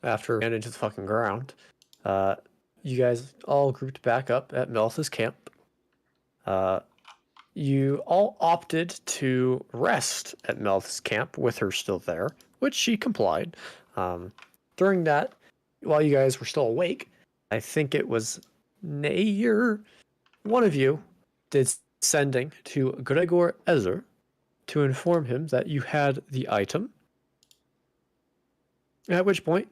after ran into the fucking ground, you guys all grouped back up at Melitha's camp. You all opted to rest at Melitha's camp with her still there, which she complied. During that, while you guys were still awake, I think it was Nayr, one of you, did sending to Gregor Ezer to inform him that you had the item. At which point,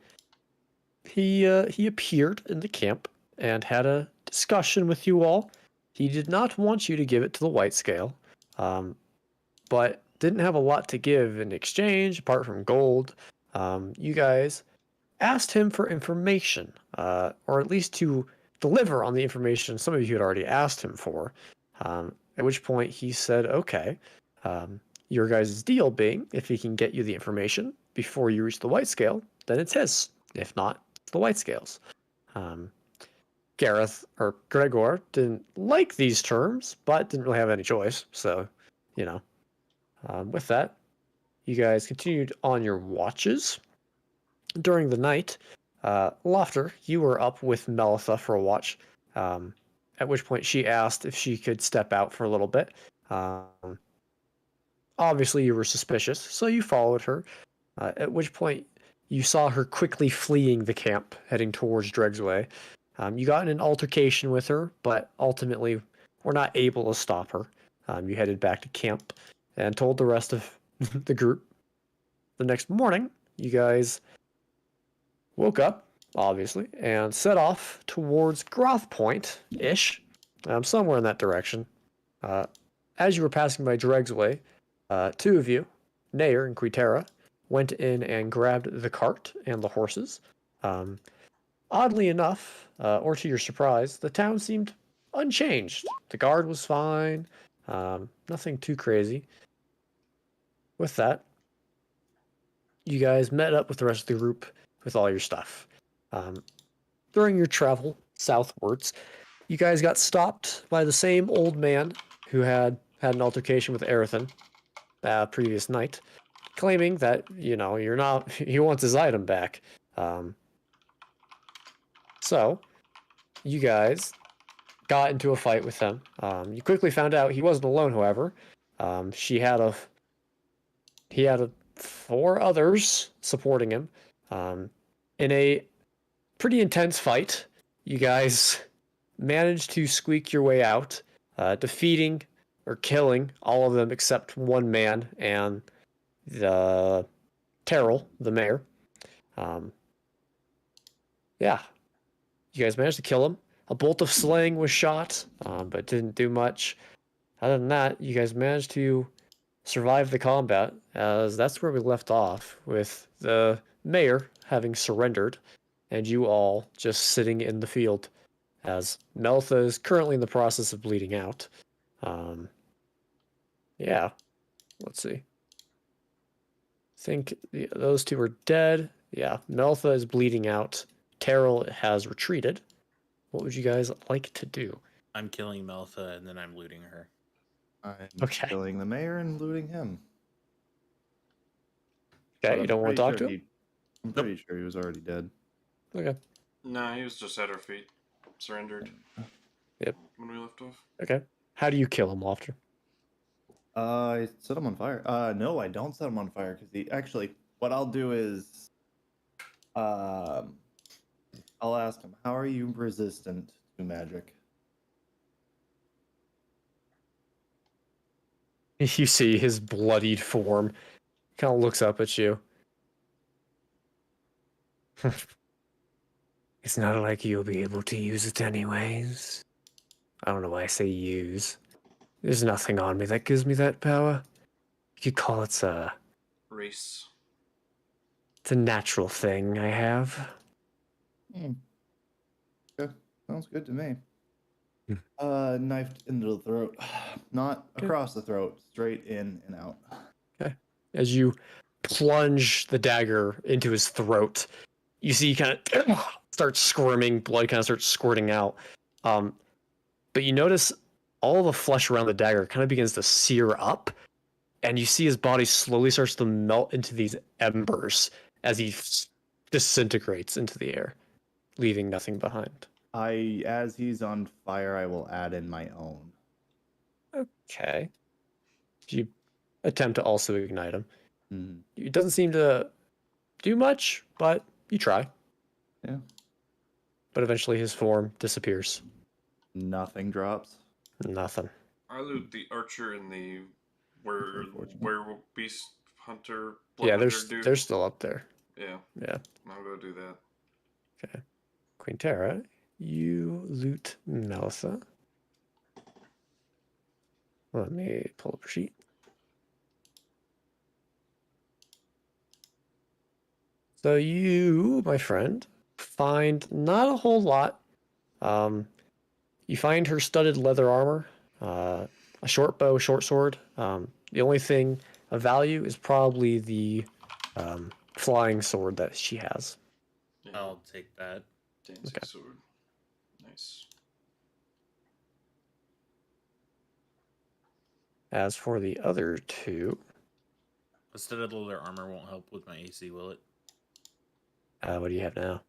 he appeared in the camp and had a discussion with you all. He did not want you to give it to the White Scale, but didn't have a lot to give in exchange apart from gold. You guys asked him for information, or at least to deliver on the information some of you had already asked him for. At which point he said, okay, your guys' deal being, if he can get you the information before you reach the White Scale, then it's his. If not, it's the White Scale's. Gareth, or Gregor, didn't like these terms, but didn't really have any choice. So, you know, with that, you guys continued on your watches. During the night, Laufter, you were up with Melitha for a watch, at which point she asked if she could step out for a little bit. Obviously, you were suspicious, so you followed her, at which point you saw her quickly fleeing the camp, heading towards Dregsway. You got in an altercation with her, but ultimately were not able to stop her. You headed back to camp and told the rest of the group. The next morning, you guys woke up, obviously, and set off towards Groth Point-ish, somewhere in that direction. As you were passing by Dregsway, two of you, Nayr and Quinnterra, went in and grabbed the cart and the horses. Oddly enough, or to your surprise, the town seemed unchanged. The guard was fine, nothing too crazy. With that, you guys met up with the rest of the group with all your stuff. During your travel southwards, you guys got stopped by the same old man who had an altercation with Arethyn previous night, claiming that, you know, he wants his item back. So, you guys got into a fight with him. You quickly found out he wasn't alone, however. He had 4 others supporting him. In a pretty intense fight, you guys managed to squeak your way out, defeating or killing all of them except one man and the Terrell, the mayor. Yeah, you guys managed to kill him. A bolt of slaying was shot, but didn't do much. Other than that, you guys managed to survive the combat, as that's where we left off, with the mayor having surrendered, and you all just sitting in the field, as Melitha is currently in the process of bleeding out. Yeah, let's see. I think those two are dead. Yeah, Melitha is bleeding out. Terrell has retreated. What would you guys like to do? I'm killing Melitha and then I'm looting her. I'm killing the mayor and looting him. Okay, you don't want to talk to him? I'm pretty sure he was already dead. Okay. Nah, he was just at our feet. Surrendered. Yep. When we left off. Okay. How do you kill him, Laufter? I set him on fire. No, I don't set him on fire because he actually. What I'll do is, I'll ask him, "How are you resistant to magic?" You see his bloodied form. Kind of looks up at you. It's not like you'll be able to use it anyways. I don't know why I say use. There's nothing on me that gives me that power. You could call it a... race. It's a natural thing I have. Okay, sounds good to me. Knifed into the throat. Not across the throat, straight in and out. Okay. As you plunge the dagger into his throat, you see he kind of starts squirming, blood kind of starts squirting out. But you notice all the flesh around the dagger kind of begins to sear up, and you see his body slowly starts to melt into these embers as he disintegrates into the air, leaving nothing behind. As he's on fire, I will add in my own. Okay. You attempt to also ignite him. Mhm. It doesn't seem to do much, but you try. Yeah. But eventually his form disappears. Nothing drops. Nothing. I loot the archer and the Unfortunate. werewolf beast hunter. Blood Yeah, hunter dude. they're still up there. Yeah, Yeah. I'll go do that. Okay. Quinnterra, you loot Melissa. Let me pull up a sheet. So you, my friend, find not a whole lot. You find her studded leather armor, a short bow, short sword. The only thing of value is probably the flying sword that she has. Yeah, I'll take that. dancing Okay. sword. Nice. As for the other two, A studded leather armor won't help with my AC, will it? what do you have now?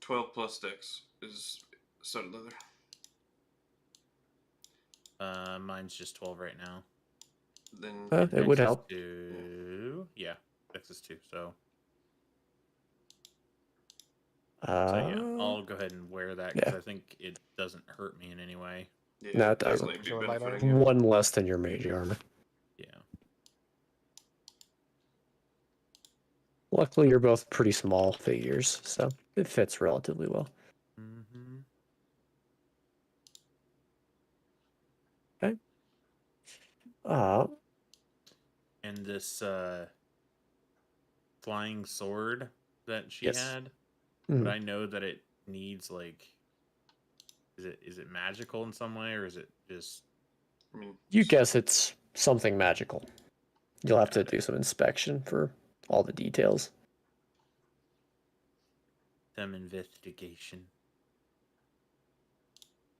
12 plus dex is studded leather. Mine's just 12 right now. Then It would Dex is help. 2. Yeah, Dex is 2. So yeah, I'll go ahead and wear that because yeah. I think it doesn't hurt me in any way. yeah, No, it doesn't. definitely be Sword light benefiting you. One less than your mage armor. Yeah. Luckily, you're both pretty small figures, so it fits relatively well. Mm-hmm. Okay. Uh, And this flying sword that she Yes. had, mhm. but I know that it needs like, is it magical in some way or is it just? I mean, You guess it's something magical. You'll have to Got it. do some inspection for all the details. Some investigation.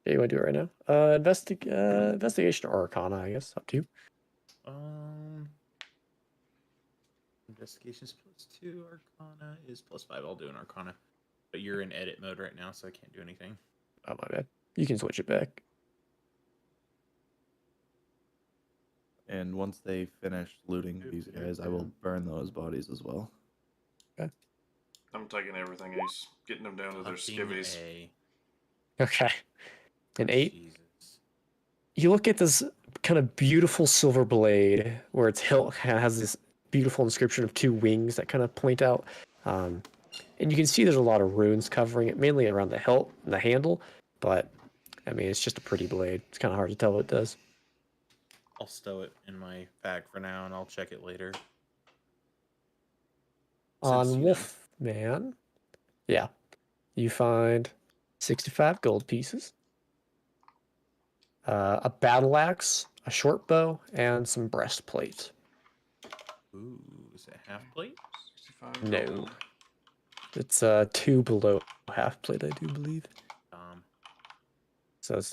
Yeah, you want to do it right now? Investigation or Arcana, I guess. Up to you. Investigation's +2. Arcana is +5. I'll do an Arcana, but you're in edit mode right now, so I can't do anything. Oh, my bad. You can switch it back. And once they finish looting these guys, I will burn those bodies as well. I'm taking everything, Ace. Getting them down to their Fucking skivvies. A. Okay. An 8. Jesus. You look at this kind of beautiful silver blade where its hilt has this beautiful inscription of 2 wings that kind of point out. And you can see there's a lot of runes covering it, mainly around the hilt and the handle. But, I mean, it's just a pretty blade. It's kind of hard to tell what it does. I'll stow it in my bag for now, and I'll check it later. On Since, you know, Wolfman, yeah, you find 65 gold pieces, a battle axe, a short bow, and some breastplate. Ooh, is it half plate? 65 No. gold. It's 2 below half plate, I do believe. So it's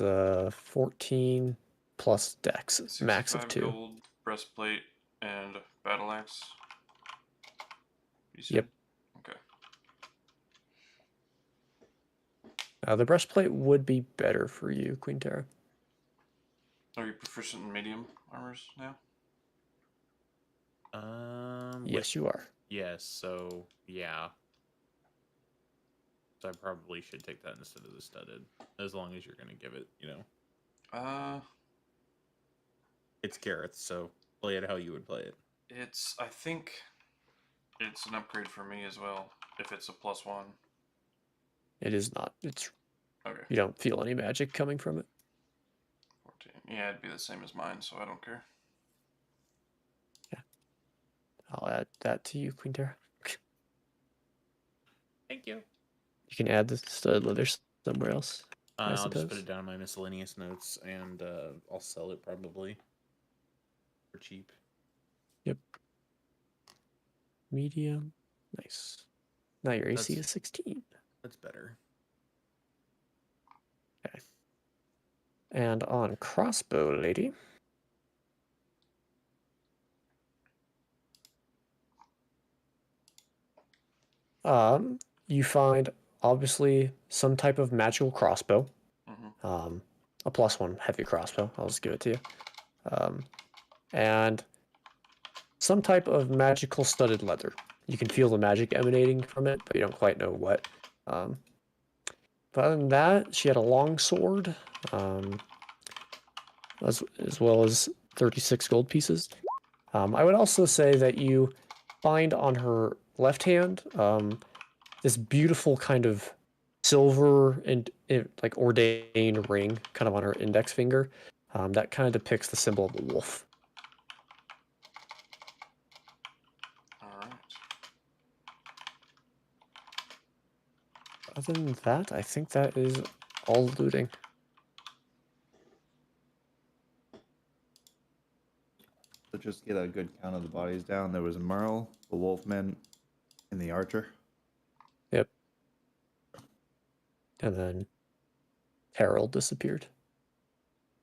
14 plus dex, max of 65 2. gold, breastplate, and battle axe. You said? Yep. Okay. The breastplate would be better for you, Quinnterra. Are you proficient in medium armors now? Yes, you are. Yes, so yeah. So I probably should take that instead of the studded, as long as you're gonna give it, you know. It's Gareth, so play it how you would play it. I think it's an upgrade for me as well, if it's a +1. It is not. It's Okay. You don't feel any magic coming from it. 14. Yeah, it'd be the same as mine, so I don't care. I'll add that to you, Quinnterra. Thank you. You can add the studded leather somewhere else. I'll just put suppose. it down in my miscellaneous notes, and I'll sell it probably for cheap. Yep. Medium. Nice. Now your AC That's- is 16. That's better. Okay. And on crossbow lady. You find obviously some type of magical crossbow. Mm-hmm. A +1 heavy crossbow. I'll just give it to you. And some type of magical studded leather. You can feel the magic emanating from it, but you don't quite know what. But other than that, she had a long sword, as well as 36 gold pieces. I would also say that you find on her left hand this beautiful kind of silver and like ordained ring kind of on her index finger. That kind of depicts the symbol of the wolf. All right. Other than that, I think that is all looting. So just get a good count of the bodies down. There was Merle, the Wolfman, and the Archer. Yep. And then Harold disappeared.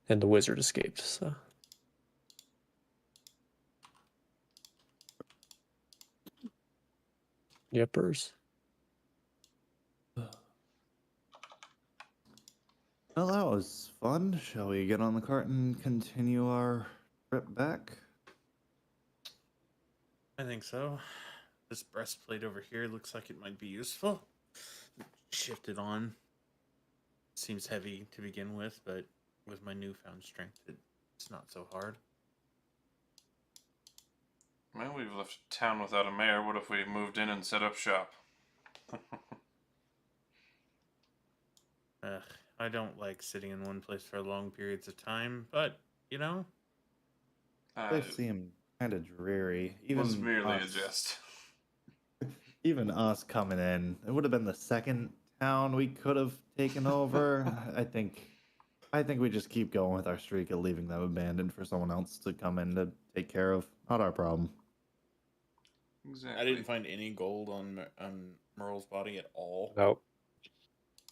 And the wizard escaped, so. Yepers. Well, that was fun. Shall we get on the cart and continue our trip back? I think so. This breastplate over here looks like it might be useful. Shift it on. Seems heavy to begin with, but with my newfound strength, it's not so hard. Well, we've left town without a mayor. What if we moved in and set up shop? Ugh, I don't like sitting in one place for long periods of time, but, you know. They seem kind of dreary. Even was merely a us, jest. even us coming in, it would have been the second town we could have taken over. I think we just keep going with our streak of leaving them abandoned for someone else to come in to take care of. Not our problem. Exactly. I didn't find any gold on Merle's body at all.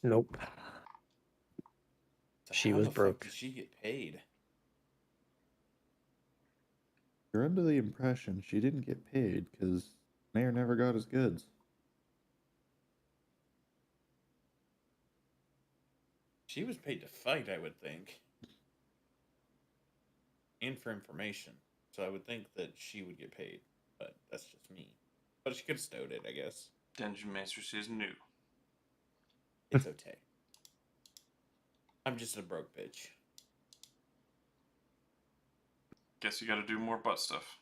Nope. So She how was the fuck broke. did she get paid? You're under the impression she didn't get paid because Nayr never got his goods. She was paid to fight, I would think. And for information. So I would think that she would get paid. But that's just me. But she could have stowed it, I guess. Dungeon Master says no. It's okay. I'm just a broke bitch. Guess you gotta do more butt stuff.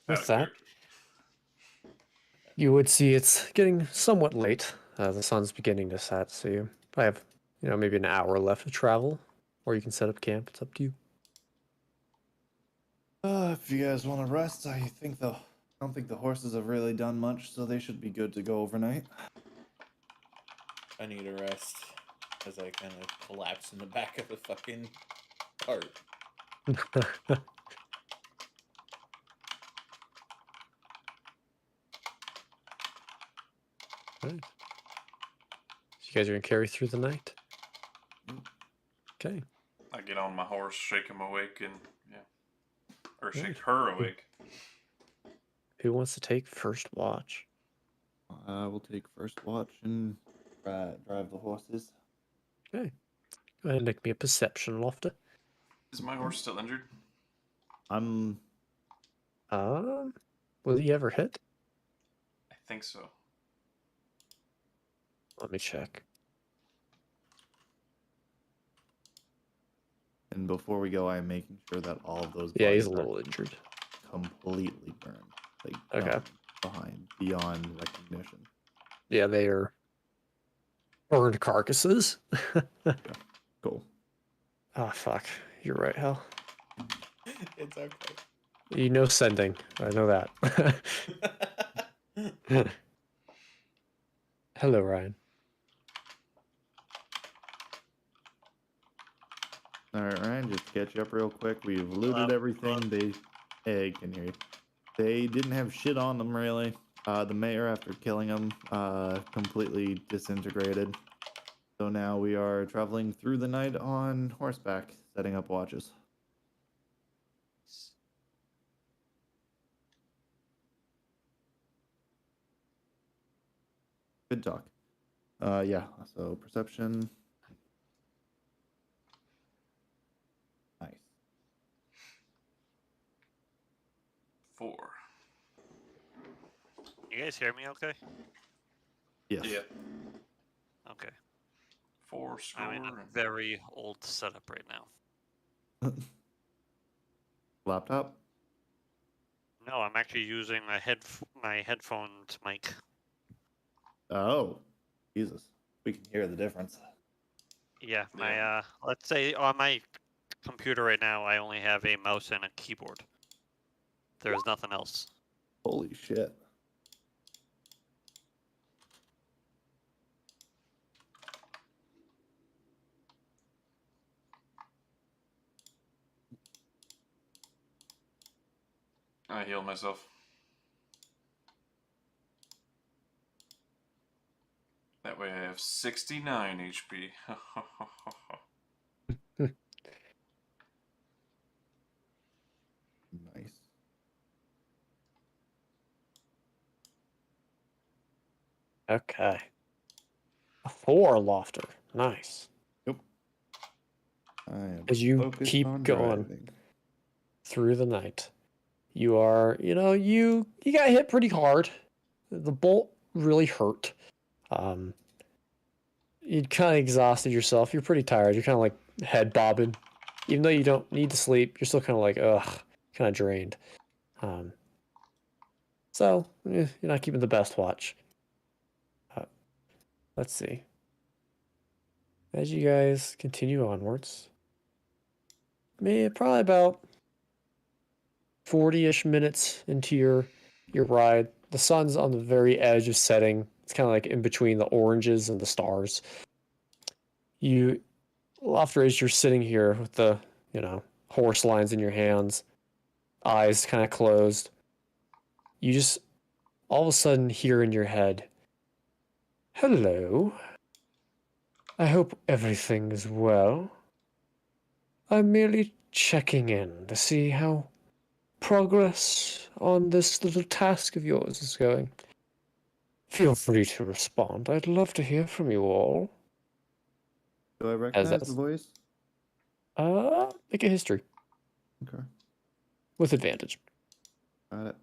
With Out of that, character. you would see it's getting somewhat late. The sun's beginning to set, so you probably have, maybe an hour left to travel, or you can set up camp. It's up to you. If you guys want to rest, I don't think the horses have really done much, so they should be good to go overnight. I need a rest. As I kind of collapse in the back of the fucking cart. Right. So you guys are gonna carry through the night. Okay. I get on my horse, shake him awake, and or shake Right. her awake. Who wants to take first watch? I will take first watch and drive the horses. Okay. Go ahead and make me a perception, Laufter. Is my horse still injured? Will he ever hit? I think so. Let me check. And before we go, I am making sure that all of those Yeah, he's bodies a are little injured. completely burned. Like Okay. done, behind, beyond recognition. Yeah, they are burned carcasses. Cool. Oh, fuck. You're right, Hal. It's okay. You know sending. I know that. Hello, Ryan. All right, Ryan, just to catch you up real quick. We've looted everything. Hey, can hear you. They didn't have shit on them, really. The mayor, after killing them, completely disintegrated. So now we are traveling through the night on horseback, setting up watches. Good talk. Yeah. So perception. Nice. 4. You guys hear me okay? Yes. Yeah. Okay. 4 score. I'm in a very old setup right now. Laptop. No, I'm actually using my headphones mic. Oh, Jesus. We can hear the difference. Yeah, my Yeah. let's say on my computer right now I only have a mouse and a keyboard. There's nothing else. Holy shit. I healed myself. That way I have 69 HP. Nice. Okay. A 4 Laufter. Nice. Yep. I am As you focused keep on going driving. through the night, you are, you got hit pretty hard. The bolt really hurt. You kind of exhausted yourself. You're pretty tired. You're kind of like head bobbing. Even though you don't need to sleep, you're still kind of like, ugh, kind of drained. So, you're not keeping the best watch. Let's see. As you guys continue onwards, probably about 40-ish minutes into your ride, the sun's on the very edge of setting. It's kind of like in between the oranges and the stars. After as you're sitting here with the, horse lines in your hands, eyes kind of closed, you just all of a sudden hear in your head, "Hello. I hope everything is well. I'm merely checking in to see how progress on this little task of yours is going. Feel free to respond. I'd love to hear from you all." Do I As recognize that's the voice? make a history Okay. with advantage. Got it.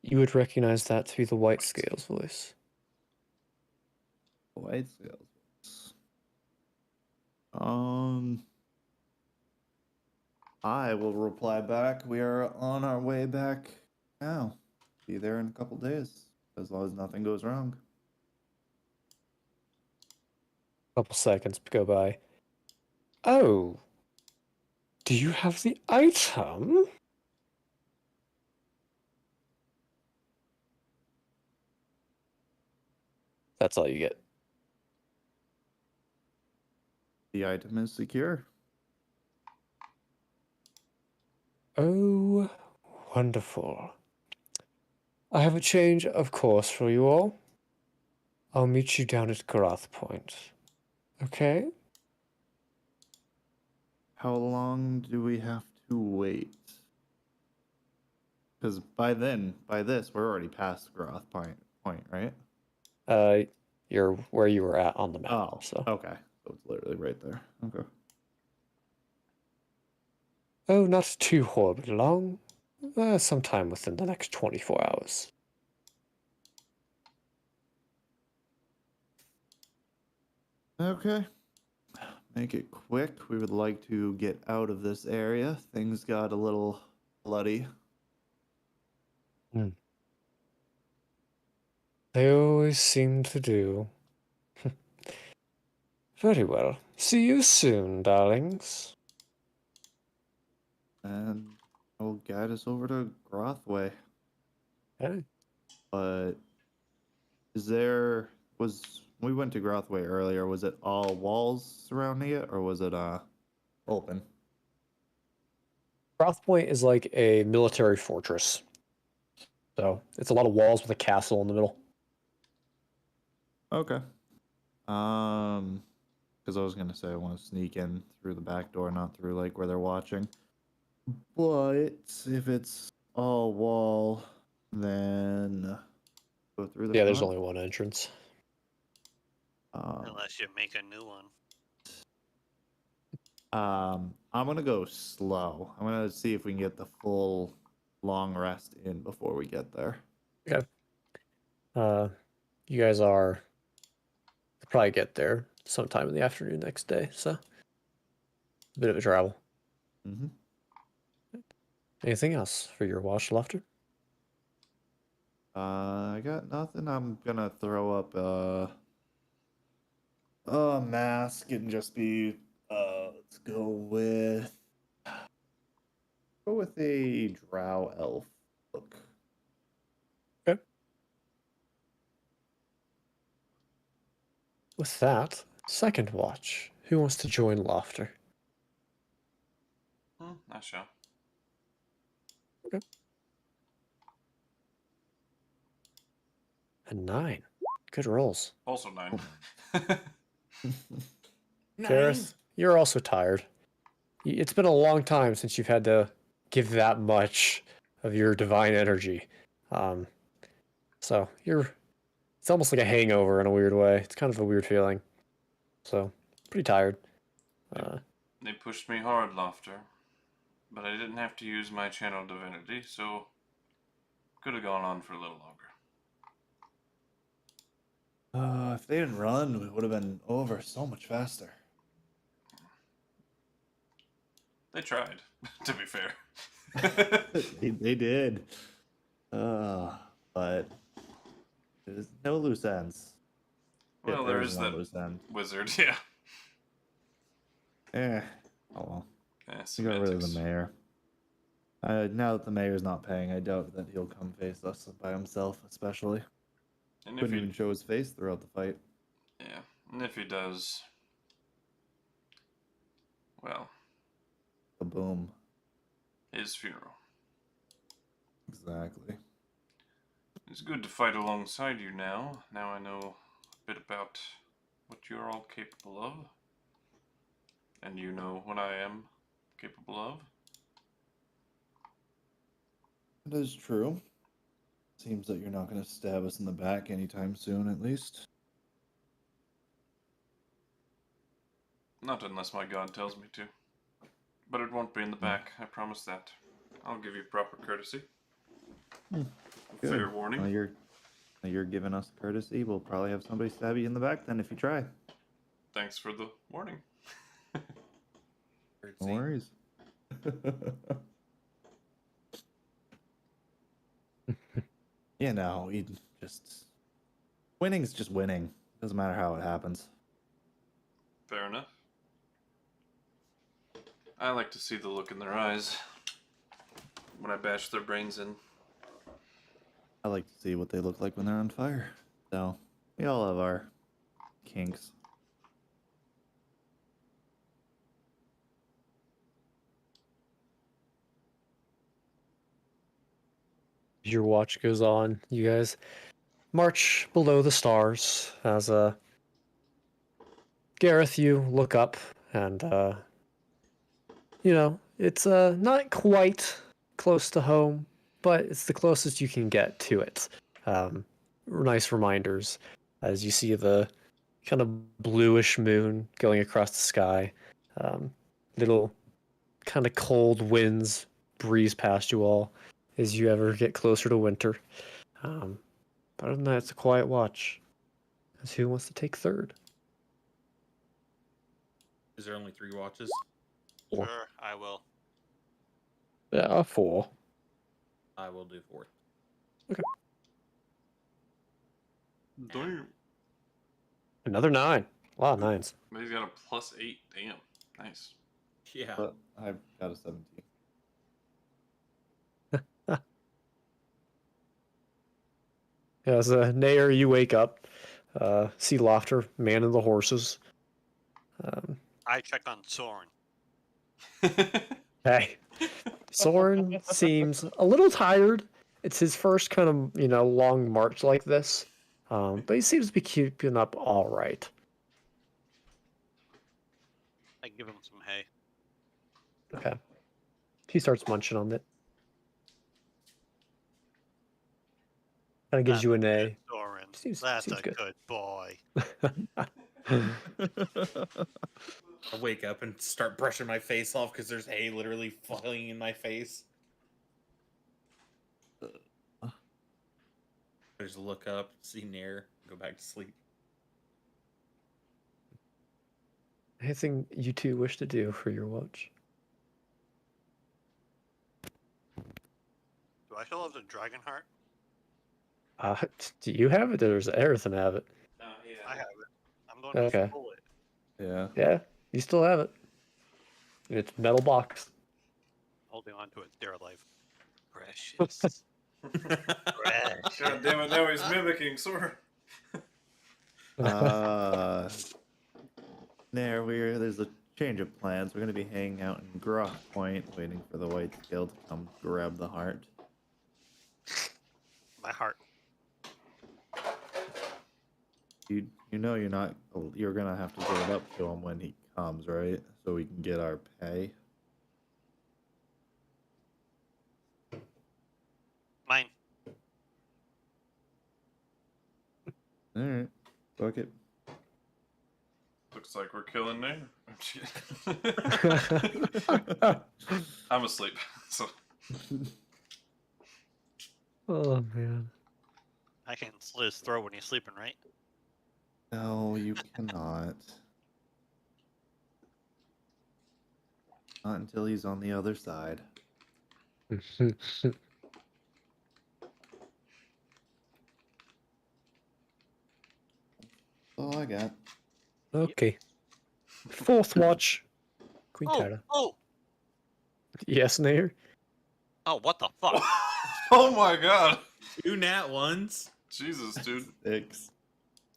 You would recognize that to be the White Scales voice. White scales. I will reply back. We are on our way back now. Be there in a couple days, as long as nothing goes wrong. A couple seconds go by. Oh, do you have the item? That's all you get. The item is secure. Oh, wonderful. I have a change of course for you all. I'll meet you down at Gareth Point. Okay? How long do we have to wait? Because by this, we're already past Groth Point, right? You're where you were at on the map. Oh, So. okay. So it's literally right there. Okay. Oh, not too horribly long. Sometime within the next 24 hours. Okay. Make it quick. We would like to get out of this area. Things got a little bloody. They always seem to do. Very well. See you soon, darlings. And will guide us over to Grothway. Okay. But we went to Grothway earlier, was it all walls surrounding it or was it open? Gareth Point is like a military fortress. So it's a lot of walls with a castle in the middle. Okay. Because I was gonna say I want to sneak in through the back door, not through like where they're watching. But if it's all wall, Then go through the Yeah, there's front. only one entrance. Unless you make a new one. I'm gonna go slow. I'm gonna see if we can get the full long rest in before we get there. Okay. You guys are probably get there sometime in the afternoon next day, so a bit of a travel. Mm-hmm. Anything else for your watch, Laufter? I got nothing. I'm gonna throw up a mask and just be let's go with a drow elf look. Okay. With that, second watch. Who wants to join Laufter? I shall. A 9. Good rolls. Also 9. Gareth, you're also tired. It's been a long time since you've had to give that much of your divine energy. So it's almost like a hangover in a weird way. It's kind of a weird feeling. So, pretty tired. They pushed me hard, Laufter. But I didn't have to use my channel divinity, so could have gone on for a little longer. If they didn't run, we would have been over so much faster. They tried, to be fair. They did. But there's no loose ends. Well, there is one that loose end. wizard, yeah. Oh well. Yeah, We got rid of the semantics. mayor. Now that the mayor's not paying, I doubt that he'll come face us by himself, especially. And if Couldn't he, even show his face throughout the fight. yeah, and if he does, well, Kaboom. his funeral. Exactly. It's good to fight alongside you now. Now I know a bit about what you're all capable of. And you know what I am capable of. That is true. Seems that you're not going to stab us in the back anytime soon, at least. Not unless my god tells me to. But it won't be in the back, I promise that. I'll give you proper courtesy. Good. Fair warning. Now you're giving us courtesy. We'll probably have somebody stab you in the back then if you try. Thanks for the warning. No worries. Yeah, no, we just winning's just winning. Doesn't matter how it happens. Fair enough. I like to see the look in their eyes when I bash their brains in. I like to see what they look like when they're on fire. So we all have our kinks. Your watch goes on. You guys march below the stars as Gareth, you look up and it's not quite close to home, but it's the closest you can get to it. Nice reminders as you see the kind of bluish moon going across the sky. Little kind of cold winds breeze past you all as you ever get closer to winter. But other than that, it's a quiet watch. As who wants to take third? Is there only 3 watches? Four. Sure, I will. Yeah, 4. I will do 4th. Damn. Another 9. A lot of 9s. But he's got a +8. Damn. Nice. Yeah. But I've got a 17. As Nayr, you wake up, see Laufter manning the horses. I check on Soren. Hey, Soren seems a little tired. It's his first kind of, long march like this. But he seems to be keeping up all right. I give him some hay. Okay. He starts munching on it. Kind of gives you an A. Doran. Seems That's a good. good boy. I wake up and start brushing my face off because there's hay literally flying in my face. I just look up, see Nayr, go back to sleep. Anything you two wish to do for your watch? Do I still have the dragon heart? Do you have it? Or does Arethyn have it? I have it. I'm going to Okay. pull it. Yeah. Yeah, you still have it. It's a metal box. Holding on to it dear life. Precious. Precious. God damn it! Now he's mimicking Sora. There's a change of plans. We're gonna be hanging out in Groff Point, waiting for the White Scale to come grab the heart. My heart. You know you're gonna have to give it up to him when he comes, right? So we can get our pay. Mine. All right, fuck it. Looks like we're killing Nayr. I'm asleep, so Oh man. I can slit his throat when he's sleeping, right? No, you cannot. Not until he's on the other side. Oh, I got. Okay. Fourth watch. Quinnterra. Oh! Yes, Nayr? Oh, what the fuck? oh my god! 2 nat ones. Jesus, dude. 6.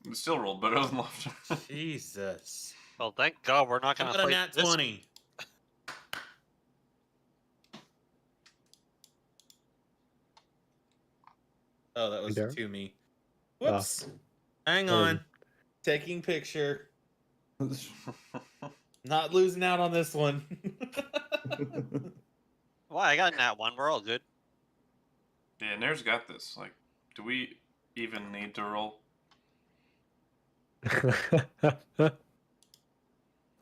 You still rolled better than Laufter. Jesus. Well, thank God we're not How going to about a play nat this. 20? Oh, that was Quinnterra? to me. Whoops. Hang on. Taking picture. Not losing out on this one. Why? I got nat 1. We're all good. Yeah, Nair's got this. Like, do we even need to roll?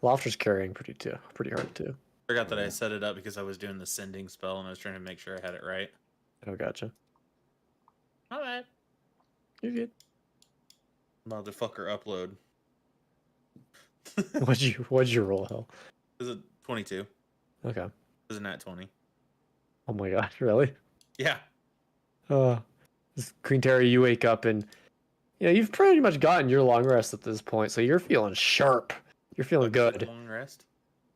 Laufter's carrying pretty hard too. Forgot that I set it up because I was doing the sending spell and I was trying to make sure I had it right. Oh, gotcha. All right. You're good. Motherfucker upload. What'd you roll, Hell? Is it 22? Okay. Is it nat 20? Oh my god, really? Yeah. Quinnterra, you wake up and you've pretty much gotten your long rest at this point, so you're feeling sharp. You're feeling good. Long rest.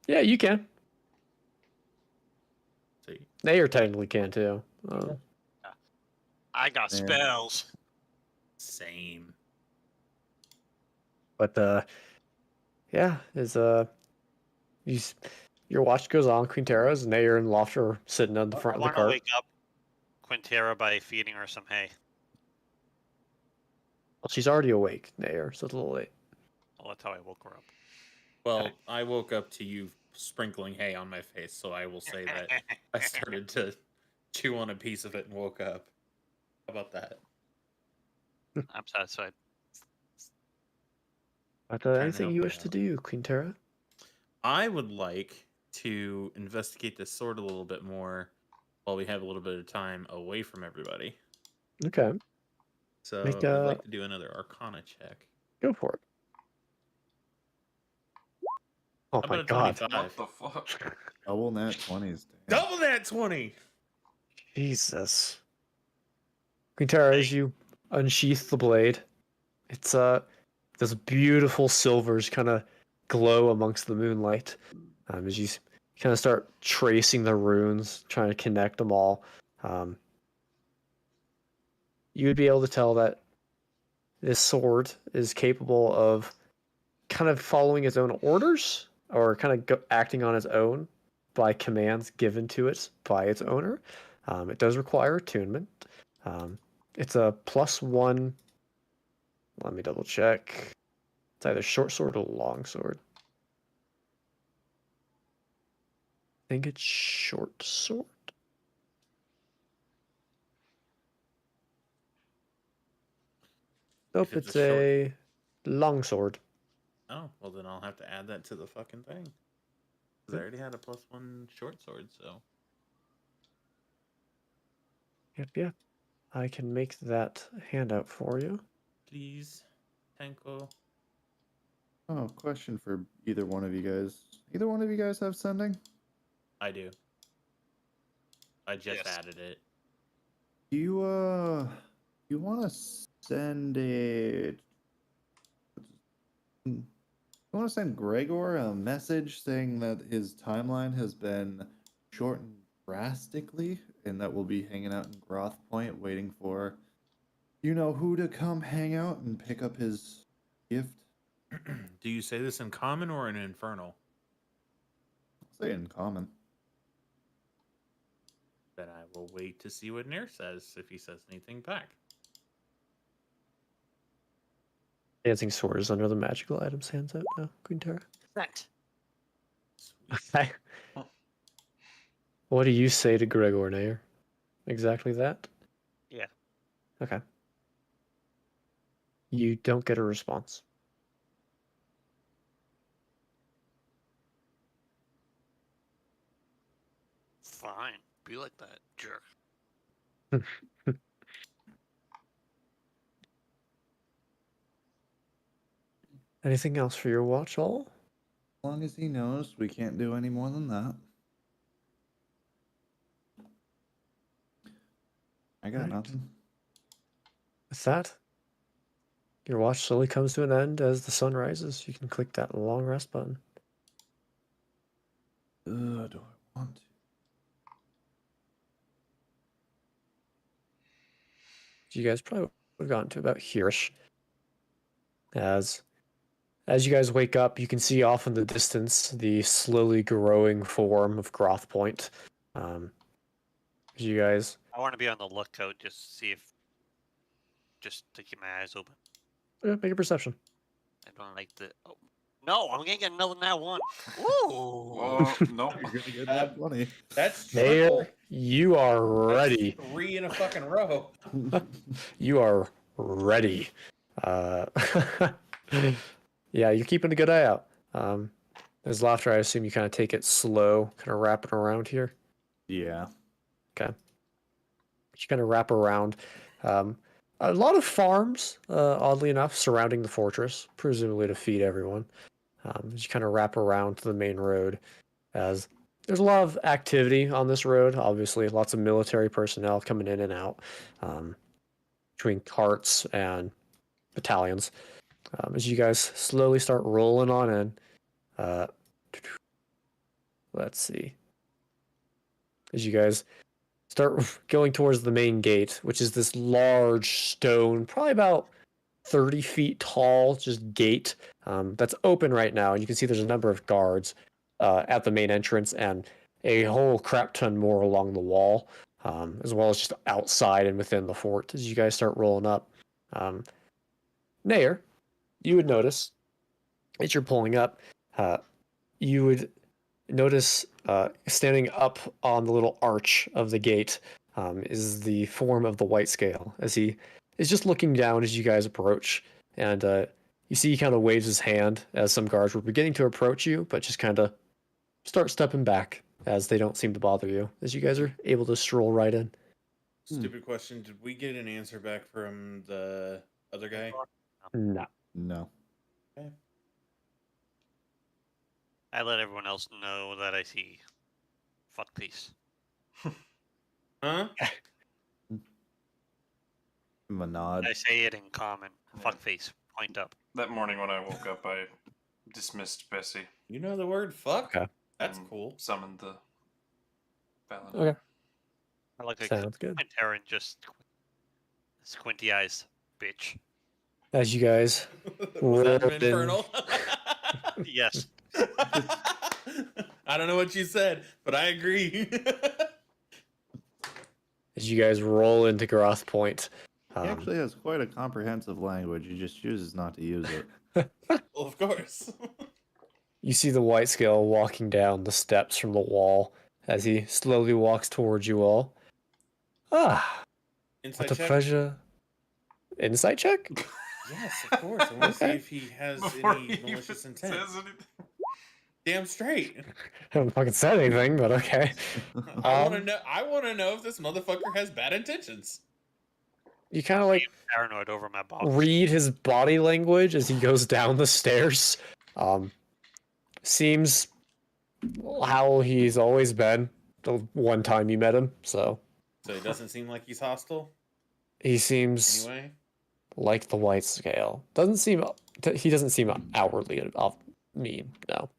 Yeah, you can. See. Nayr technically can too. I got Man. spells. Same. But yeah, your watch goes on. Quinnterra's Nayr and Laufter are sitting on the front I of the want to cart. wake up Quinnterra by feeding her some hay. Well, she's already awake, Nayr, so it's a little late. Well, that's how I woke her up. Well, I woke up to you sprinkling hay on my face, so I will say that I started to chew on a piece of it and woke up. How about that? I'm satisfied. But Trying to anything help you you wish to out. do, Quinnterra? I would like to investigate this sword a little bit more while we have a little bit of time away from everybody. Okay, So Make I'd a- like to do another Arcana check. go for it. Oh How my about a god. 25? What the fuck? Double nat 20s. Damn. Double that 20! Jesus. Quinnterra, as you unsheath the blade, it's those beautiful silvers kind of glow amongst the moonlight. As you kind of start tracing the runes, trying to connect them all. You would be able to tell that this sword is capable of kind of following its own orders or kind of acting on its own by commands given to it by its owner. It does require attunement. It's a +1. Let me double check. It's either short sword or long sword. I think it's short sword. Nope, If it's it's a short- a longsword. Oh, well then I'll have to add that to the fucking thing. Because I already had a +1 short sword, so. Yep. I can make that handout for you. Please, Tanko. Oh, question for either one of you guys. Either one of you guys have sending? I do. I just Yes. added it. Do you want to send it? You want to send Gregor a message saying that his timeline has been shortened drastically, and that we'll be hanging out in Groth Point, waiting for you know who to come hang out and pick up his gift? Do you say this in common or in infernal? I'll say in common. Then I will wait to see what Nayr says, if he says anything back. Dancing sword is under the magical items handout now, Quinnterra. Correct. Okay. What do you say to Gregor, Nayr? Exactly that? Yeah. Okay. You don't get a response. Fine. Be like that, jerk. Anything else for your watch, all? As long as he knows, we can't do any more than that. I got Right. nothing. With that, your watch slowly comes to an end as the sun rises. You can click that long rest button. Do I want to? You guys probably would have gotten to about hereish. As you guys wake up, you can see off in the distance the slowly growing form of Groth Point. You guys, I want to be on the lookout just to see if. Just to keep my eyes open. make a perception. I don't like the. Oh. No, I'm gonna get another nat one. Ooh. Oh, nope. You're gonna get that funny. That's There, triple. you are That's ready. 3 in a fucking row. You are ready. Yeah, you're keeping a good eye out. As Laufter, I assume you kind of take it slow, kind of wrap it around here. Yeah. Okay. You kind of wrap around. A lot of farms, oddly enough, surrounding the fortress, presumably to feed everyone. As you kind of wrap around to the main road, as there's a lot of activity on this road. Obviously, lots of military personnel coming in and out between carts and battalions. As you guys slowly start rolling on in, let's see. As you guys start going towards the main gate, which is this large stone, probably about 30 feet tall, just gate that's open right now. And you can see there's a number of guards at the main entrance and a whole crap ton more along the wall, as well as just outside and within the fort as you guys start rolling up. Nayr, you would notice as you're pulling up, you would notice standing up on the little arch of the gate is the form of the White Scale as he is just looking down as you guys approach. And you see he kind of waves his hand as some guards were beginning to approach you, but just kind of start stepping back as they don't seem to bother you, as you guys are able to stroll right in. Stupid question. Did we get an answer back from the other guy? No. No. Okay. I let everyone else know that I see fuckface. Huh? Manad. I say it in common. Yeah. Fuckface. Point up. That morning when I woke up, I dismissed Bessie. You know the word fuck? Okay. That's and cool. Summoned the Paladin. Okay. I like a Sounds good. Quinnterra and just squinty eyes, bitch. As you guys Was that rolled in, infernal? Yes. I don't know what you said, but I agree. as you guys roll into Groth Point, He actually has quite a comprehensive language. He just chooses not to use it. Well, of course. you see the White Scale walking down the steps from the wall as he slowly walks towards you all. Ah, Inside what a check. pleasure. Insight check? Yes, of course. I want to see if he has Before any he even malicious intent. says anything. Damn straight. I haven't fucking said anything, but okay. I want to Um, know. I want to know if this motherfucker has bad intentions. You kind of like Paranoid over my box. read his body language as he goes down the stairs. Seems how he's always been the one time you met him. So So he doesn't seem like he's hostile. he seems Anyway, like the white scale. Doesn't seem he doesn't seem outwardly mean. No,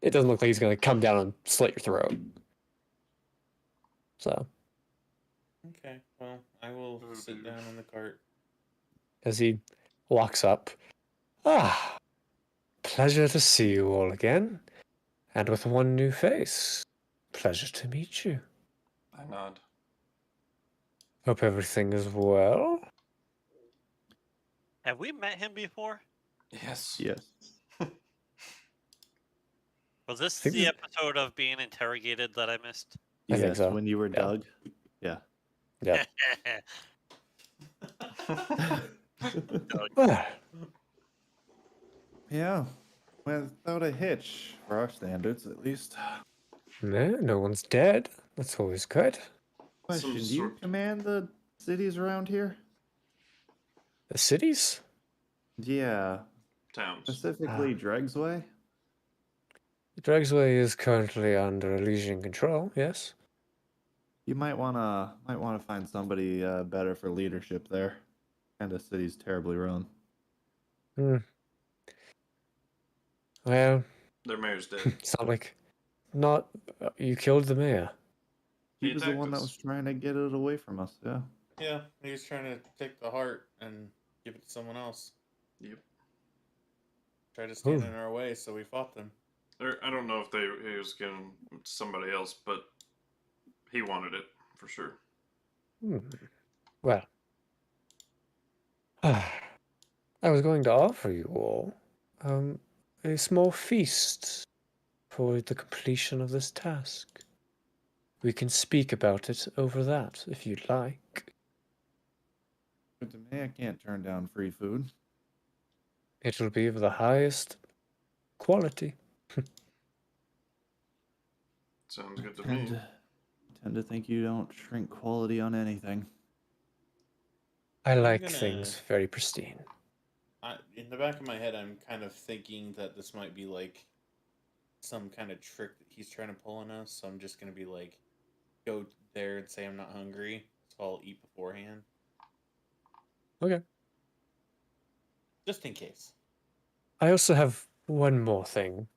it doesn't look like he's gonna come down and slit your throat. So okay. Well, I will sit down in the cart. as he walks up, ah, pleasure to see you all again, and with one new face. Pleasure to meet you. I nod. Hope everything is well. Have we met him before? Yes. Yes. Was this think the this- episode of being interrogated that I missed? I think Yes, so. when you were Yeah. Doug. Yeah. Yeah. Well, Yeah. Without a hitch, for our standards at least. no one's dead. That's always good. Question, do you sort- command the cities around here? The cities? Yeah. Towns. Specifically Dregsway? Dregsway is currently under Elysian control, yes? You might wanna find somebody better for leadership there. And the city's terribly run. Well, Their mayor's dead. it's not like... Not... you killed the mayor. He He was the attacked one that us. was trying to get it away from us, yeah. Yeah, he was trying to take the heart and give it to someone else. Yep. Tried to stand Ooh. in our way, so we fought them. Or I don't know if he was giving it to somebody else, but he wanted it for sure. Well... I was going to offer you all a small feast for the completion of this task. We can speak about it over that, if you'd like. But to me, I can't turn down free food. It'll be of the highest quality. Sounds good to me. Tend to think you don't shrink quality on anything. I like gonna- things very pristine. In the back of my head, I'm kind of thinking that this might be like some kind of trick that he's trying to pull on us. So I'm just gonna be like, go there and say I'm not hungry, so I'll eat beforehand, Okay. just in case. I also have one more thing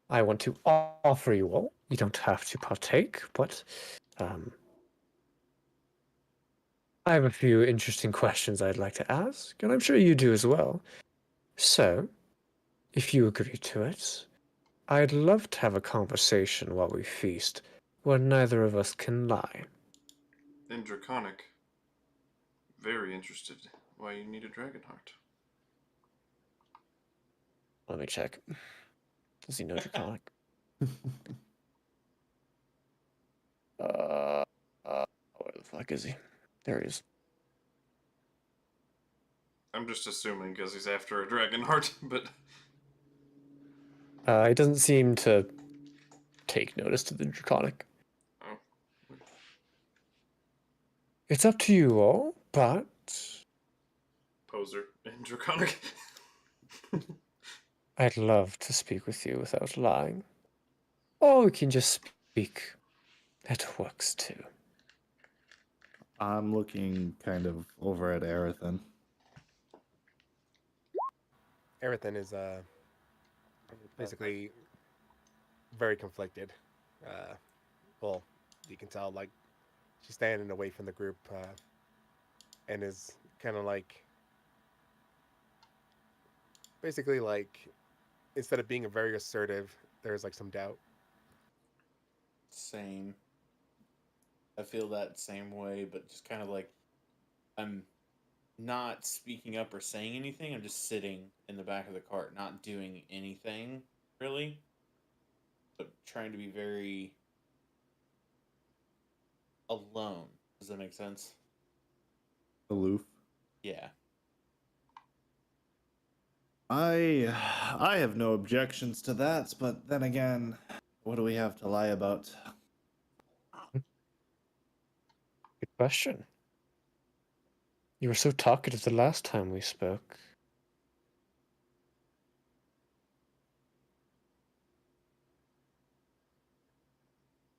I want to offer you all. You don't have to partake, but I have a few interesting questions I'd like to ask, and I'm sure you do as well. So, if you agree to it, I'd love to have a conversation while we feast, where neither of us can lie. In Draconic. Very interested. Why you need a dragon heart? Let me check. Does he know Draconic? Where the fuck is he? There he is. I'm just assuming because he's after a dragon heart, but He doesn't seem to take notice to the Draconic. oh, It's up to you all, but poser in Draconic. I'd love to speak with you without lying. Or we can just speak. That works too. I'm looking kind of over at Arethyn. Arethyn is basically very conflicted. Well, you can tell like she's standing away from the group and is kind of like basically like instead of being very assertive, there's like some doubt. Same. I feel that same way, but just kind of like I'm not speaking up or saying anything. I'm just sitting in the back of the cart, not doing anything really, but trying to be very alone. Does that make sense? Aloof. Yeah. I have no objections to that, but then again, what do we have to lie about? Good question. You were so talkative the last time we spoke.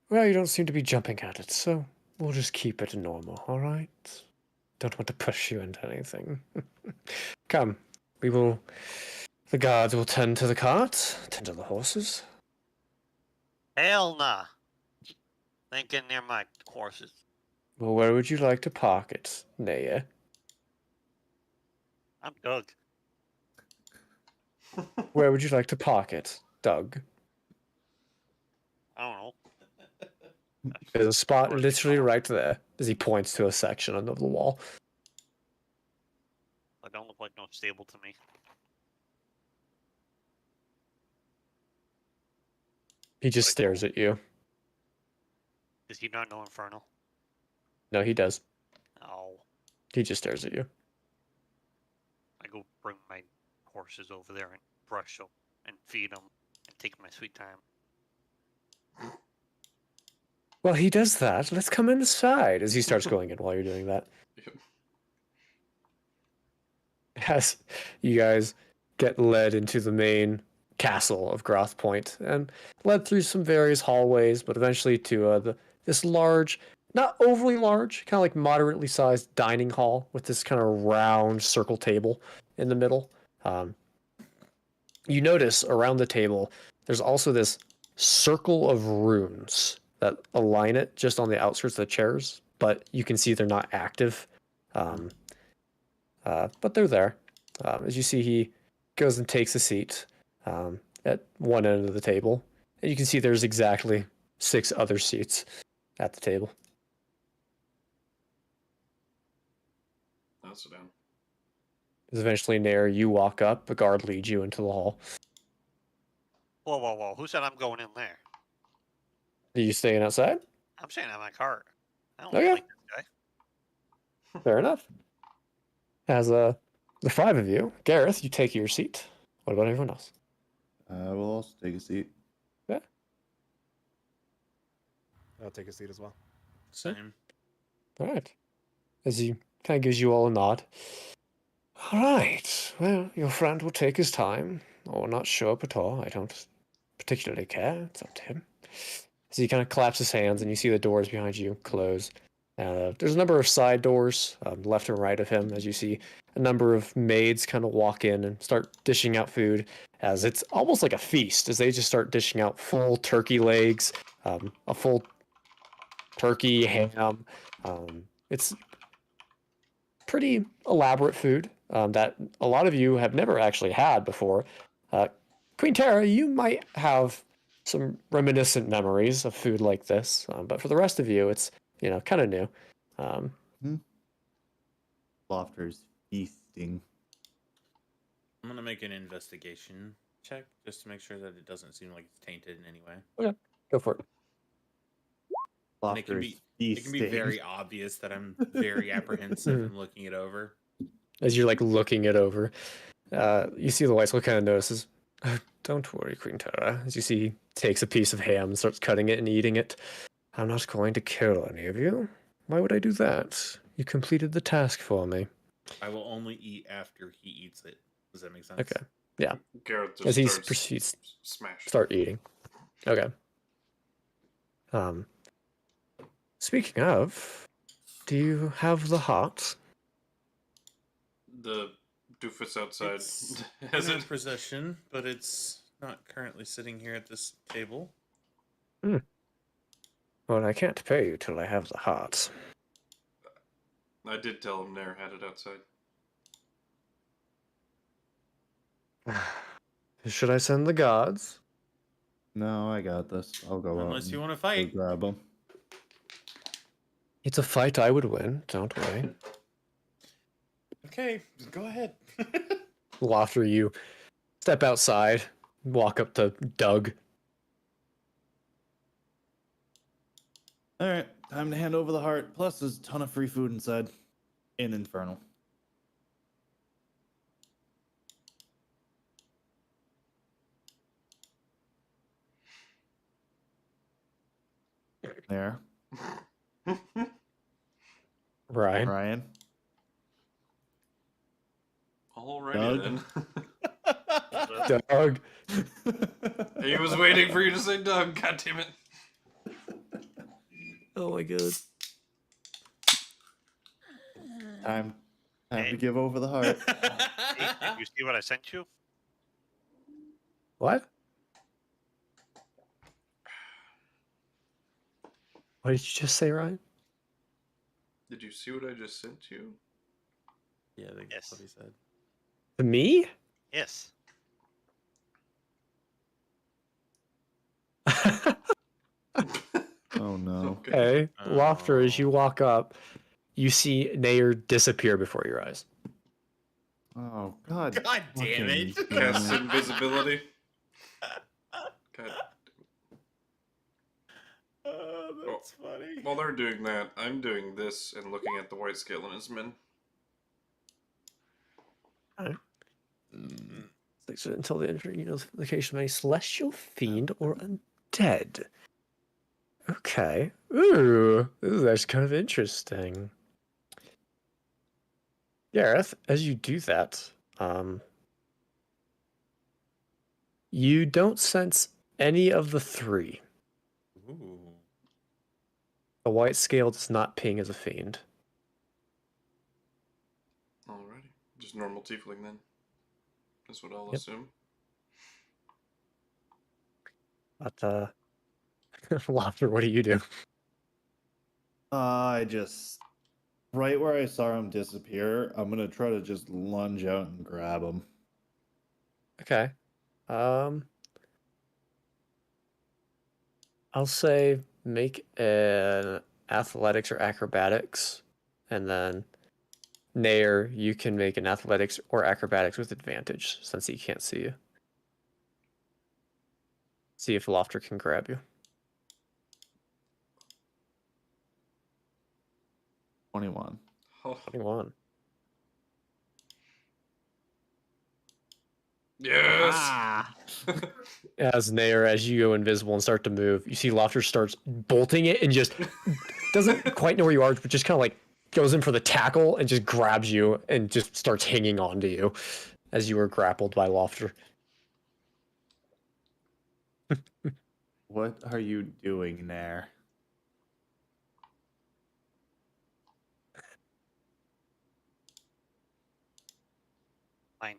Well, you don't seem to be jumping at it, so we'll just keep it normal, alright? Don't want to push you into anything. Come, we will... The guards will tend to the cart, tend to the horses. Hell nah. Thinking near my horses. Well, where would you like to park it, Nayr? I'm Doug. Where would you like to park it, Doug? I don't know. There's a spot Where's literally the right there, as he points to a section of the wall. I don't look like no stable to me. He just stares at you. Does he not know Infernal? No, he does. No. He just stares at you. I go bring my horses over there and brush them and feed them and take my sweet time. Well, he does that. Let's come inside, as he starts going in while you're doing that. Yep. As you guys get led into the main castle of Groth Point and led through some various hallways, but eventually to this large, not overly large, kind of like moderately sized dining hall with this kind of round circle table in the middle. You notice around the table, there's also this circle of runes that align it just on the outskirts of the chairs, but you can see they're not active. But they're there. As you see, he goes and takes a seat at one end of the table, and you can see there's exactly 6 other seats at the table. I'll sit down. As eventually, Nayr, you walk up, a guard leads you into the hall. Whoa, whoa, whoa. Who said I'm going in there? Are you staying outside? I'm staying at my cart. I don't Okay. like this guy. Fair enough. As the 5 of you, Gareth, you take your seat. What about everyone else? We'll also take a seat. I'll take a seat as well. Same. All right. As he kind of gives you all a nod. All right. Well, your friend will take his time, or not show up at all. I don't particularly care. It's up to him. As he kind of claps his hands, and you see the doors behind you close. There's a number of side doors, left and right of him, as you see a number of maids kind of walk in and start dishing out food, as it's almost like a feast, as they just start dishing out full turkey legs, a full turkey, ham. It's pretty elaborate food that a lot of you have never actually had before. Quinnterra, you might have some reminiscent memories of food like this, but for the rest of you, it's kind of new. Laufter's feasting. I'm gonna make an investigation check just to make sure that it doesn't seem like it's tainted in any way. Go for it. And it can Laufter's be it can be feasting. very obvious that I'm very apprehensive and looking it over. As you're like looking it over, you see the white skull kind of notices. "Oh, don't worry, Quinnterra." As you see, he takes a piece of ham and starts cutting it and eating it. I'm not going to kill any of you. Why would I do that? You completed the task for me. I will only eat after he eats it. Does that make sense? Okay. Yeah. Gareth As just he starts proceeds, smash. start eating. Okay. Speaking of, do you have the heart? The doofus outside It's has in it. possession, but it's not currently sitting here at this table. Well, I can't pay you till I have the heart. I did tell him Nayr had it outside. Should I send the guards? No, I got this. I'll go out. Unless you and want to go fight. grab him. It's a fight I would win, don't worry. Okay, go ahead. Laufter, you step outside, walk up to Doug. All right, time to hand over the heart. Plus, there's a ton of free food inside. In Infernal. There, Ryan. Ryan. Alrighty Doug? then. Doug. He was waiting for you to say Doug. God damn it. Oh my god. Time to Hey. give over the heart. Hey, did you see what I sent you? What? What did you just say, Ryan? Did you see what I just sent you? Yeah, I think that's Yes. what he said. To me? Yes. Oh no. Okay. Laufter, as you Oh. walk up, you see Nayr disappear before your eyes. Oh god. God damn fucking it. Cast damn it. invisibility. God. Oh, that's funny. While they're doing that, I'm doing this and looking at the white scale and his men. Until the entry notification of a celestial fiend or undead. Okay. Ooh, that's kind of interesting. Gareth, as you do that, you don't sense any of the three. Ooh. The white scale does not ping as a fiend. Alrighty. Just normal tiefling then. That's what I'll Yep. assume. But, Laufter, what do you do? I just right where I saw him disappear, I'm gonna try to just lunge out and grab him. Okay. I'll say make an athletics or acrobatics, and then Nayr, you can make an athletics or acrobatics with advantage since he can't see you. See if Laufter can grab you. 21. Oh, 21. yes! As Nayr, as you go invisible and start to move, you see Laufter starts bolting it and just doesn't quite know where you are, but just kind of like goes in for the tackle and just grabs you and just starts hanging on to you as you are grappled by Laufter. What are you doing there? Fine.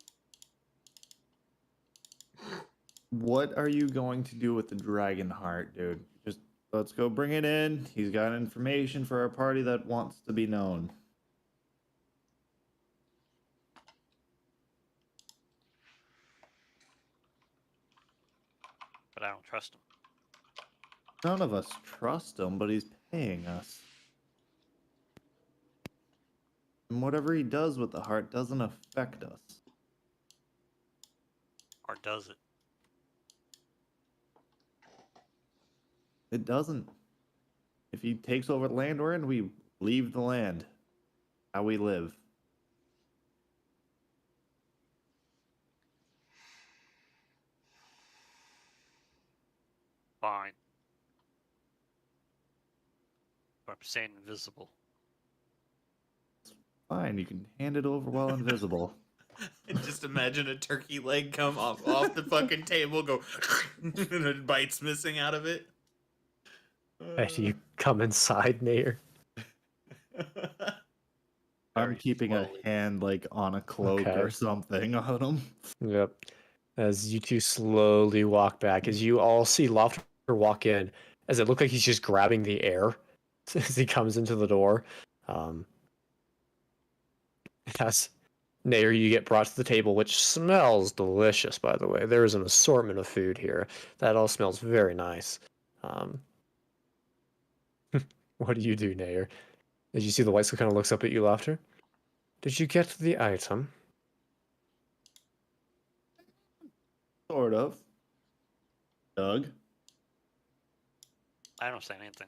What are you going to do with the dragon heart, dude? Just let's go bring it in. He's got information for our party that wants to be known. But I don't trust him. None of us trust him, but he's paying us. And whatever he does with the heart doesn't affect us. Or does it? It doesn't. If he takes over the land we're in, we leave the land. How we live. Fine. But I'm staying invisible. Fine, you can hand it over while invisible. And just imagine a turkey leg come off the fucking table, go, and a bite's missing out of it. As you come inside Nayr. I'm Very keeping slowly. a hand like on a cloak Okay. or something on him. Yep. As you two slowly walk back, as you all see Laufter walk in, as it looked like he's just grabbing the air as he comes into the door. As Nayr, you get brought to the table, which smells delicious, by the way. There is an assortment of food here. That all smells very nice. What do you do, Nayr? As you see the white skull kind of looks up at you, Laufter. Did you get the item? Sort of. Doug? I don't say anything.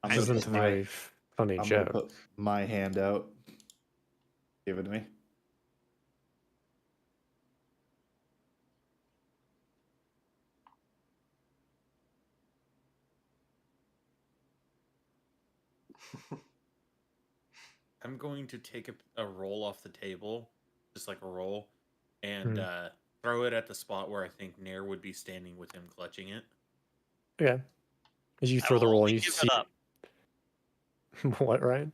I'm This gonna isn't a put my- very funny I'm gonna joke. put my hand out. Give it to me. I'm going to take a roll off the table, just like a roll, and throw it at the spot where I think Nayr would be standing with him clutching it. Okay. As you I throw the will roll only and you give see it up. what, Ryan?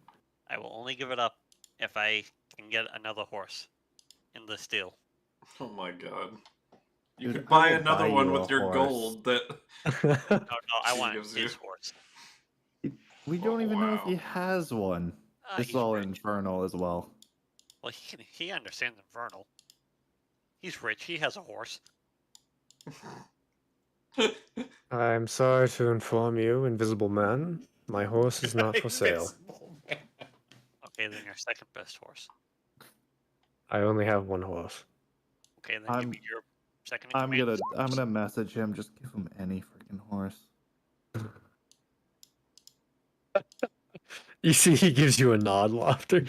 I will only give it up if I can get another horse in this deal. Oh my god. You Dude, could I buy will another buy one you with a your horse. gold that No, I She want gives his you. horse. We don't even know if wow. he has one. This is He's all rich. infernal as well. Well, he understands Infernal. He's rich. He has a horse. I'm sorry to inform you, Invisible Man. My horse is not for sale. Okay, then your second best horse. I only have one horse. Okay, then give me your second in I'm command. gonna message him. Just give him any freaking horse. You see, he gives you a nod, Laufter.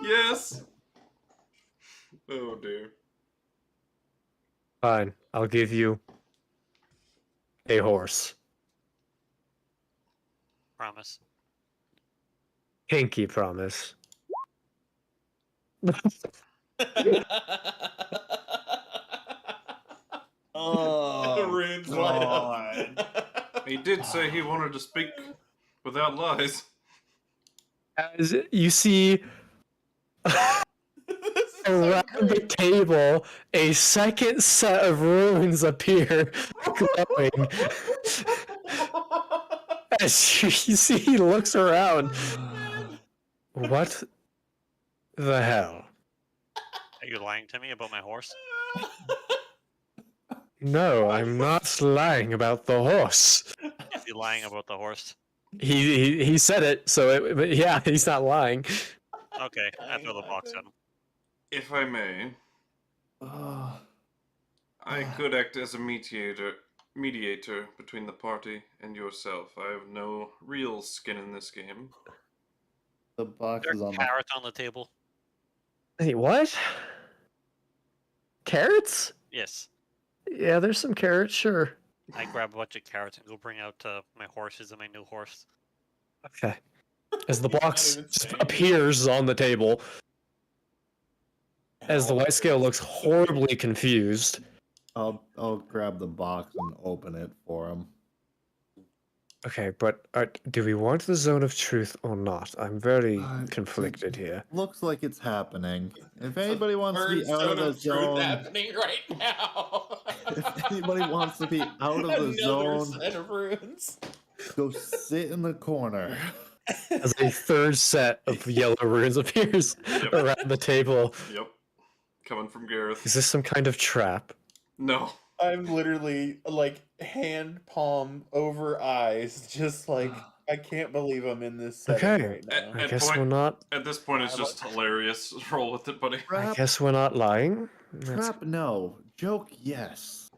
Yes. Oh dear. Fine, I'll give you a horse. Promise. Pinky promise. Oh, Runes God. He did say he wanted to speak without lies. As you see around the table, a second set of runes appear, glowing. As you see, he looks around. What the hell? Are you lying to me about my horse? No, I'm not lying about the horse. Is he lying about the horse? He said it, so but yeah, he's not lying. Okay, I throw the box at him. If I may, Oh, I could act as a mediator between the party and yourself. I have no real skin in this game. the box There's is on the. carrots on the table. Hey, what? Carrots? Yes. Yeah, there's some carrots, sure. I grab a bunch of carrots and go bring out my horses and my new horse. Okay. As the He's not box even just saying it. appears on the table, as the white scale looks horribly confused. I'll grab the box and open it for him. Okay, but do we want the zone of truth or not? I'm very Uh, conflicted here. Looks like it's happening. If anybody wants to be out of the zone, happening right now. if anybody wants to be out of the Another zone, set of runes. go sit in the corner. As a third set of yellow runes appears around the table. Yep. Coming from Gareth. Is this some kind of trap? No. I'm literally like hand palm over eyes, just like I can't believe I'm in this setting Okay. right now. I guess we're not. At this point, it's just hilarious. Roll with it, buddy. I Trap, guess we're not lying. That's- trap, no. Joke, yes.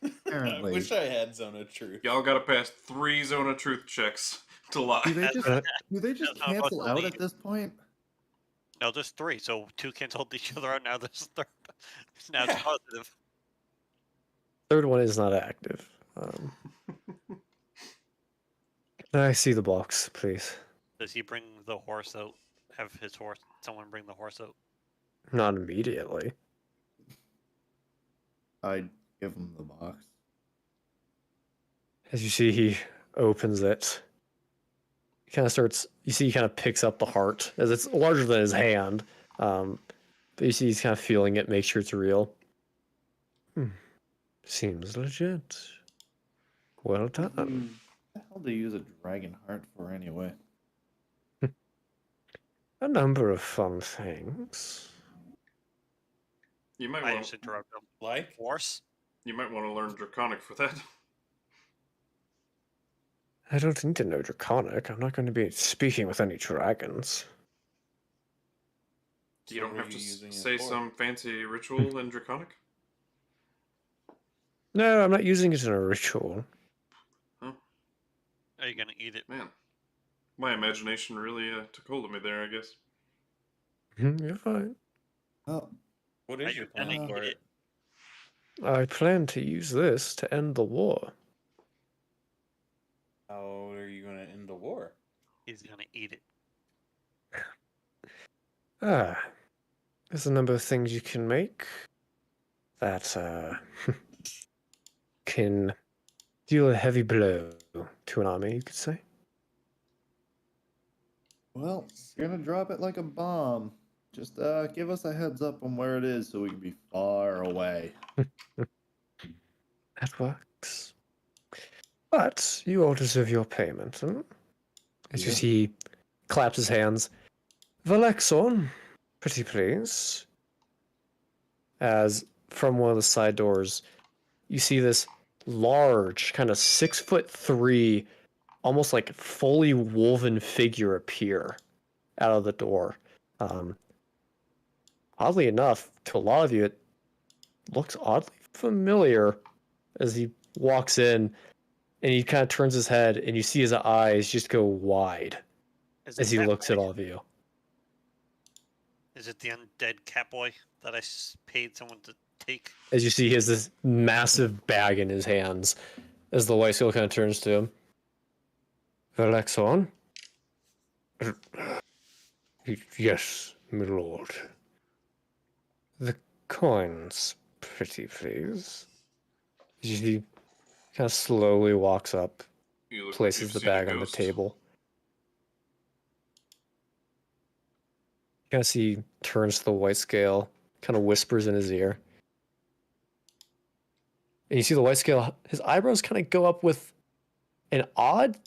I Apparently. wish I had Zone of Truth. Y'all gotta pass 3 Zone of Truth checks to lie. Do they just, Uh, do they just That's how cancel much out lead. at this point? No, there's 3, so 2 canceled each other out. Now there's a third. Now it's positive. Third one is not active. Can I see the box, please? Does he bring the horse out? Have his horse? Someone bring the horse out. Not immediately. I give him the box. As you see, he opens it. He kind of starts. You see, he kind of picks up the heart as it's larger than his hand. But you see, he's kind of feeling it, make sure it's real. Seems legit. Well done. What the hell do you use a dragon heart for anyway? A number of fun things. You might I want just interrupt him. Like? Horse? you might want to learn Draconic for that. I don't need to know Draconic. I'm not going to be speaking with any dragons. You So don't what have are to you using it say for? some fancy ritual in Draconic. No, I'm not using it in a ritual. Are you gonna eat it? Man, my imagination really took hold of me there, I guess. You're fine. Oh, What Are is you your gonna plan eat for it? it? Eat it? I plan to use this to end the war. Are you gonna eat it? What is your plan for it? I plan to use this to end the war. Are you gonna eat it? He's gonna eat it. There's a number of things you can make that can deal a heavy blow to an army, you could say. Well, you're gonna drop it like a bomb. Just give us a heads up on where it is so we can be far away. That works. But you all deserve your payment. As you Yeah. see, he claps his hands. Valexon, pretty please. As from one of the side doors, you see this large, kind of 6'3", almost like fully woven figure appear out of the door. Oddly enough, to a lot of you, it looks oddly familiar as he walks in, and he kind of turns his head, and you see his eyes just go wide Is as it he Catboy? looks at all of you. Is it the undead Catboy that I paid someone to take? As you see, he has this massive bag in his hands as the white skull kind of turns to him. Valexon? Yes, my lord. The coins, pretty please. As you see, he kind of slowly walks up, You look like places you've the seen a bag on the ghost. table. You kind of see he turns to the white scale, kind of whispers in his ear. And you see the white scale, his eyebrows kind of go up with an odd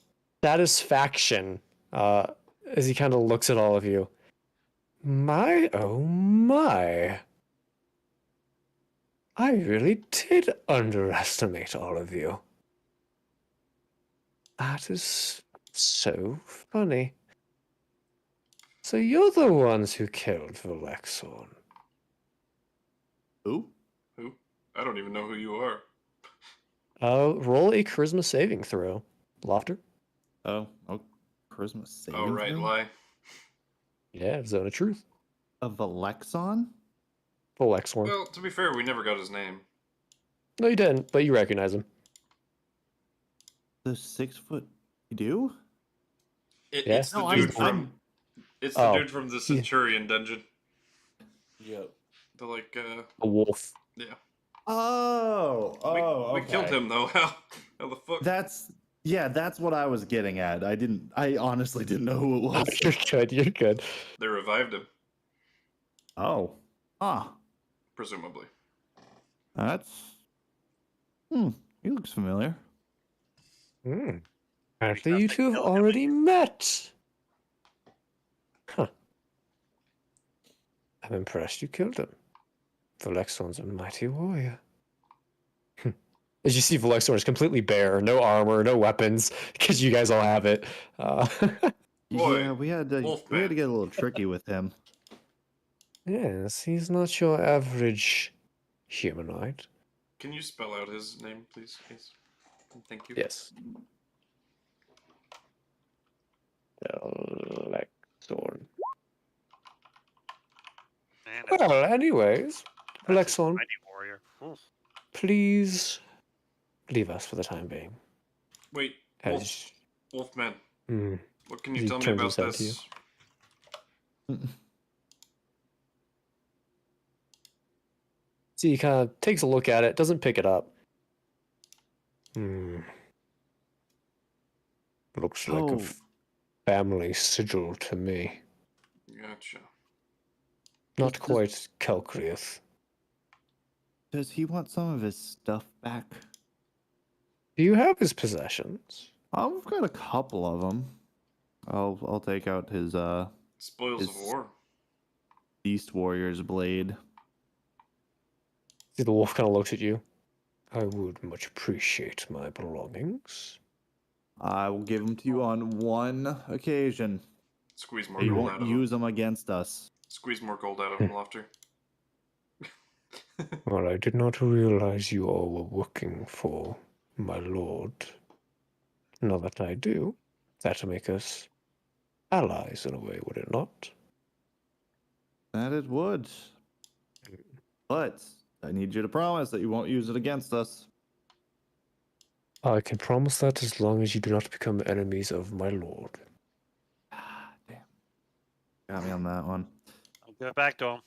satisfaction as he kind of looks at all of you. My, oh my. I really did underestimate all of you. That is so funny. So you're the ones who killed Valexon. Who? Who? I don't even know who you are. Roll a charisma saving throw. Laufter? Oh, charisma saving Oh, right, throw? lie. Yeah, zone of truth. A Valexon? Valexorn. Well, to be fair, we never got his name. No, you didn't, but you recognize him. The 6 foot. You do? Yeah. It's the No, dude I'm- from. It's the Oh, dude from the Centurion dungeon. Yep. The like. A wolf. Yeah. Oh, we killed okay. him though. How the fuck? That's what I was getting at. I honestly didn't know who it was. You're good, you're good. They revived him, Oh. Ah. presumably. That's he looks familiar. Apparently you Fantastic two have kill, already met. Huh. I'm impressed you killed him. Valexorn's a mighty warrior. As you see, Valexorn is completely bare, no armor, no weapons, because you guys all have it. Boy, Yeah, we had to Wolfman. get a little tricky with him. Yes, he's not your average humanoid. Can you spell out his name, please? Yes. Thank you. Yes. Valexorn. Man, that's Well, anyways, a Valexorn, mighty warrior. Oof. please leave us for the time being. Wait, As Wolfman. Hmm. What can you He tell me turns about his head to this? So he kind of takes a look at it, doesn't pick it up. Looks like Oh. a family sigil to me. Gotcha. Not Does- quite Kelcrieth. Does he want some of his stuff back? Do you have his possessions? We've got a couple of them. I'll take out his Spoils of Is- war. Beast Warrior's blade. See, the wolf kind of looks at you. I would much appreciate my belongings. I will give them to you on one occasion. Squeeze more You gold won't out of use him. them against us. Squeeze more gold out of him, Laufter. Well, I did not realize you all were working for my lord. Now that I do, that'll make us allies in a way, would it not? That it would. But I need you to promise that you won't use it against us. I can promise that as long as you do not become enemies of my lord. Got me on that one. I'll give it back to him.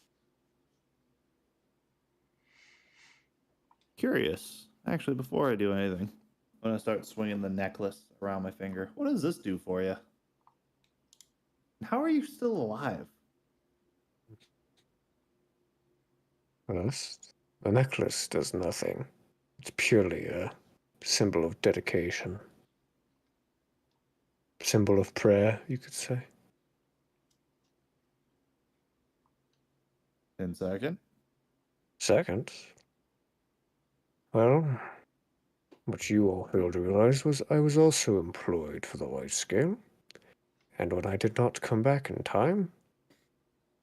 Curious. Actually, before I do anything, I'm gonna start swinging the necklace around my finger. What does this do for you? How are you still alive? First, the necklace does nothing. It's purely a symbol of dedication. Symbol of prayer, you could say. In second. Second, well, what you all failed to realize was I was also employed for the White Scale, and when I did not come back in time,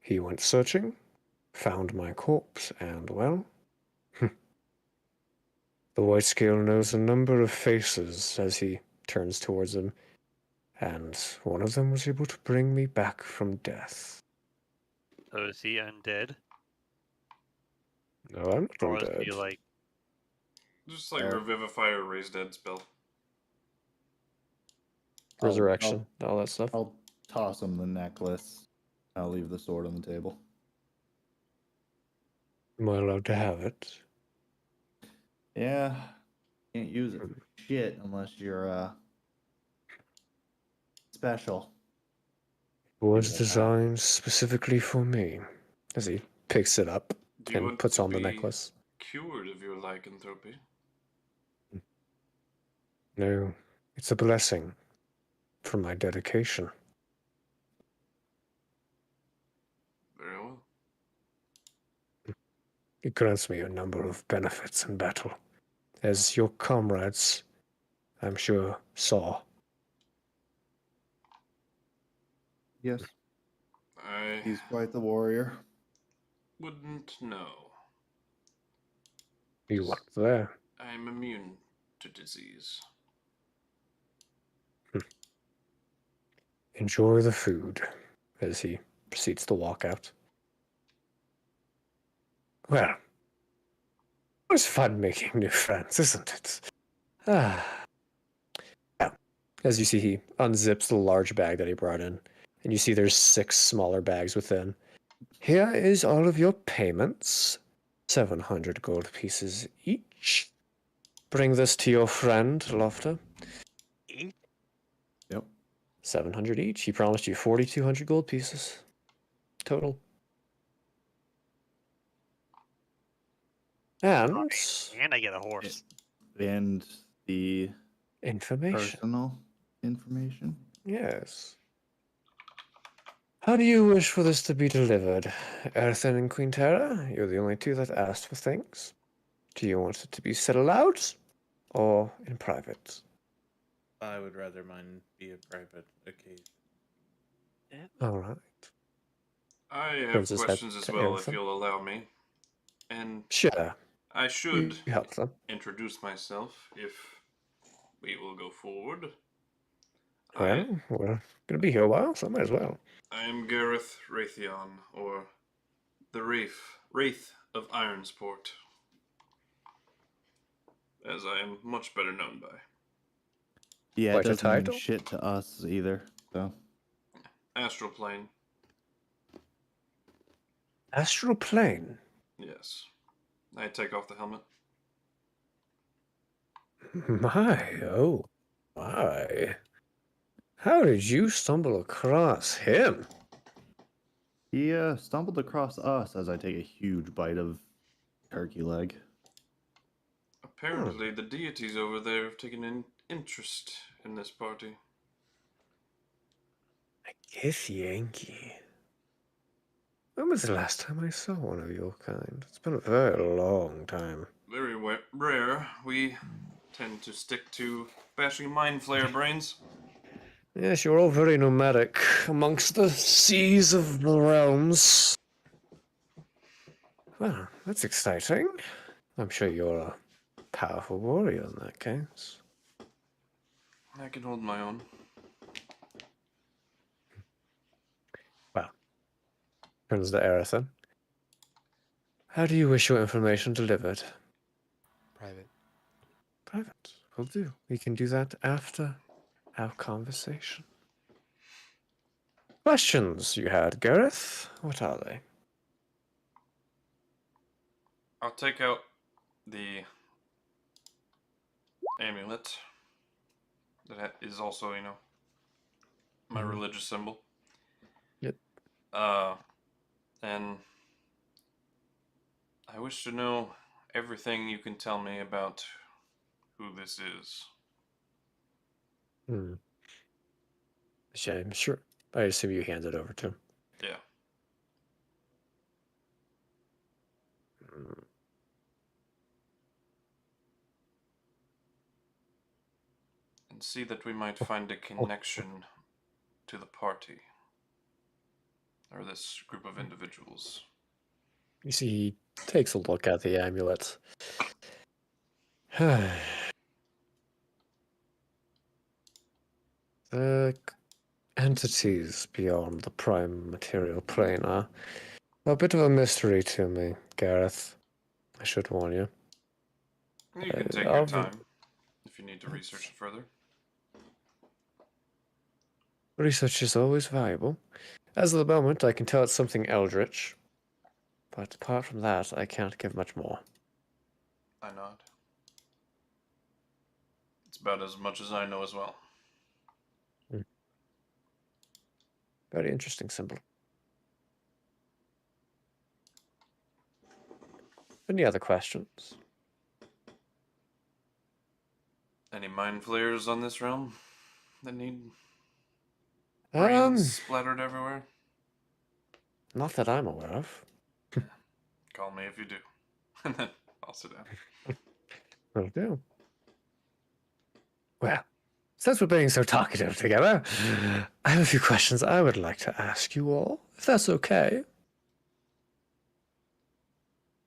he went searching, found my corpse, and, well, the White Scale knows a number of faces as he turns towards them, and one of them was able to bring me back from death. So is he undead? No, I'm not Or is he undead. like Just like Fair. Revivify or Raise Dead spell. Resurrection, all that stuff. I'll toss him the necklace. I'll leave the sword on the table. Am I allowed to have it? Yeah. Can't use it for shit unless you're special. It was Give it a designed specifically for me. As he picks it up Do you and want puts to on the be necklace. cured of your lycanthropy? No, it's a blessing for my dedication. Very well. It grants me a number of benefits in battle, as your comrades, I'm sure, saw. Yes. I He's quite the warrior. wouldn't know. You weren't there. I'm immune to disease. Enjoy the food, as he proceeds to walk out. Well, it was fun making new friends, isn't it? Ah. Yeah. As you see, he unzips the large bag that he brought in, and you see there's 6 smaller bags within. Here is all of your payments. 700 gold pieces each. Bring this to your friend, Laufter. eat? Yep. 700 each. He promised you 4,200 gold pieces. Total. And And I get a horse. And the information. personal information. Yes. How do you wish for this to be delivered? Arethyn and Quinnterra? You're the only two that asked for things. Do you want it to be said aloud or in private? I would rather mine be a private occasion. All right. I have Turns his head questions as to well, if Arethyn. you'll allow me. And Sure. I should You help them. introduce myself if we will go forward. Well, we're gonna be here a while, so I might as well. I am Gareth Raytheon, or the Wraith of Ironsport, as I am much better known by. Yeah, Quite it a doesn't mean title. shit to us either. So Astral Plane, Astral plane. yes. I take off the helmet. My, oh, my. How did you stumble across him? he stumbled across us as I take a huge bite of turkey leg. Apparently, the deities over there have taken an interest in this party. I guess Yankee. When was the last time I saw one of your kind? It's been a very long time. Very rare. We tend to stick to bashing mind flare brains. Yes, you're all very nomadic amongst the seas of the realms. Well, that's exciting. I'm sure you're a powerful warrior in that case. I can hold my own. Well, turns to Arethyn. How do you wish your information delivered? Private. Private. Will do. We can do that after our conversation. questions you had, Gareth? What are they? I'll take out the amulet that is also, my religious symbol. Yep. And I wish to know everything you can tell me about who this is. Shame, sure. I assume you hand it over to him. Yeah. And see that we might find a connection to the party. Or this group of individuals. You see, he takes a look at the amulet. The entities beyond the prime material plane are a bit of a mystery to me, Gareth. I should warn you. You can take your time if you need to research it further. Research is always valuable. As of the moment, I can tell it's something eldritch. But apart from that, I can't give much more. I nod. It's about as much as I know as well. Very interesting symbol. Any other questions? Any mind flayers on this realm that need brains splattered everywhere? Not that I'm aware of. Call me if you do. And then I'll sit down. Will do. Well, since we're being so talkative together, I have a few questions I would like to ask you all, if that's okay.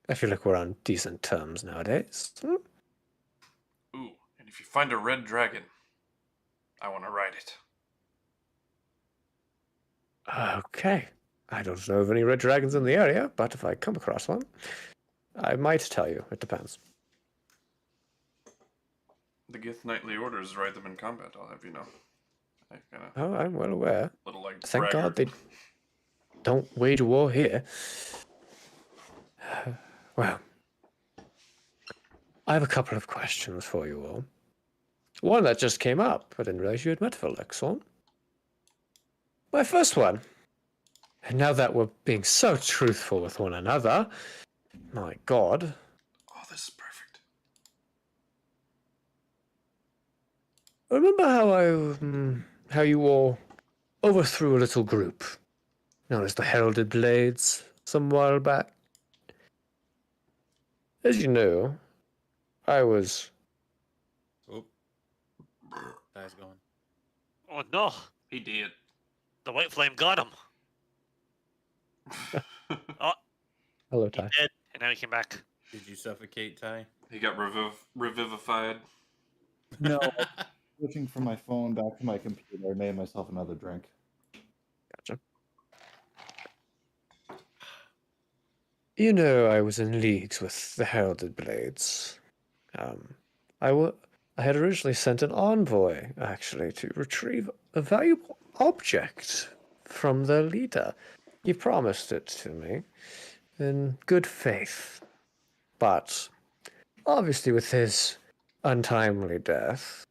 I feel like we're on decent terms nowadays. Ooh, and if you find a red dragon, I want to ride it. Okay. I don't know of any red dragons in the area, but if I come across one, I might tell you. It depends. The Gith Knightly Orders ride them in combat, I'll have you know. Oh, I'm well aware. Little like Thank God braggart. they don't wage war here. Well, I have a couple of questions for you all. One that just came up. I didn't realize you had met Felix on. My first one. And now that we're being so truthful with one another, my God. Oh, this is perfect. Remember how you all overthrew a little group known as the Heralded Blades some while back? As you know, I was... Oh. Guy's going. Oh no! He did. The white flame got him. Oh, Hello, he Ty. did, and now he came back. Did you suffocate, Ty? He got revivified. No, switching from my phone back to my computer, I made myself another drink. Gotcha. You know, I was in leagues with the Heralded Blades. I had originally sent an envoy, actually, to retrieve a valuable object from their leader. He promised it to me in good faith. But, obviously with his untimely death,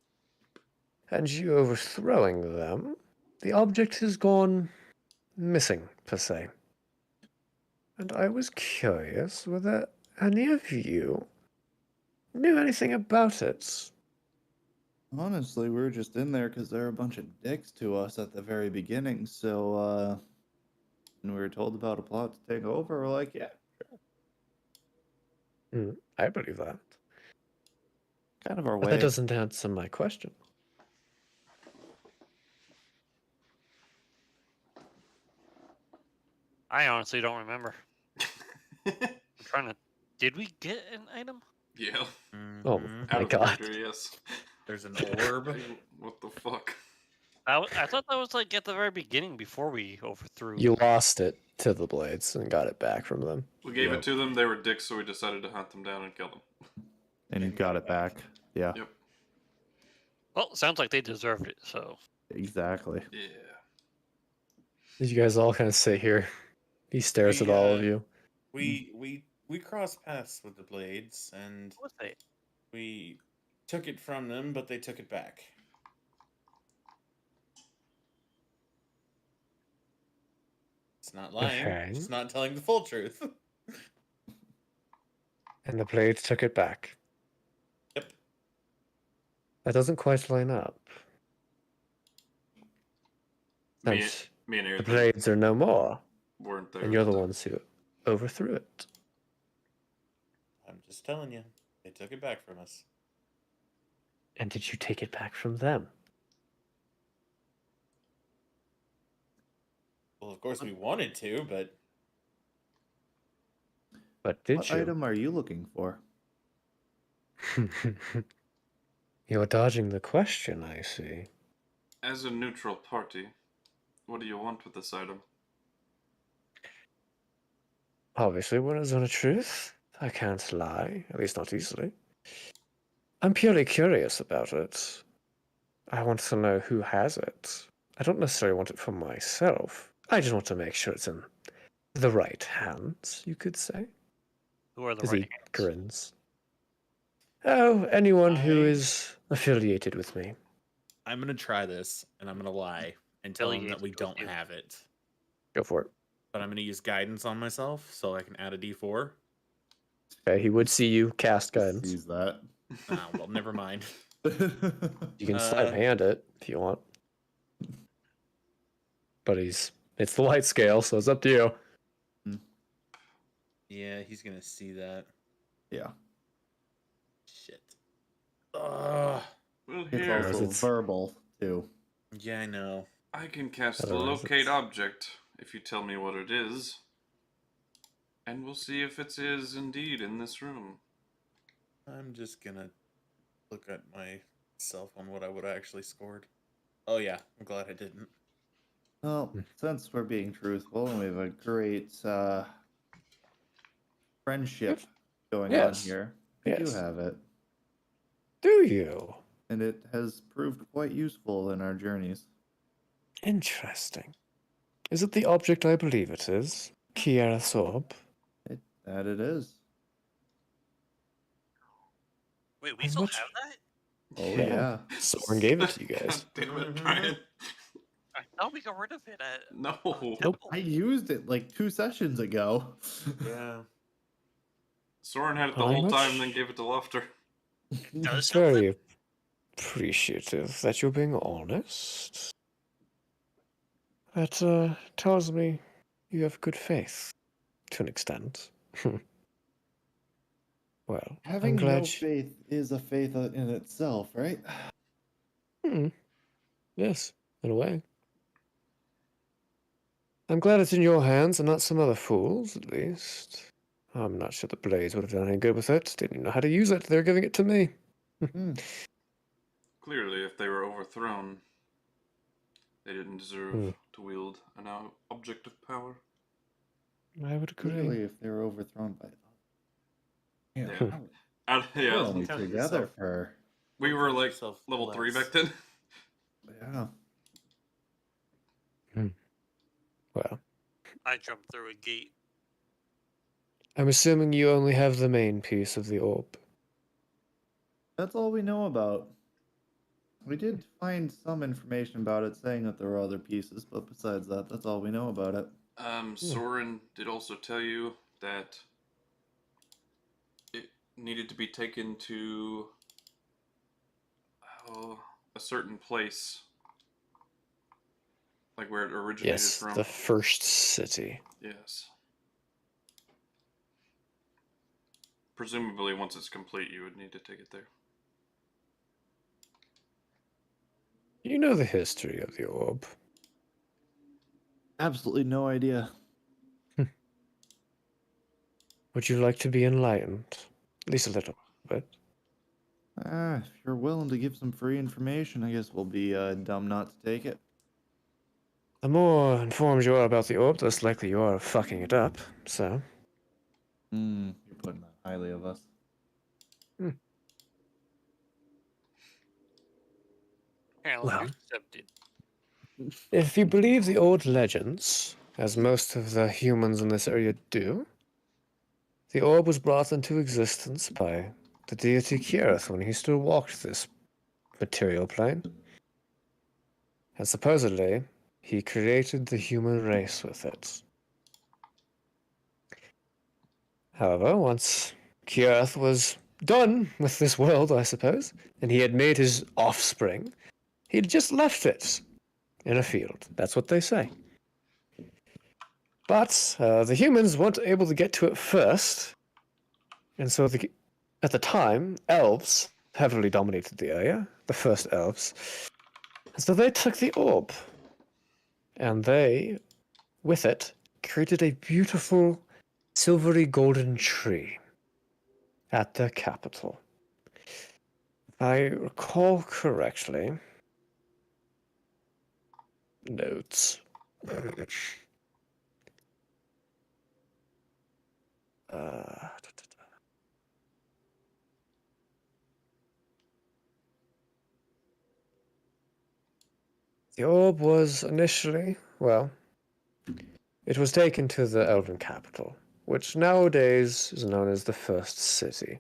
and you overthrowing them, the object has gone missing, per se. And I was curious whether any of you knew anything about it. Honestly, we were just in there because they're a bunch of dicks to us at the very beginning. So, when we were told about a plot to take over, we're like, yeah, I believe that. kind of our But way. that doesn't answer my question. I honestly don't remember. I'm trying to. Did we get an item? Yeah. Oh Mhm. my Out of God. character, yes. There's an orb. What the fuck? I thought that was like at the very beginning before we overthrew. You lost it to the Blades and got it back from them. We gave Yep. it to them, they were dicks, so we decided to hunt them down and kill them. And you got it back. Yeah, Yep. Well, sounds like they deserved it. So exactly. Yeah. As you guys all kind of sit here, he stares at all of you. We crossed paths with the blades, and What was it? we took it from them, but they took it back. It's not lying. Okay. It's not telling the full truth. And the blades took it back. Yep. That doesn't quite line up. Me, Since me and the Arethyn blades are no more, weren't there. and you're at the time. ones who overthrew it. I'm just telling you, they took it back from us. And did you take it back from them? Well, of course we wanted to, but But did What you? item are you looking for? You're dodging the question, I see. As a neutral party, what do you want with this item? Obviously, when it's on a truth, I can't lie, at least not easily. I'm purely curious about it. I want to know who has it. I don't necessarily want it for myself. I just want to make sure it's in the right hands, you could say. Who are the As right he hands? grins. Oh, anyone who I- is affiliated with me. I'm gonna try this, and I'm gonna lie and tell them that we Affiliated with don't you. have it. Go for it. But I'm gonna use guidance on myself, so I can add a D4. Okay, he would see you cast Just guidance. sees that. Ah, well, never mind. You can sleight of hand it if you want. But it's the light scale, so it's up to you. Yeah, he's gonna see that. Yeah. Shit. Ugh. Well, It's here, also it's- verbal, too. Yeah, I know. I can cast Otherwise locate it's- object if you tell me what it is. And we'll see if it is indeed in this room. I'm just gonna look at myself on what I would have actually scored. Oh yeah, I'm glad I didn't. Well, since we're being truthful and we have a great friendship going on Yes. here, I do Yes. have it. Do you? And it has proved quite useful in our journeys. Interesting. Is it the object I believe it is? Gareth's orb? That it is. Wait, we And still what- have that? Oh, Yeah. yeah. Someone gave it to you guys. God damn it, Mhm. Brian. I thought we got rid of it at No. Nope. I used it like 2 sessions ago. Yeah. Soren had it the How whole much? time and then gave it to Laufter. Does It's it live? very appreciative that you're being honest. That tells me you have good faith, to an extent. Well, Having I'm glad no faith is a faith in itself, right? Yes, in a way. I'm glad it's in your hands and not some other fool's, at least. I'm not sure the Blades would have done any good with it. Didn't even know how to use it. They're giving it to me. Hmm. Clearly, if they were overthrown, they didn't deserve Hmm. to wield an object of power. I would agree. Clearly, if they were overthrown by yeah, Yeah. how- Yeah, we're only Count together yourself. for we were like yourself level 3 blessed. back then. yeah. Well, I jumped through a gate. I'm assuming you only have the main piece of the orb. That's all we know about. We did find some information about it, saying that there were other pieces, but besides that, that's all we know about it. Soren did also tell you that it needed to be taken to a certain place, like where it originated Yes, from. the first city. Yes. Presumably, once it's complete, you would need to take it there. You know the history of the orb. Absolutely no idea. Would you like to be enlightened? At least a little bit. If you're willing to give some free information, I guess we'll be dumb not to take it. The more informed you are about the orb, the less likely you are of fucking it up, so... You're putting that highly of us. Apparently Well. accepted. If you believe the old legends, as most of the humans in this area do, the orb was brought into existence by the deity Gareth when he still walked this material plane. And supposedly, he created the human race with it. However, once Gareth was done with this world, I suppose, and he had made his offspring, he'd just left it in a field. That's what they say. But the humans weren't able to get to it first, and so at the time, elves heavily dominated the area, the first elves. And so they took the orb, and they, with it, created a beautiful silvery golden tree at their capital. If I recall correctly, notes. The orb was initially, well, it was taken to the elven capital, which nowadays is known as the First City.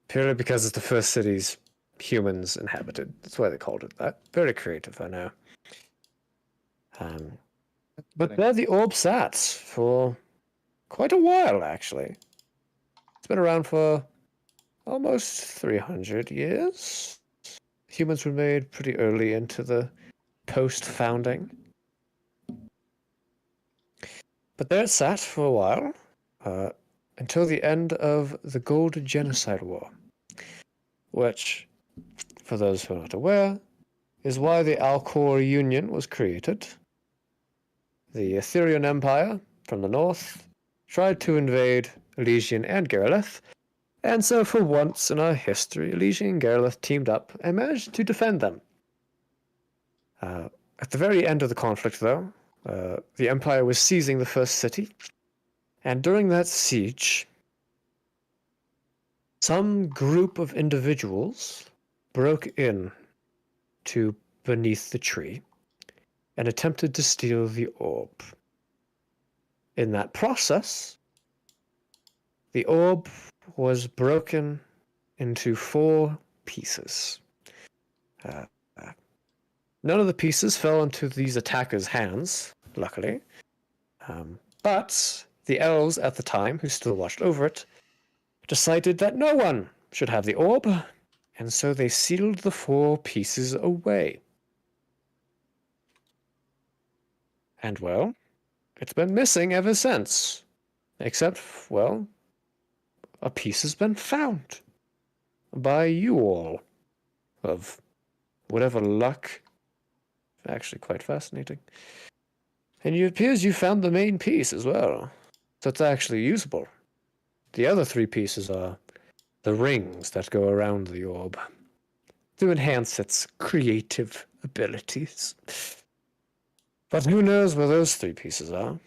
Purely because it's the first city's humans inhabited. That's why they called it that. Very creative, I know. But there the orb sat for quite a while, actually. It's been around for almost 300 years. Humans were made pretty early into the post-founding. But there it sat for a while, until the end of the Gold Genocide War, which, for those who are not aware, is why the Alcor Union was created. The Etherean Empire, from the north, tried to invade Elysian and Gareth, and so for once in our history, Elysian and Gareth teamed up and managed to defend them. At the very end of the conflict, though, the Empire was seizing the first city, and during that siege, some group of individuals broke in to beneath the tree and attempted to steal the orb. In that process, the orb was broken into 4 pieces. None of the pieces fell into these attackers' hands, luckily. But the elves at the time, who still watched over it, decided that no one should have the orb, and so they sealed the 4 pieces away. And well, it's been missing ever since. Except, well, a piece has been found. By you all. Of whatever luck. Actually quite fascinating. And it appears you found the main piece as well. So it's actually usable. The other 3 pieces are the rings that go around the orb to enhance its creative abilities. But who knows where those 3 pieces are?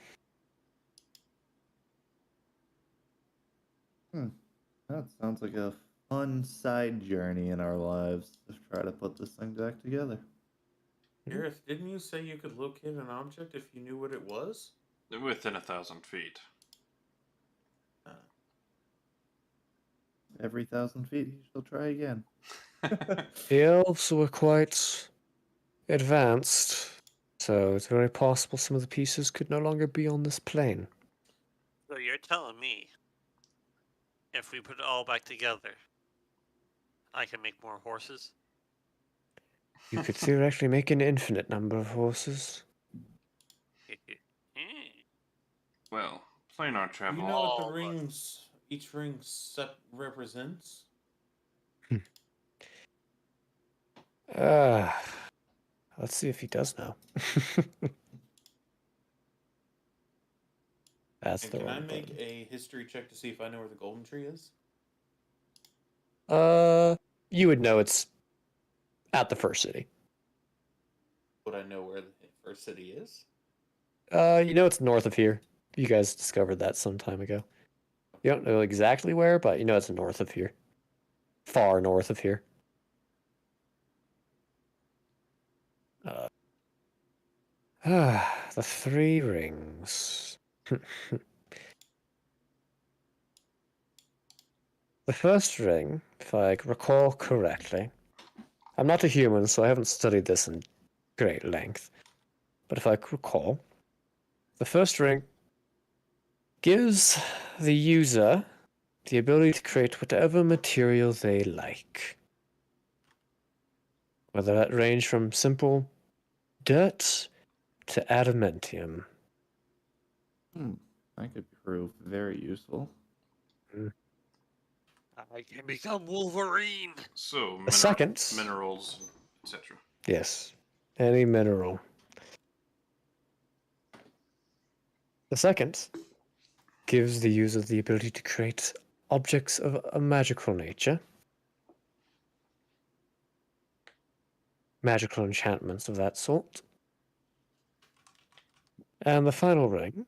That sounds like a fun side journey in our lives to try to put this thing back together. Gareth, didn't you say you could locate an object if you knew what it was? Within 1,000 feet. Every 1,000 feet, he shall try again. The elves were quite advanced, so it's very possible some of the pieces could no longer be on this plane. So you're telling me, if we put it all back together, I can make more horses? You could theoretically make an infinite number of horses. Well, planar Do travel. you know what the All rings, each ring represents? Let's see if he does know. That's And the can I wrong make button. a history check to see if I know where the golden tree is? You would know it's at the first city. Would I know where the first city is? You know it's north of here. You guys discovered that some time ago. You don't know exactly where, but you know it's north of here. Far north of here. Ah, the 3 rings. The first ring, if I recall correctly, I'm not a human, so I haven't studied this in great length. But if I recall, the first ring gives the user the ability to create whatever material they like. Whether that range from simple dirt to adamantium. That could prove very useful. I can become Wolverine. So, The second. minerals, etc. Yes, any mineral. The second gives the user the ability to create objects of a magical nature. Magical enchantments of that sort. And the final ring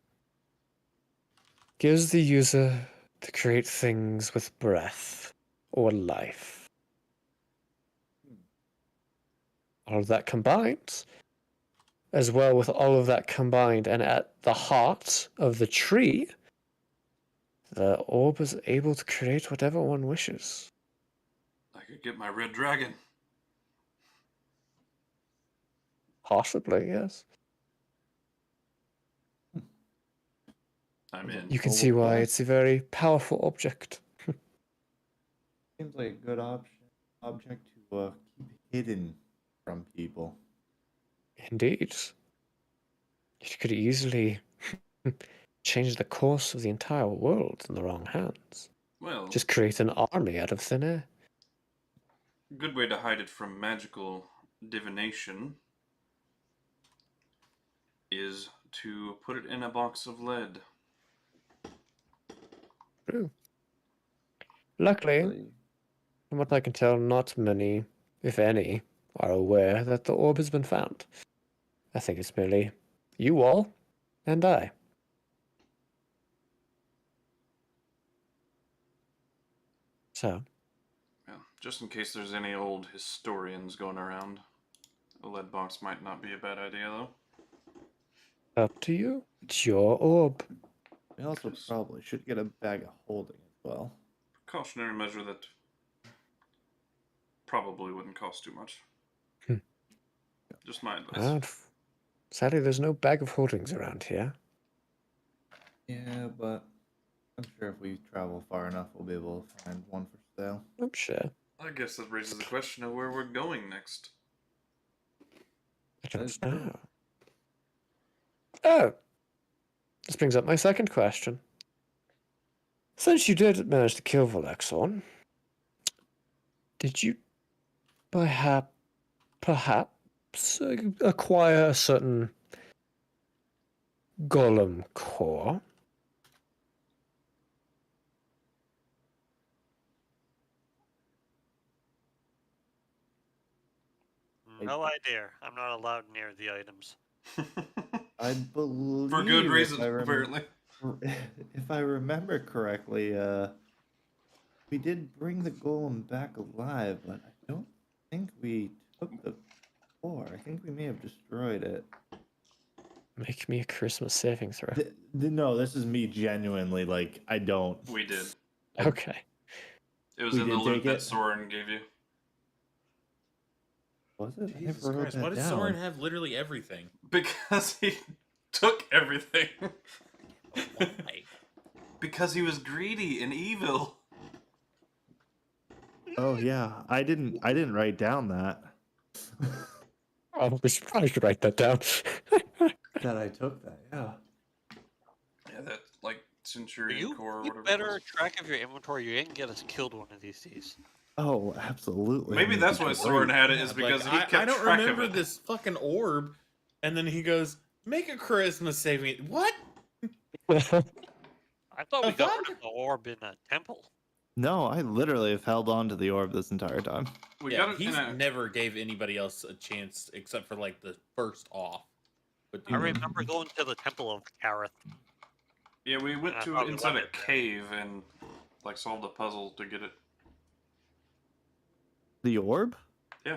gives the user to create things with breath or life. All of that combined, as well with all of that combined and at the heart of the tree, the orb is able to create whatever one wishes. I could get my red dragon. Possibly, yes. I'm in. You can see why it's a very powerful object. Seems like a good object to keep hidden from people. Indeed. It could easily change the course of the entire world in the wrong hands. Well, Just create an army out of thin air. good way to hide it from magical divination is to put it in a box of lead. True. Luckily, Really, from what I can tell, not many, if any, are aware that the orb has been found. I think it's merely you all and I. So, Yeah, just in case there's any old historians going around, a lead box might not be a bad idea, though. up to you. It's your orb. we also probably should get a bag of holding as well. Precautionary measure that probably wouldn't cost too much. Hmm. Just my advice. And sadly, there's no bag of holdings around here. Yeah, but I'm sure if we travel far enough, we'll be able to find one for sale. I'm sure. I guess that raises the question of where we're going next. I That's don't true. know. Oh! This brings up my second question. Since you did manage to kill Volexon, did you perhaps acquire a certain golem core? No idea. I'm not allowed near the items. I believe For good if reason, I apparently. if I remember correctly, we did bring the golem back alive, but I don't think we took the core. I think we may have destroyed it. Make me a Christmas saving throw. No, this is me genuinely. Like, I don't. We did. Okay. It was We in the did loot take that it? Soren gave you. Was it? I Jesus never wrote Christ, that why does down. Soren have literally everything? Because he took everything. Why? Because he was greedy and evil. Oh yeah, I didn't write down that. Oh, we should probably write that down. That I took that. Yeah. Yeah, that, like, Are Centurion you core or keep whatever. better It was. track of your inventory? You didn't get us killed one of these days. Oh, absolutely. Maybe that's why because Soren had it, Yeah, is because like, he kept I don't track remember of it. this fucking orb, and then he goes, "Make a charisma saving." What? I thought we The got fuck? rid of the orb in a temple. No, I literally have held on to the orb this entire time. We Yeah, got it in he's a. never gave anybody else a chance except for like the first off. But I remember going to the temple of Gareth. Yeah, we went I to thought we inside a left it there. cave and, like, solved a puzzle to get it. The orb? Yeah.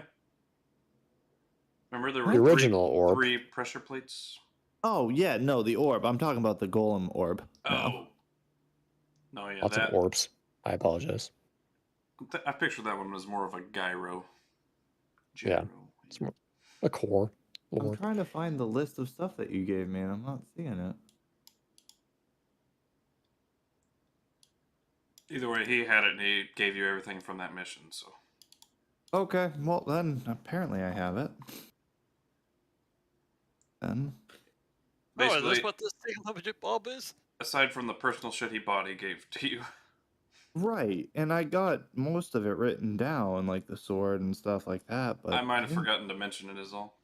Remember there The were original orb. 3 pressure plates? Oh yeah, no, the orb. I'm talking about the golem orb. now. Oh. No, yeah, Lots of that. orbs. I apologize. I pictured that one was more of a gyro. Yeah. It's more a core I'm orb. trying to find the list of stuff that you gave me, and I'm not seeing it. Either way, he had it and he gave you everything from that mission, so. Okay, well then apparently I have it. Then Oh, is Basically, this what this thing limited Bob is? aside from the personal shit he bought, he gave to you. right, and I got most of it written down, like the sword and stuff like that. But I might have forgotten to mention it, is all.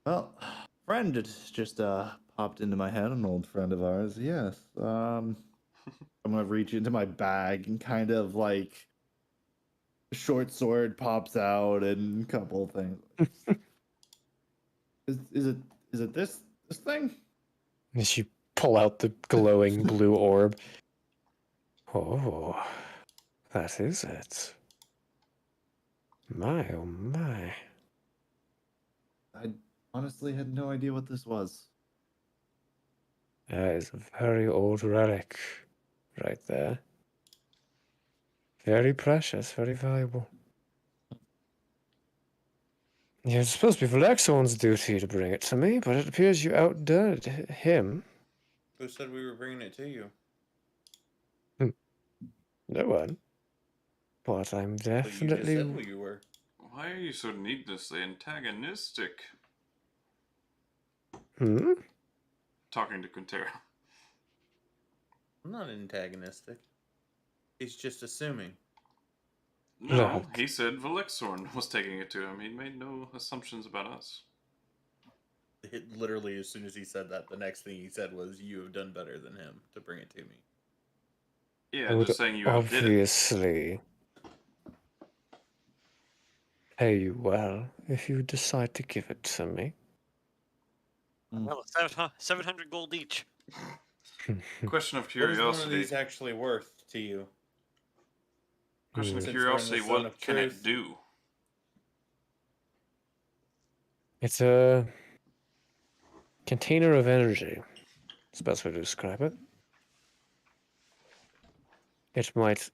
Well, friend just popped into my head, an old friend of ours. Yes. I'm gonna reach into my bag and kind of like a short sword pops out and a couple of things. is it this thing? As you pull out the glowing blue orb. Oh, that is it. My, oh my. I honestly had no idea what this was. That is a very old relic right there. Very precious, very valuable. Yeah, it's supposed to be Valexorn's duty to bring it to me, but it appears you outdid him. Who said we were bringing it to you? No one. But I'm Well, you just definitely... said who you were. Why are you so needlessly antagonistic? Hmm? Talking to Quinnterra. I'm not antagonistic. He's just assuming. No, Look. he said Valexorn was taking it to him. He made no assumptions about us. Literally, as soon as he said that, the next thing he said was, "You have done better than him to bring it to me." Yeah, I would just saying you outdid it. obviously pay you well if you decide to give it to me. Well, 700 gold each. Question of What is one of curiosity. these actually worth to you? Question of Since we're in the curiosity, zone what of can truth. it do? It's a container of energy. That's the best way to describe it. It might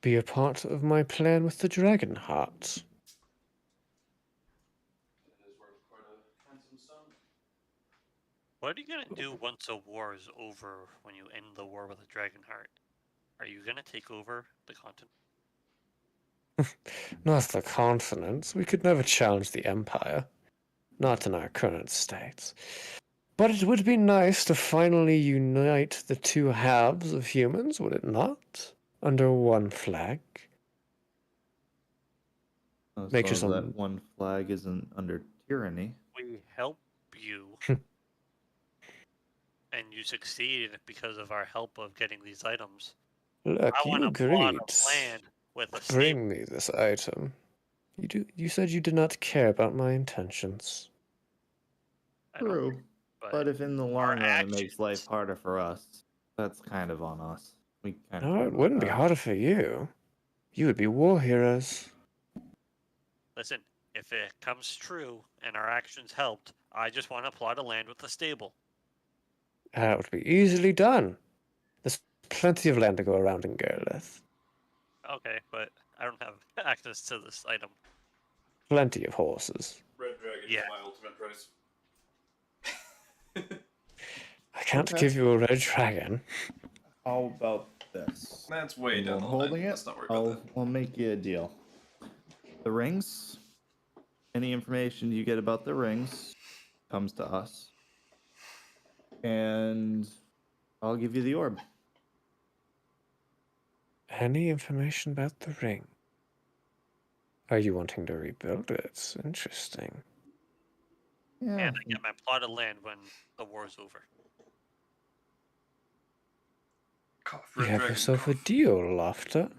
be a part of my plan with the dragon heart. What are you gonna do once a war is over when you end the war with a dragon heart? Are you gonna take over the continent? Not the continents. We could never challenge the Empire. Not in our current state. But it would be nice to finally unite the two halves of humans, would it not? Under one flag. Make So sure some... that one flag isn't under tyranny. We help you, and you succeed because of our help of getting these items. Look, I want you a plot agreed. of land with a Bring stable. me this item. You said you did not care about my intentions. I don't True. think, But if in the long run it makes life actions- harder for us, that's kind of on us. We kind of No, care it about wouldn't be that. harder for you. You would be war heroes. Listen, if it comes true and our actions helped, I just want a plot of land with a stable. That would be easily done. There's plenty of land to go around in Gareth. Okay, but I don't have access to this item. Plenty of horses. Red Dragon Yeah. is my ultimate price. I can't Okay. give you a red dragon. How about this? That's way While down I'm the holding line. it, Let's not worry about that. I'll make you a deal. The rings, any information you get about the rings comes to us. And I'll give you the orb. Any information about the ring? Are you wanting to rebuild it? Interesting. Yeah. And I get my plot of land when the war's over. Cough, You Red have Dragon, yourself a cough. deal, Laufter.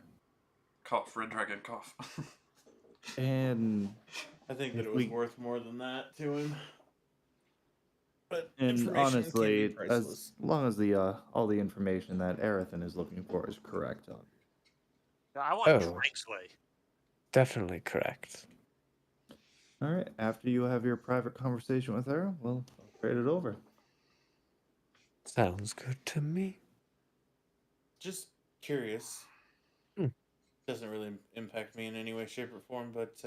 Cough, Red Dragon, cough. And I think that If it was we- worth more than that to him. But And information can be honestly, priceless. as long as the all the information that Arethyn is looking for is correct, I want Oh. Drake's way. Definitely correct. all right. After you have your private conversation with her, we'll trade it over. Sounds good to me. Just curious. Hmm. Doesn't really impact me in any way, shape, or form, but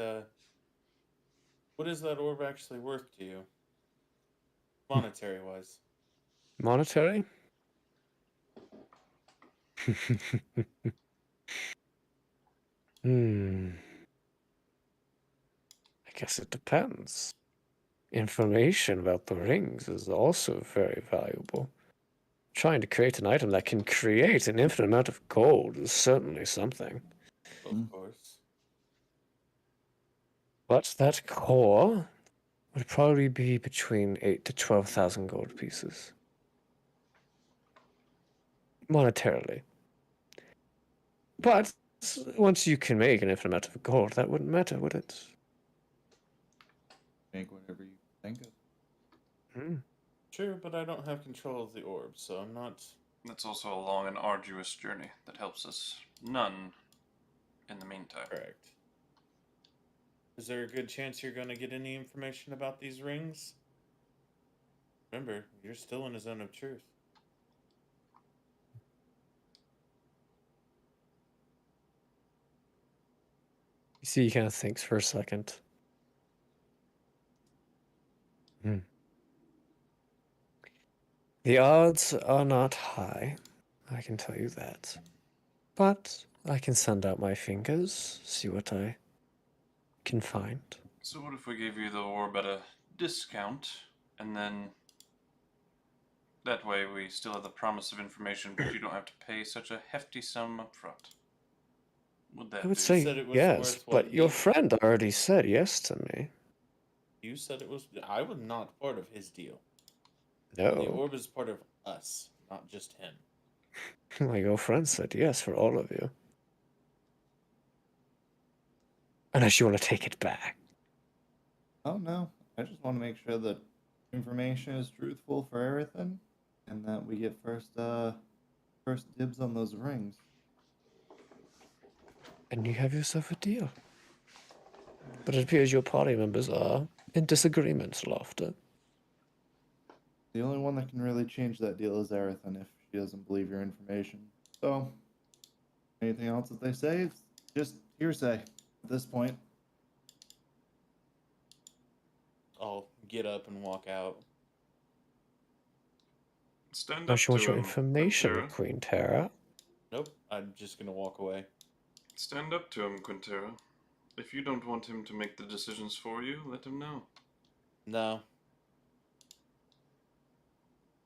what is that orb actually worth to you? Monetary wise. Monetary? Hmm. I guess it depends. Information about the rings is also very valuable. Trying to create an item that can create an infinite amount of gold is certainly something. Of course. But that core would probably be between 8 to 12,000 gold pieces. Monetarily. But once you can make an infinite amount of gold, that wouldn't matter, would it? Make whatever you think of. Hmm. True, but I don't have control of the orb, so I'm not. That's also a long and arduous journey that helps us none in the meantime. Correct. Is there a good chance you're going to get any information about these rings? Remember, you're still in a zone of truth. You see, he kind of thinks for a second. The odds are not high, I can tell you that. But I can send out my fingers, see what I can find. So what if we gave you the orb at a discount, and then that way we still have the promise of information, but you don't have to pay such a hefty sum up front? Would that I would do? say said it was yes, worth but what, your 8? friend already said yes to me. You said it was. I was not part of his deal. The No, orb is part of us, not just him. my girlfriend said yes for all of you. Unless you want to take it back. Oh no, I just want to make sure that information is truthful for Arethyn, and that we get first dibs on those rings. And you have yourself a deal. But it appears your party members are in disagreement, Laufter. The only one that can really change that deal is Arethyn if she doesn't believe your information. So, anything else that they say, it's just hearsay at this point. I'll get up and walk out. Stand Now up she to wants your him, information, Quinnterra. Quinnterra. Nope, I'm just gonna walk away. Stand up to him, Quinnterra. If you don't want him to make the decisions for you, let him know. No.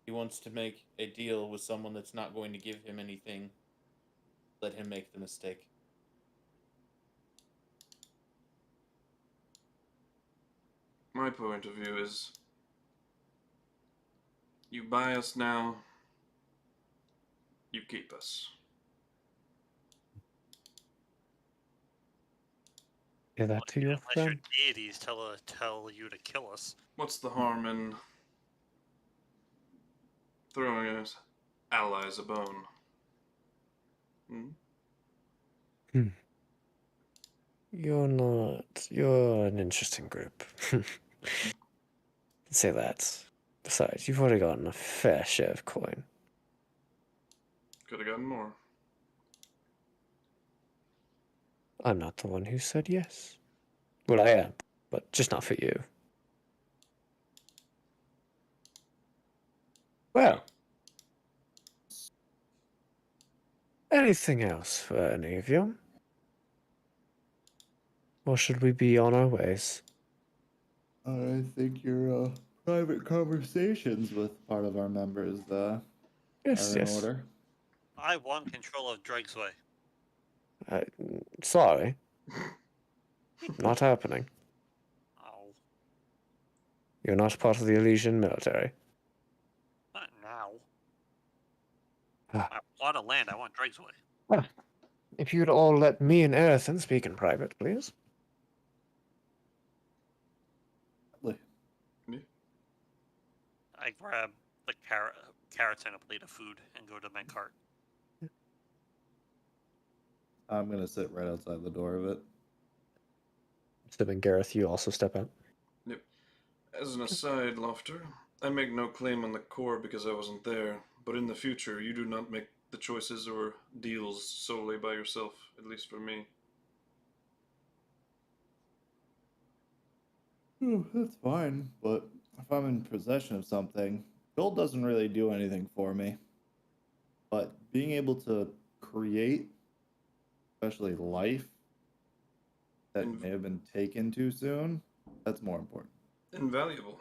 He wants to make a deal with someone that's not going to give him anything. Let him make the mistake. My point of view is, you buy us now, you keep us. Give that to your Unless your friend. deities tell you to kill us. What's the harm in throwing us allies a bone? Hmm? You're an interesting group. Say that. Besides, you've already gotten a fair share of coin. Could have gotten more. I'm not the one who said yes. Well, I am, but just not for you. Well, anything else for any of you? Or should we be on our ways? I think your private conversations with part of our members Yes, are in yes. order. I want control of Drake's way. Sorry. Not happening. Oh, You're not part of the Elysian military. not now. Ah. I want to land. I want Drake's way. If you'd all let me and Arethyn speak in private, please. I grab the carrots and a plate of food and go to my cart. I'm gonna sit right outside the door of it. Then Gareth, you also step out. Yep. As an aside, Laufter, I make no claim on the core because I wasn't there, but in the future, you do not make the choices or deals solely by yourself, at least for me. That's fine, but if I'm in possession of something, gold doesn't really do anything for me. But being able to create, especially life, that Inv- may have been taken too soon, that's more important. Invaluable.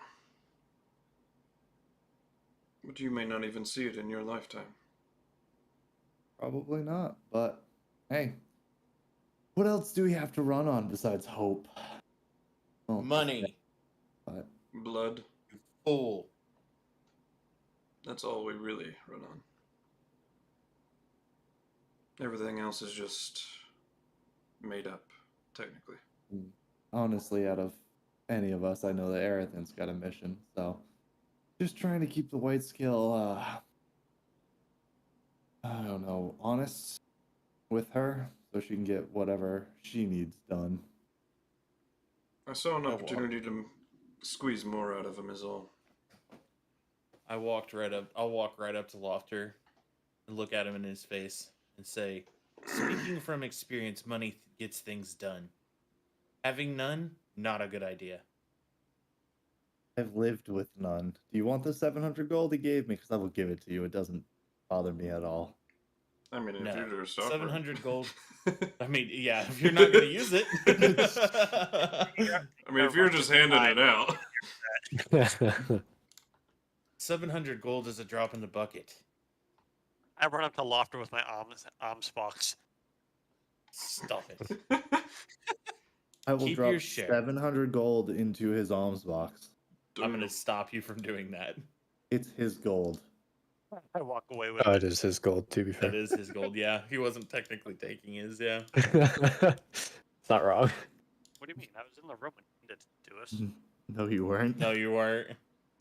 But you may not even see it in your lifetime. Probably not, but hey, what else do we have to run on besides hope? Well, Money. but Blood. Fool. That's all we really run on. Everything else is just made up, technically. honestly, out of any of us, I know that Arethyn's got a mission, so just trying to keep the white scale, I don't know, honest with her so she can get whatever she needs done. I saw an Oh, opportunity to squeeze more out of him, is all. I'll walk right up to Laufter and look at him in his face and say, speaking from experience, money gets things done. Having none, not a good idea. I've lived with none. Do you want the 700 gold he gave me? Because I will give it to you. It doesn't bother me at all. I mean, if No. you're just suffering. 700 gold. I mean, yeah, if you're not going to use it. I mean, if you're just handing it out. 700 gold is a drop in the bucket. I run up to Laufter with my arms box. Stop it. I will Keep drop your share. 700 gold into his alms box. I'm going to stop you from doing that. It's his gold. I walk away with Oh, it. it is his gold, to be fair. That is his gold, yeah. He wasn't technically taking his, yeah. It's not wrong. What do you mean? I was in the room when he did it to us. No, you weren't. No, you weren't. I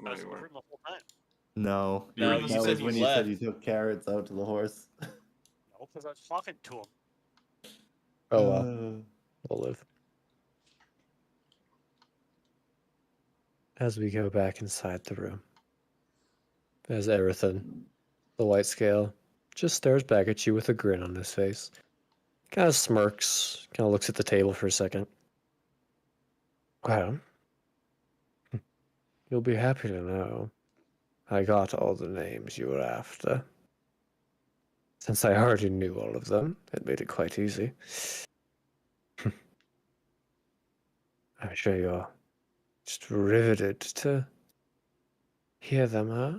No, was you in the weren't. room the whole time. No. No, that you said was you when you said you left. took carrots out to the horse. No, because I was talking to him. Oh well, we'll live. As we go back inside the room, as Arethyn, the white scale, just stares back at you with a grin on his face. Kind of smirks, kind of looks at the table for a second. Well, you'll be happy to know I got all the names you were after. Since I already knew all of them, it made it quite easy. I'm sure you're just riveted to hear them, huh?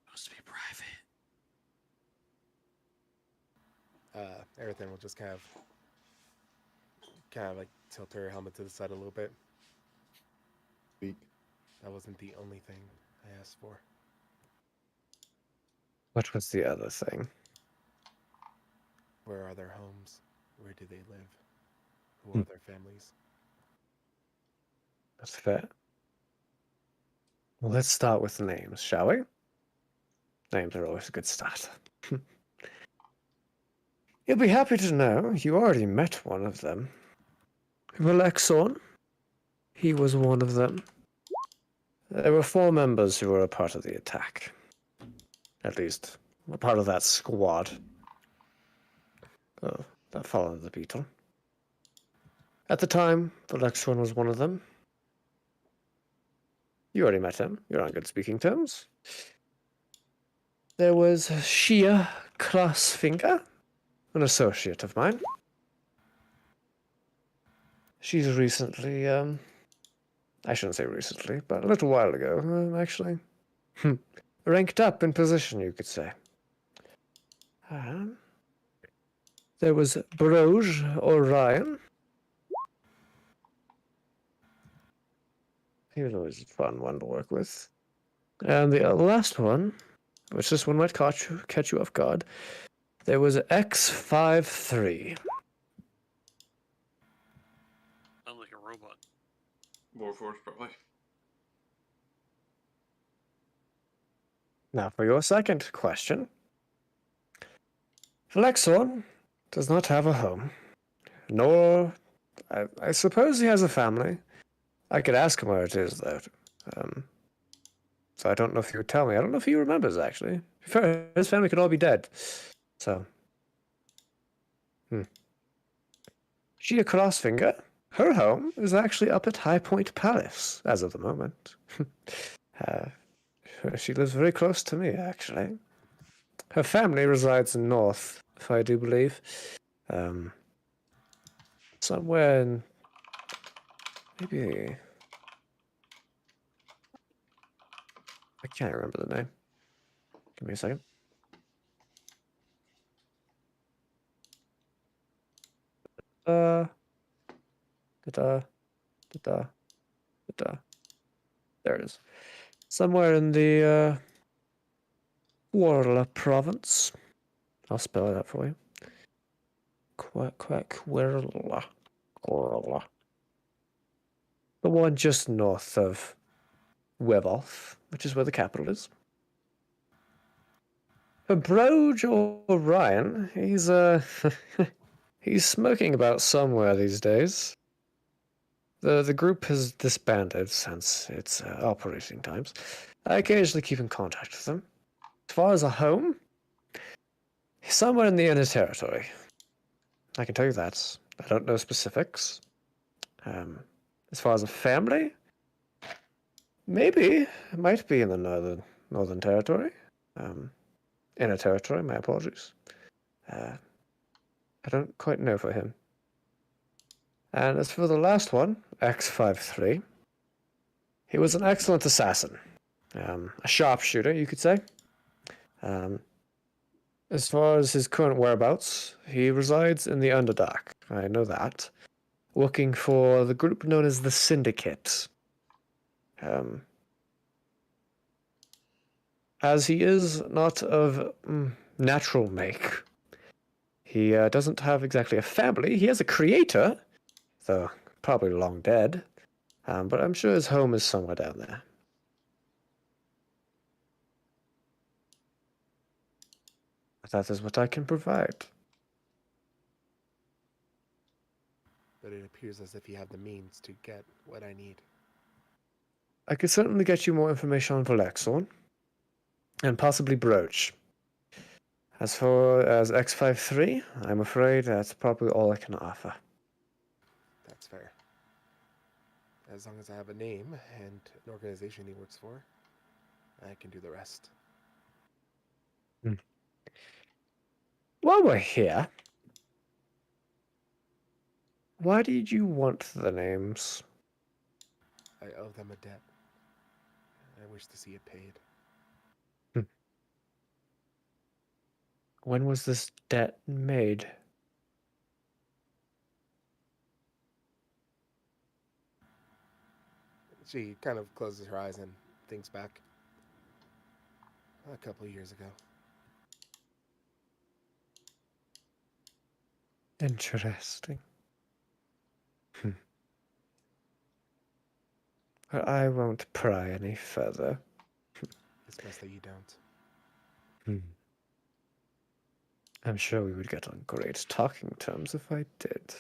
Supposed to be private. Arethyn will just kind of like tilt her helmet to the side a little bit. Speak. That wasn't the only thing I asked for. What was the other thing? Where are their homes? Where do they live? Who are their families? That's fair. Well, let's start with names, shall we? Names are always a good start. You'll be happy to know you already met one of them. Unkwn. He was one of them. There were 4 members who were a part of the attack. At least, a part of that squad. Oh, that followed the beetle. At the time, Unkwn was one of them. You already met him. You're on good speaking terms. There was Shia Classfinger, an associate of mine. She's recently, I shouldn't say recently, but a little while ago, actually. Ranked up in position, you could say. There was Broge Orion. He was always a fun one to work with. And the last one, which this one might catch you off guard, there was X53. Sounds like a robot. Warforged, probably. Now, for your second question. Flexorn does not have a home, nor... I suppose he has a family. I could ask him where it is, though. So I don't know if he would tell me. I don't know if he remembers, actually. His family could all be dead. So... Gia Crossfinger, her home is actually up at High Point Palace, as of the moment. She lives very close to me, actually. Her family resides in North, if I do believe. Somewhere in... Maybe... I can't remember the name. Give me a second. Da, da, da, da. There it is. Somewhere in the Warlock province. I'll spell it out for you. Quirla. The one just north of Werwolf, which is where the capital is. For Broge or Ryan, he's he's smoking about somewhere these days. The group has disbanded since its operating times. I occasionally keep in contact with them. As far as a home, somewhere in the inner territory. I can tell you that. I don't know specifics. As far as a family, maybe it might be in the northern territory. Inner territory. My apologies. I don't quite know for him. And as for the last one, X53, he was an excellent assassin. A sharpshooter, you could say. As far as his current whereabouts, he resides in the Underdark. I know that. Working for the group known as the Syndicate. As he is not of natural make, he doesn't have exactly a family. He has a creator, though probably long dead. But I'm sure his home is somewhere down there. That is what I can provide. But it appears as if you have the means to get what I need. I could certainly get you more information on Valexorn, and possibly Broach. As for X53, I'm afraid that's probably all I can offer. That's fair. As long as I have a name and an organization he works for, I can do the rest. While we're here, why did you want the names? I owe them a debt. I wish to see it paid. When was this debt made? She kind of closes her eyes and thinks back. A couple of years ago. Interesting. But I won't pry any further. It's best that you don't. I'm sure we would get on great talking terms if I did.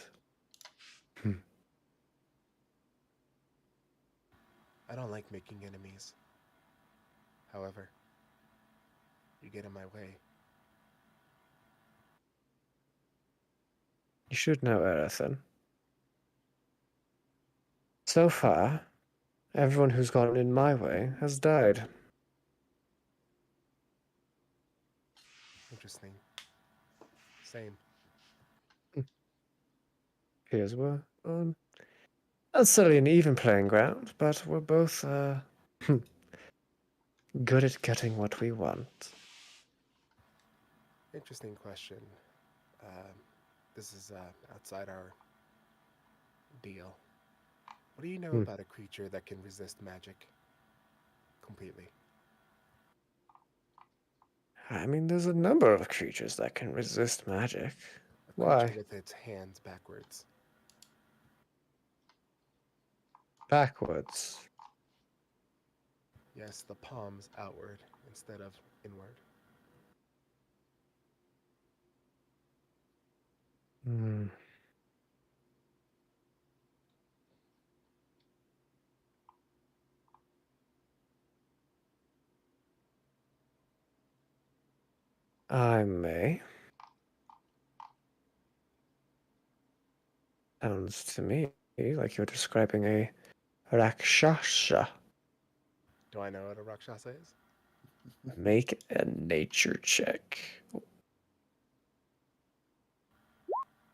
I don't like making enemies. However, you get in my way. You should know, Arethyn. So far, everyone who's gone in my way has died. Interesting. Same. Here's we're on not necessarily an even playing ground, but we're both good at getting what we want. Interesting question. This is outside our deal. What do you know about a creature that can resist magic completely? I mean, there's a number of creatures that can resist magic. A Why? creature with its hands backwards. Backwards. Yes, the palms outward instead of inward. Hmm. I may. Sounds to me like you're describing a Rakshasa. Do I know what a Rakshasa is? Make a nature check.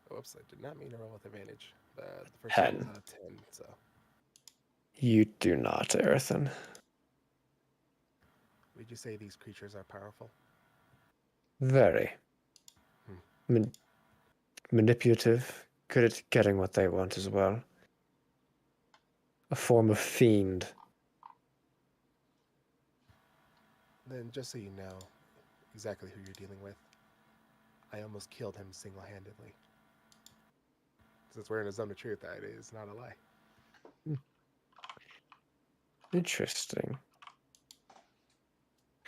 Whoops, I did not mean to roll with advantage. The first one 10. was a 10, so. You do not, Arethyn. Would you say these creatures are powerful? Very. Hmm. Manipulative, good at getting what they want as well. A form of fiend. Then, just so you know exactly who you're dealing with, I almost killed him single-handedly. Since we're in a zone of truth, that is not a lie. Interesting.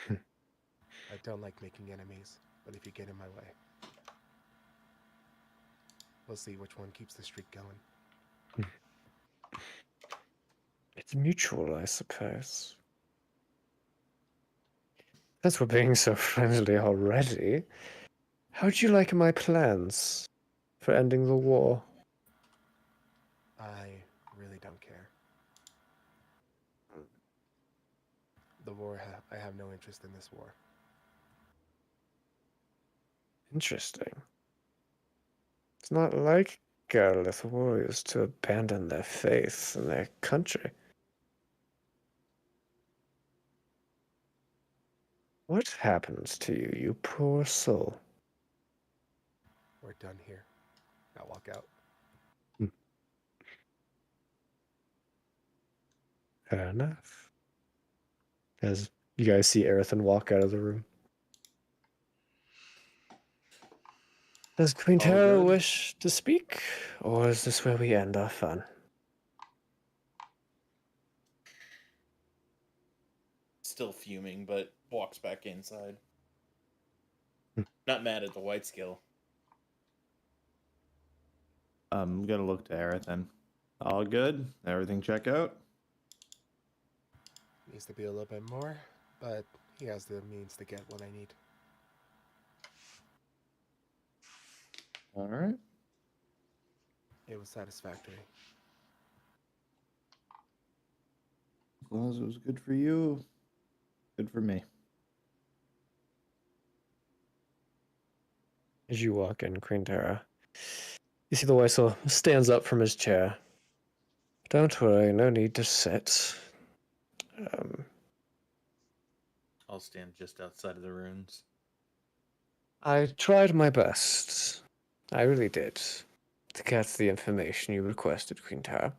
I don't like making enemies, but if you get in my way, we'll see which one keeps the streak going. It's mutual, I suppose. Since we're being so friendly already, how'd you like my plans for ending the war? I really don't care. The war, I have no interest in this war. Interesting. It's not like Gareth warriors to abandon their faith and their country. What happens to you, you poor soul? We're done here. I'll walk out. Fair enough. As you guys see Arethyn walk out of the room. Does Quinnterra good? wish to speak, or is this where we end our fun? Still fuming, but walks back inside. Hmm. Not mad at the white skill. I'm gonna look to Arethin. All good? Everything check out? Needs to be a little bit more, but he has the means to get what I need. All right. It was satisfactory. As long as it was good for you, good for me. As you walk in, Quinnterra, you see the Weissel stands up from his chair. Don't worry, no need to sit. I'll stand just outside of the ruins. I tried my best. I really did. To get the information you requested, Quinnterra.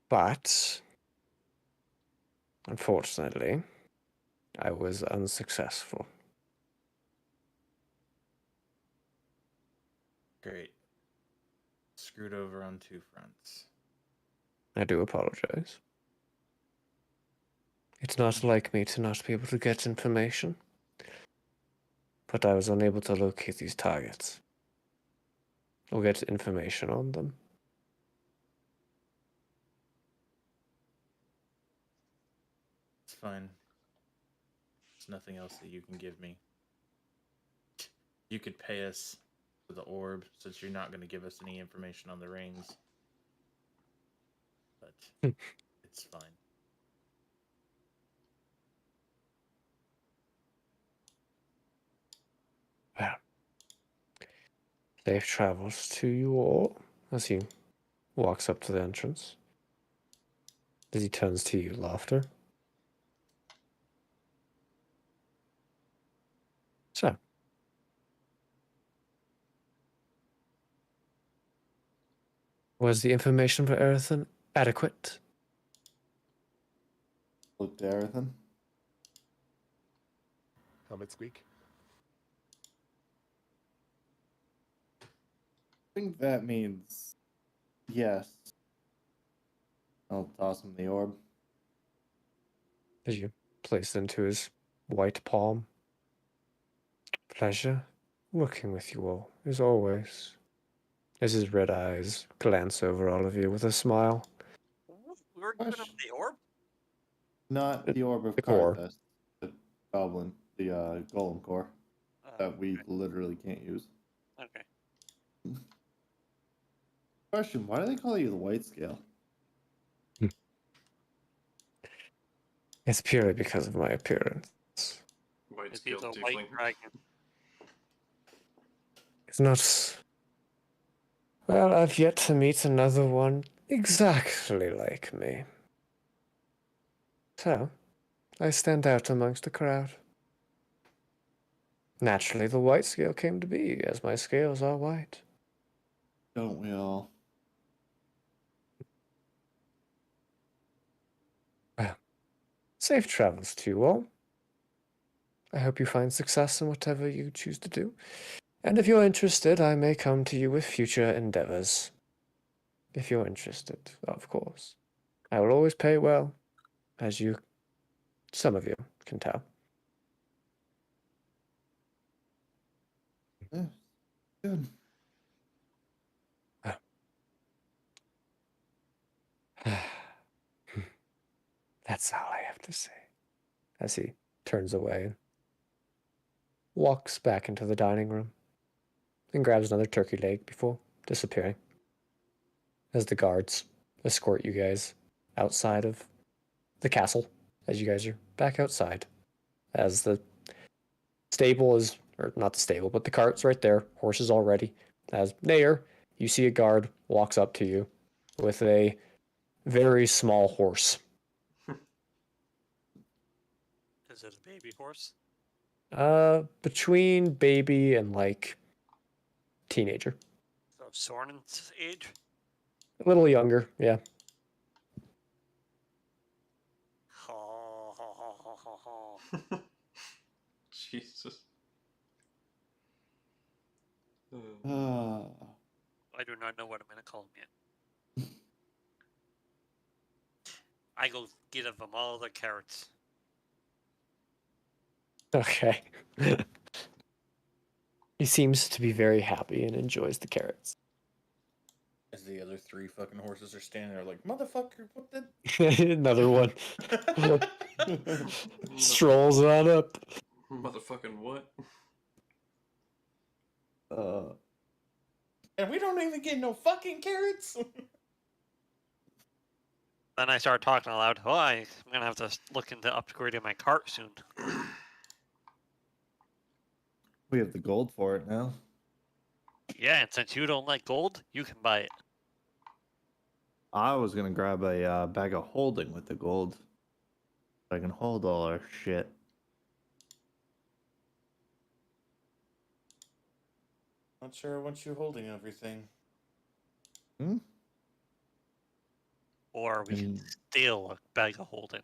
But, unfortunately, I was unsuccessful. Great. Screwed over on two fronts. I do apologize. It's not like me to not be able to get information, but I was unable to locate these targets or get information on them. It's fine. There's nothing else that you can give me. You could pay us for the orb, since you're not going to give us any information on the rings. But it's fine. Well, safe travels to you all, as he walks up to the entrance. As he turns to you, Laufter. So, was the information for Arethyn adequate? Look to Arethin. Helmet squeak. I think that means yes. I'll toss him the orb. As you placed into his white palm. Pleasure working with you all, as always. As his red eyes glance over all of you with a smile. We were giving him Question. the orb? Not the orb of The core. Karthus, the goblin, the golem core that we Okay. literally can't use. Okay. Question: why do they call you the White Scale? It's purely because of my appearance. White Is he scaled the white tiefling. dragon? It's not. Well, I've yet to meet another one exactly like me. So, I stand out amongst the crowd. Naturally, the white scale came to be, as my scales are white. Don't we all? Well, safe travels to you all. I hope you find success in whatever you choose to do. And if you're interested, I may come to you with future endeavors. If you're interested, of course. I will always pay well, as some of you can tell. Yeah, good. That's all I have to say. As he turns away and walks back into the dining room and grabs another turkey leg before disappearing. As the guards escort you guys outside of the castle, as you guys are back outside. As the stable is, or not the stable, but the cart's right there, horses all ready. As Nayr, you see a guard walks up to you with a very small horse. Is it a baby horse? Between baby and like teenager. So Sornin's age? A little younger, yeah. Ho, ho, ho, ho, ho, ho. Jesus. I do not know what I'm gonna call him yet. I go give him all the carrots. Okay. He seems to be very happy and enjoys the carrots. As the other three fucking horses are standing there like, motherfucker, what the... Another one strolls on up. Motherfucking what? And we don't even get no fucking carrots? Then I start talking aloud. Oh, I'm gonna have to look into upgrading my cart soon. We have the gold for it now. Yeah, and since you don't like gold, you can buy it. I was gonna grab a bag of holding with the gold. So I can hold all our shit. Not sure I want you holding everything. Hmm? Or we can steal a bag of holding.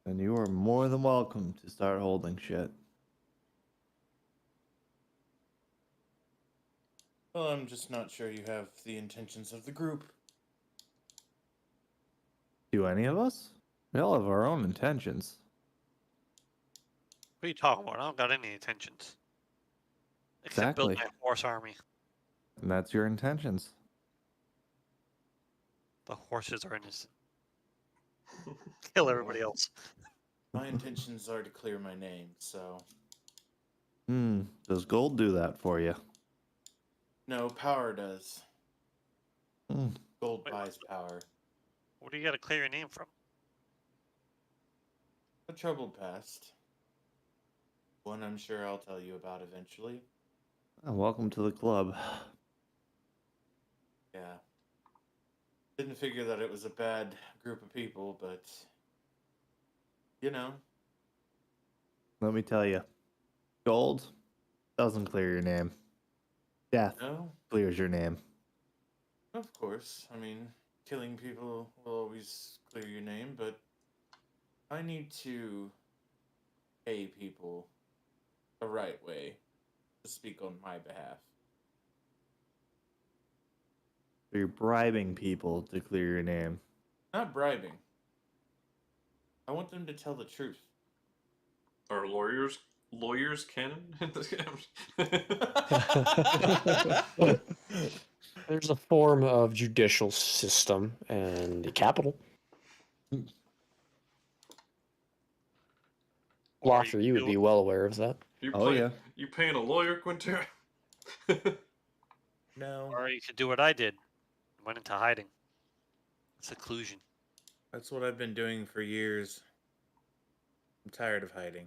And you are more than welcome to start holding shit. Well, I'm just not sure you have the intentions of the group. Do any of us? We all have our own intentions. What are you talking about? I don't got any intentions. Except build Exactly. my horse army. And that's your intentions. The horses are innocent. Kill everybody else. My intentions are to clear my name, so... Does gold do that for you? No, power does. Hmm. Gold Wait, buys power. What do you got to clear your name from? A troubled past. One I'm sure I'll tell you about eventually. Welcome to the club. Yeah. Didn't figure that it was a bad group of people, but... You know. Let me tell you. Gold doesn't clear your name. Death No? clears your name. Of course. I mean, killing people will always clear your name, but... I need to pay people the right way to speak on my behalf. So you're bribing people to clear your name. Not bribing. I want them to tell the truth. Are lawyers canon? There's a form of judicial system and the capital. Or Laufter, you would be well aware of that. You Oh yeah. You paying a lawyer, Quinnterra? No, Or you could do what I did. Went into hiding. Seclusion. that's what I've been doing for years. I'm tired of hiding.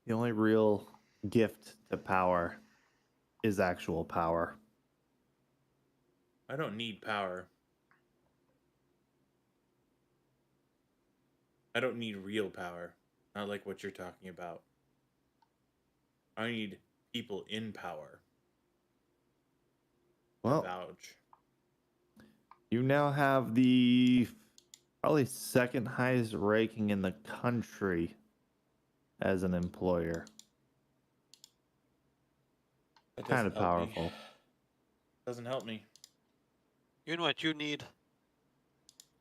The only real gift to power is actual power. I don't need power. I don't need real power. Not like what you're talking about. I need people in power. Well, Vouch. you now have the probably second highest ranking in the country as an employer. That Kind doesn't of help me. powerful. Doesn't help me. You know what you need?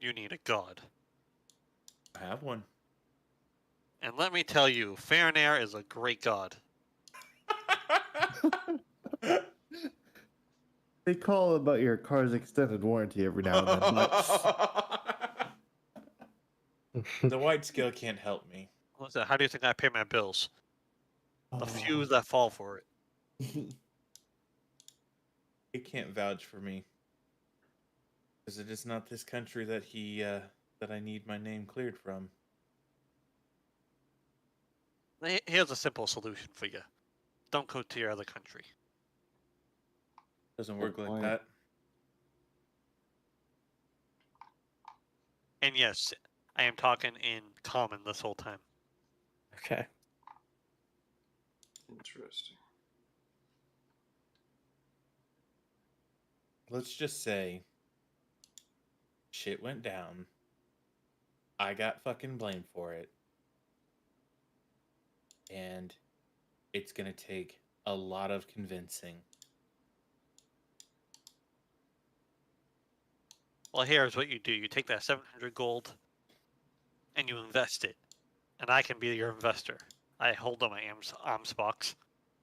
You need a god. I have one. And let me tell you, Nayr is a great god. They call about your car's extended warranty every now and then, but The white scale can't help me. Listen, how do you think I pay my bills? The few that fall for it. It can't vouch for me. Because it is not this country that that I need my name cleared from. Here's a simple solution for you. Don't go to your other country. Doesn't work like point. that. And yes, I am talking in common this whole time. Okay. Interesting. Let's just say shit went down. I got fucking blamed for it. And it's gonna take a lot of convincing. Well, here's what you do. You take that 700 gold and you invest it. And I can be your investor. I hold on my ARMS box.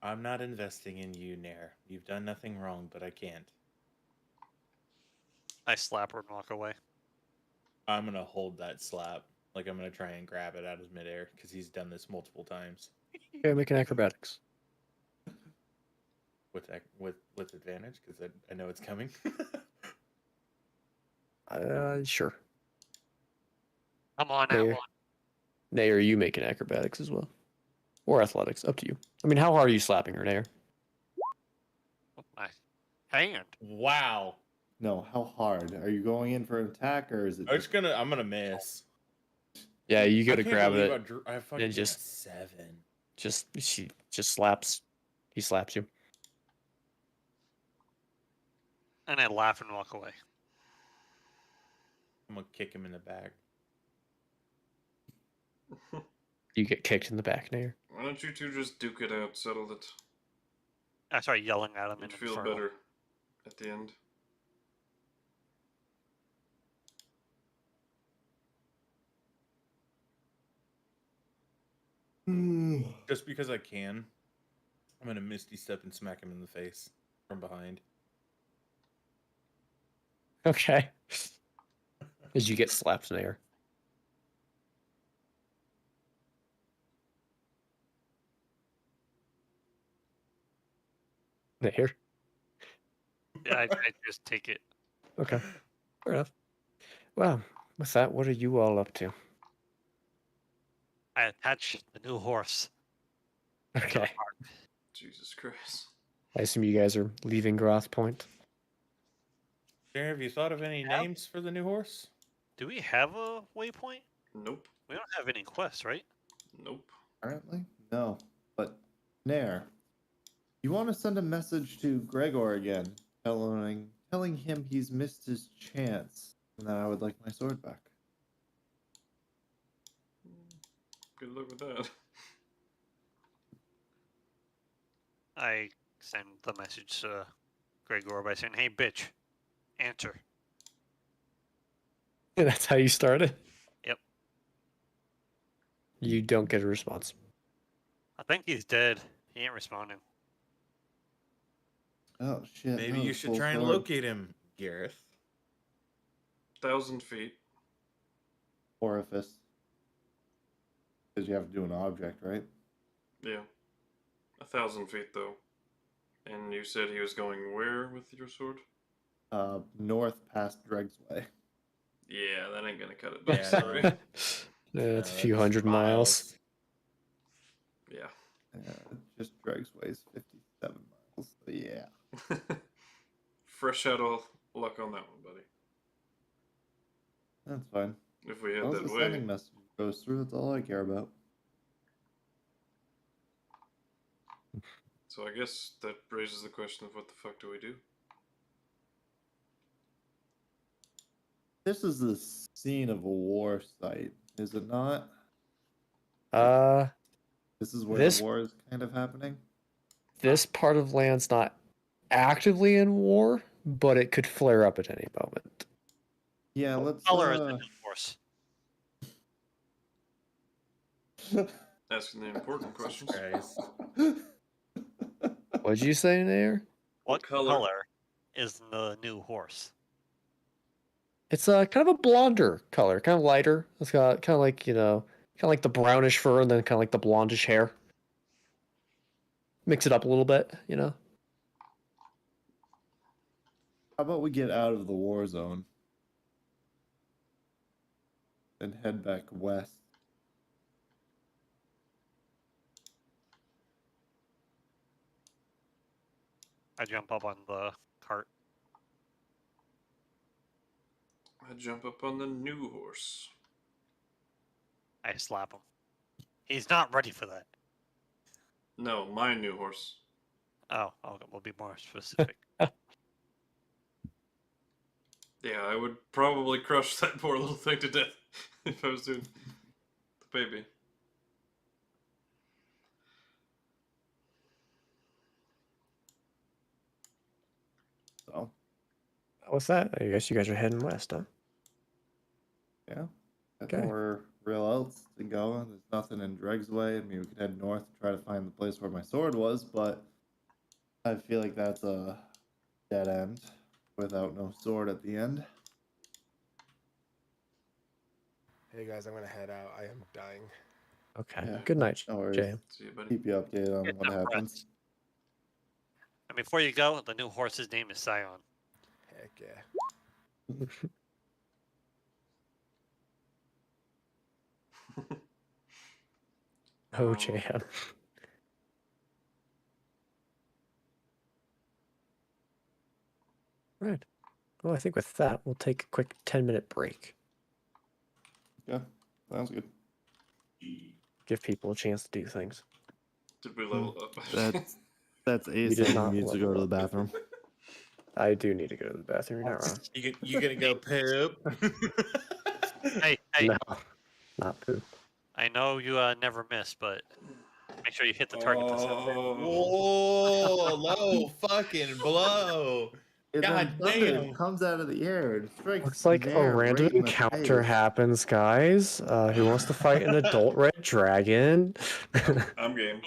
I'm not investing in you, Nayr. You've done nothing wrong, but I can't. I slap her and walk away. I'm gonna hold that slap. Like I'm gonna try and grab it out of midair, because he's done this multiple times. Okay, make an acrobatics. With advantage, because I know it's coming. Sure. Come on, Nayr. Nayr, you make an acrobatics as well. Or athletics, up to you. I mean, how hard are you slapping her, Nayr? My hand. Wow. no, how hard? Are you going in for an attack or is it I'm gonna miss. Yeah, you I gotta can't grab believe it. I fucking and just- got 7. She just slaps. He slaps you. And I laugh and walk away. I'm gonna kick him in the back. You get kicked in the back, Nayr. Why don't you two just duke it out, settle it? I start yelling at him You'd in feel Infernal. better at the end. Just because I can, I'm gonna misty step and smack him in the face from behind. Okay. As you get slapped, Nayr. Nayr. Yeah, I just take it. Okay. Fair enough. Well, with that, what are you all up to? I attach the new horse. to the Okay. cart. Jesus Christ. I assume you guys are leaving Groth Point. Jerry, have you thought of any Yeah. names for the new horse? Do we have a waypoint? Nope. We don't have any quests, right? Nope. Apparently? No. But Nayr, you want to send a message to Gregor again, telling him he's missed his chance and that I would like my sword back. Good luck with that. I send the message to Gregor by saying, "Hey, bitch, answer." That's how you started. Yep. You don't get a response. I think he's dead. He ain't responding. Oh shit! Maybe that you was should full try and sword. locate him, Gareth. 1,000 feet. Orifice. Because you have to do an object, right? Yeah. 1,000 feet though. And you said he was going where with your sword? North past Dreg's Way. Yeah, that ain't gonna cut it. Yeah, Sorry. no. It's a few That's hundred miles. Yeah. Just Dreg's Way is 57 miles. So yeah. Fresh out of luck on that one, buddy. That's fine. If we As head long as that the way. sending message goes through, that's all I care about. So I guess that raises the question of what the fuck do we do? This is the scene of a war site, is it not? This is where This- the war is kind of happening. This part of land's not actively in war, but it could flare up at any moment. Yeah, let's. Color is the new horse. Asking the important questions. Christ. What'd you say, Nayr? What color? color is the new horse? It's kind of a blonder color, kind of lighter. It's got kind of like, kind of like the brownish fur and then kind of like the blondish hair. Mix it up a little bit. How about we get out of the war zone and head back west? I jump up on the cart. I jump up on the new horse. I slap him. He's not ready for that. No, my new horse. Oh, okay, we'll be more specific. Yeah, I would probably crush that poor little thing to death if I was doing the baby. So, What's that? I guess you guys are heading west, huh? yeah. That's Okay. nowhere real else to go. There's nothing in Dreg's Way. I mean, we could head north and try to find the place where my sword was, but I feel like that's a dead end without no sword at the end. Hey guys, I'm gonna head out. I am dying. Okay. Yeah. Good night, No worries. Jay. See you, buddy. Keep you updated on Get what some happens. rest. And before you go, the new horse's name is Scion. Heck yeah. Oh, Jam. Right. Well, I think with that, we'll take a quick 10-minute break. Yeah, sounds good. Give people a chance to do things. Did we level up? That's did Ace not needs to go to the bathroom. I do need to go to the bathroom. You're not wrong. You gonna go poop? Hey, hey, No, not poop. I know you never miss, but make sure you hit the target this time. Whoa, low fucking blow. And God then thunder damn. comes out of the air and strikes. Looks like a Nayr random right in the encounter face. happens, guys. Who wants to fight an adult red dragon? I'm game.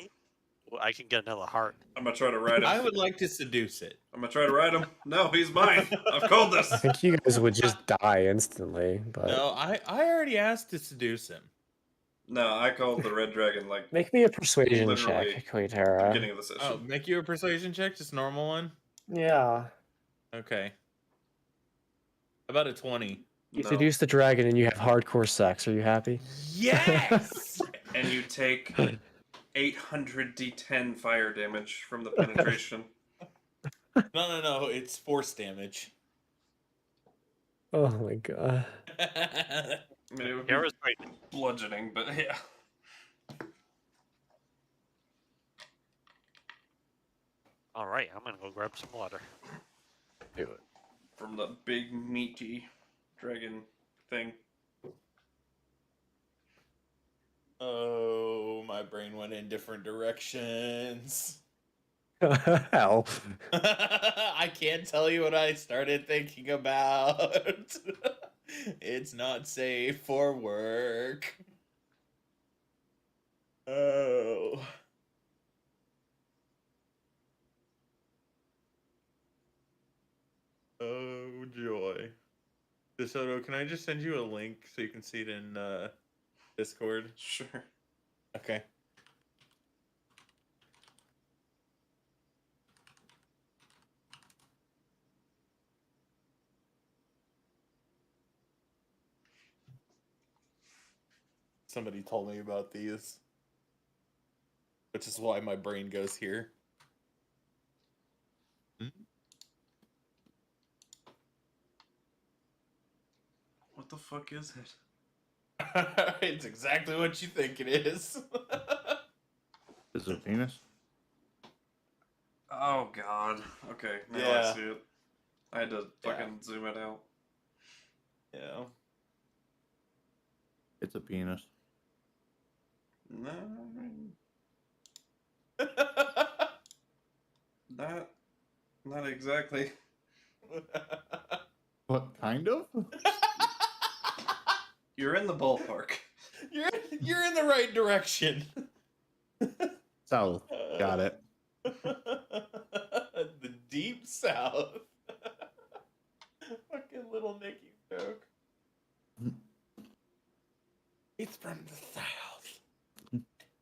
Well, I can get another heart. I'm gonna try to ride him. I would like to seduce it. I'm gonna try to ride him. No, he's mine. I've called this. I think you guys would just die instantly, but No, I already asked to seduce him. No, I called the red dragon like make me a persuasion Literally. check, Quinnterra. beginning of the session. Oh, make you a persuasion check, just normal one? Yeah. Okay. About a 20. You No. seduce the dragon and you have hardcore sex. Are you happy? Yes! And you take 800 d10 fire damage from the penetration. No, it's force damage. Oh my god. I mean, it would be Gareth's right. bludgeoning, but yeah. All right, I'm gonna go grab some water. Do it. From the big meaty dragon thing. Oh, my brain went in different directions. Hell. I can't tell you what I started thinking about. It's not safe for work. Oh. Oh joy. DeSoto, can I just send you a link so you can see it in Discord? Sure. Okay. Somebody told me about these, which is why my brain goes here. What the fuck is it? It's exactly what you think it is. Is it a penis? Oh god. Okay, now Yeah. I see it. I had to fucking zoom it out. Yeah. It's a penis. No, not exactly. What kind of? You're in the ballpark. You're in the right direction. South. Got it. The deep south. Fucking little Nicky joke. It's from the south.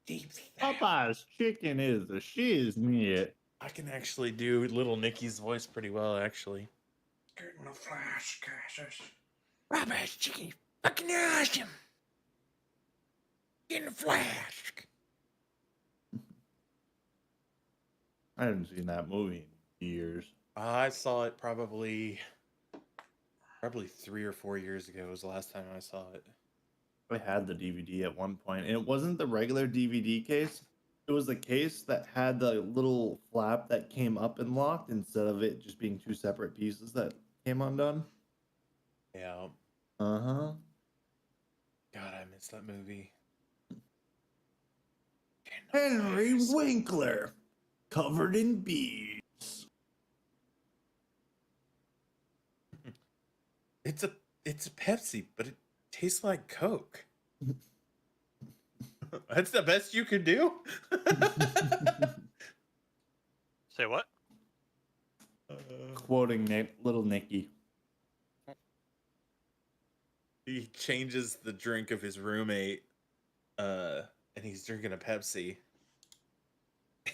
Deep south. Popeye's chicken is the shiz meat. I can actually do little Nicky's voice pretty well, actually. Getting the flash, Cassius. Robert's chicken fucking awesome. In the flask. I haven't seen that movie in years. I saw it probably 3 or 4 years ago was the last time I saw it. I had the DVD at one point, and it wasn't the regular DVD case. It was the case that had the little flap that came up and locked instead of it just being two separate pieces that came undone. Yeah. Uh-huh. God, I missed that movie. Henry Winkler, covered in beads. It's a Pepsi, but it tastes like Coke. That's the best you could do? Say what? Quoting Little Nicky. He changes the drink of his roommate, and he's drinking a Pepsi.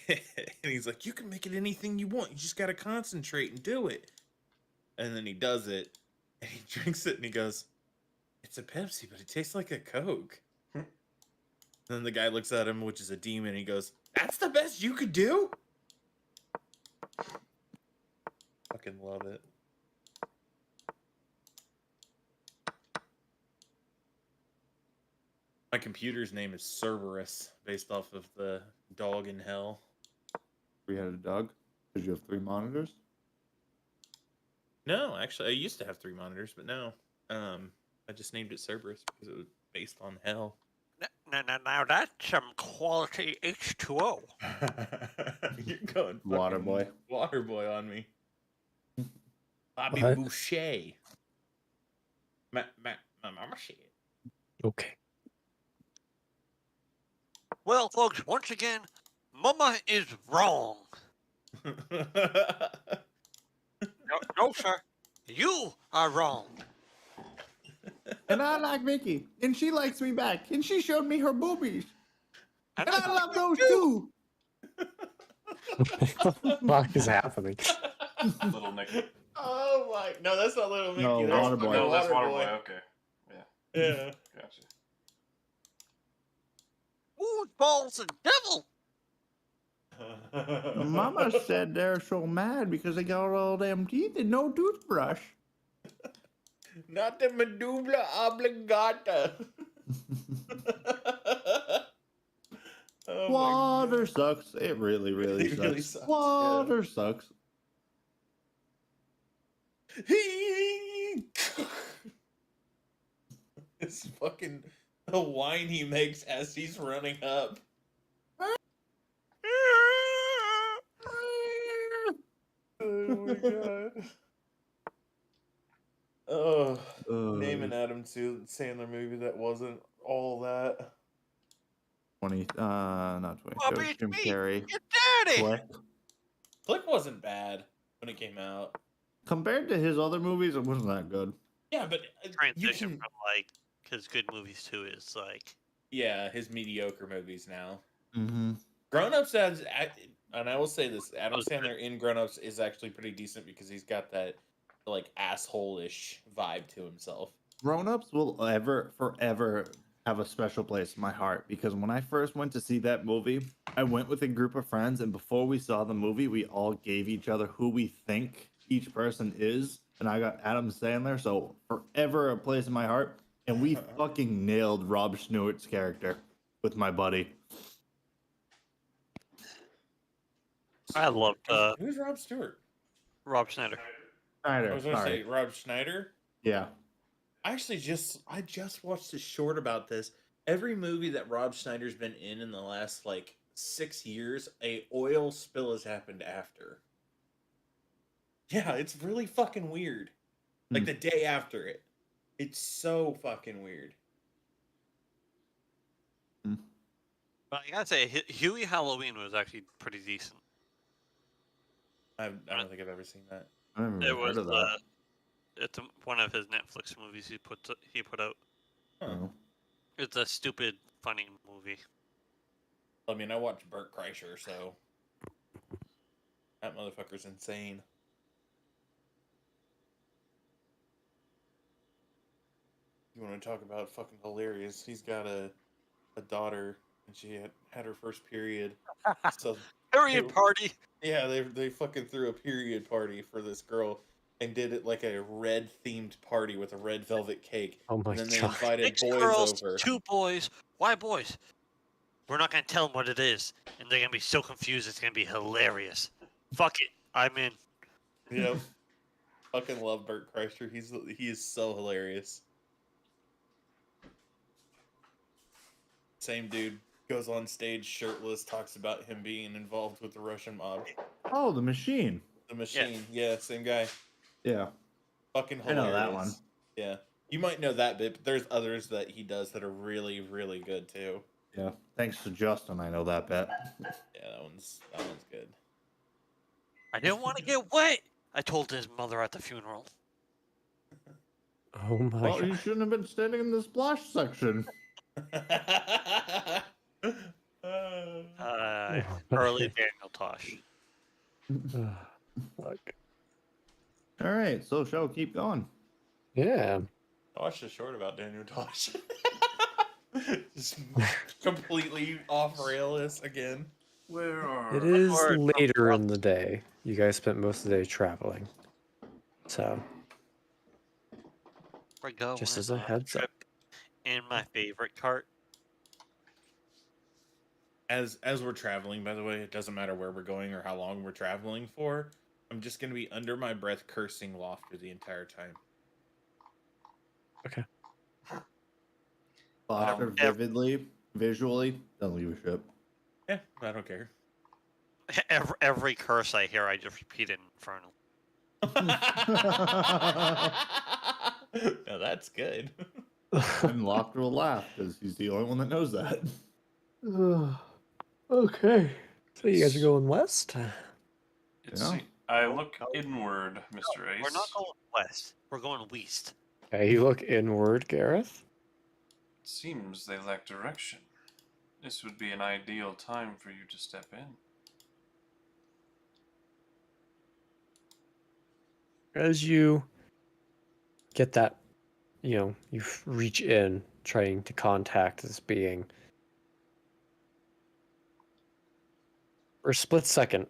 And he's like, you can make it anything you want. You just got to concentrate and do it. And then he does it, and he drinks it, and he goes, it's a Pepsi, but it tastes like a Coke. Then the guy looks at him, which is a demon, and he goes, that's the best you could do? Fucking love it. My computer's name is Cerberus, based off of the dog in hell. We had a dog. Did you have 3 monitors? No, actually, I used to have 3 monitors, but no. I just named it Cerberus because it was based on hell. Now that's some quality H2O. You're going Water fucking boy. Water boy on me. Bobby What? Boucher. My mama shit. Okay. Well, folks, once again, Mama is wrong. No, sir. You are wrong. And I like Mickey, and she likes me back, and she showed me her boobies. And I love those too. What the fuck is happening? Little Nicky. Oh my! No, that's not Little Nicky. No, that's Water Boy. fucking No, that's Water Boy. Okay. Yeah. Yeah. Gotcha. Ooh, balls and devil. Mama said they're so mad because they got all them teeth and no toothbrush. Not the medulla oblongata. Oh my Water sucks. It really, really It sucks. really sucks, Water sucks. It's fucking the whine he makes as he's running up. Oh my god. Oh, name an Adam Sandler movie that wasn't all that. not 20. Oh, It was beat Jim me! Carrey. You're dirty! Click. Click wasn't bad when it came out. Compared to his other movies, it wasn't that good. Yeah, but you Transition can. from like his good movies to his like. Yeah, his mediocre movies now. Mm-hmm. Grown Ups has, and I will say this: Adam Was good. Sandler in Grown Ups is actually pretty decent because he's got that like asshole-ish vibe to himself. Grown-ups will forever have a special place in my heart because when I first went to see that movie, I went with a group of friends, and before we saw the movie, we all gave each other who we think each person is, and I got Adam Sandler, so forever a place in my heart. And we fucking nailed Rob Stewart's character with my buddy. I loved Who's Rob Stewart? Rob Schneider. Schneider, I was gonna sorry. say Rob Schneider. Yeah. I just watched a short about this. Every movie that Rob Schneider's been in the last like 6 years, a oil spill has happened after. Yeah, it's really fucking weird. Like the day after it. It's so fucking weird. But I gotta say, Huey Halloween was actually pretty decent. I don't think I've ever seen that. I haven't It even was heard of that. it's one of his Netflix movies he put out. Huh. Oh. It's a stupid, funny movie. I mean, I watched Burt Kreischer, so that motherfucker's insane. You want to talk about fucking hilarious? He's got a daughter, and she had her first period. So Period party. yeah, they fucking threw a period party for this girl and did it like a red themed party with a red velvet cake. Oh my And then they God. invited 6 boys girls, over. 2 boys. Why boys? We're not gonna tell them what it is, and they're gonna be so confused. It's gonna be hilarious. Fuck it, I'm in. Yep. Fucking love Burt Kreischer. He is so hilarious. Same dude goes on stage shirtless, talks about him being involved with the Russian mob. Oh, The Machine. The Machine. Yeah, same guy. Yeah. Fucking I hilarious. know that one. Yeah. You might know that bit, but there's others that he does that are really, really good too. Yeah. Thanks to Justin, I know that bet. Yeah, that one's good. I didn't want to get wet. I told his mother at the funeral. Oh my Well, God. you shouldn't have been standing in the splash section. Early Daniel Tosh. Fuck. All right, so shall we keep going? Yeah. I watched a short about Daniel Tosh. Just completely off rails again. Where are... It is Or- later in the day. You guys spent most of the day traveling. So, We're going just as a on heads up. trip in my favorite cart. As we're traveling, by the way, it doesn't matter where we're going or how long we're traveling for. I'm just gonna be under my breath cursing Laufter the entire time. Okay. Laughter vividly, visually, don't leave a shit. Yeah, I don't care. Every curse I hear, I just repeat in Infernal. No, that's good. And Laughter will laugh because he's the only one that knows that. Okay. So you guys are going west? It's, Yeah. I look inward, Mr. Ace. We're not going west. We're going west. Okay, you look inward, Gareth. It seems they lack direction. This would be an ideal time for you to step in. As you get that, you reach in, trying to contact this being. For a split second,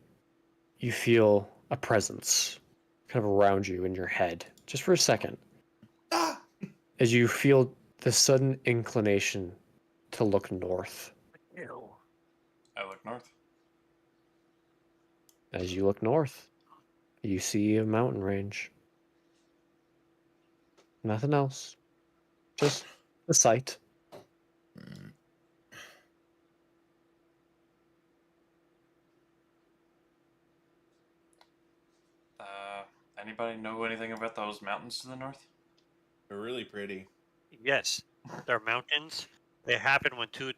you feel a presence kind of around you in your head, just for a second. Ah! As you feel the sudden inclination to look north. I look north. As you look north, you see a mountain range. Nothing else. Just the sight. Anybody know anything about those mountains to the north? They're really pretty. Yes, they're mountains They happen when two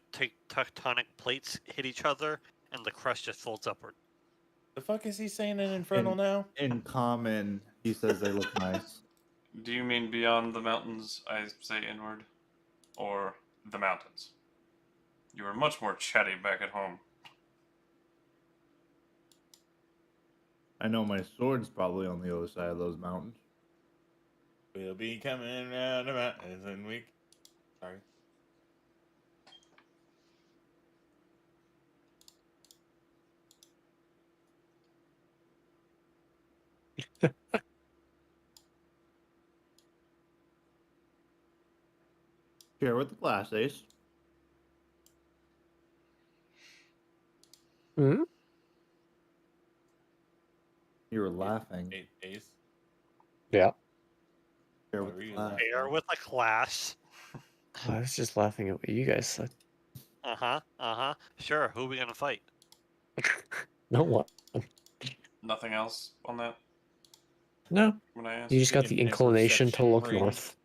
tectonic plates hit each other, and the crust just folds upward. The fuck is he saying in Infernal now? In common, he says they look nice. Do you mean beyond the mountains, I say inward? Or the mountains? You were much more chatty back at home. I know my sword's probably on the other side of those mountains. We'll be coming around the mountains and we. Sorry. Share with the class, Ace. Hmm? You were laughing. Ace. Yeah. Share What with were the you class. laughing? Air with a class. I was just laughing at what you guys said. Sure, who are we gonna fight? No what? Nothing else on that No. when I asked? You just got the Infinite inclination to perception look ring. north.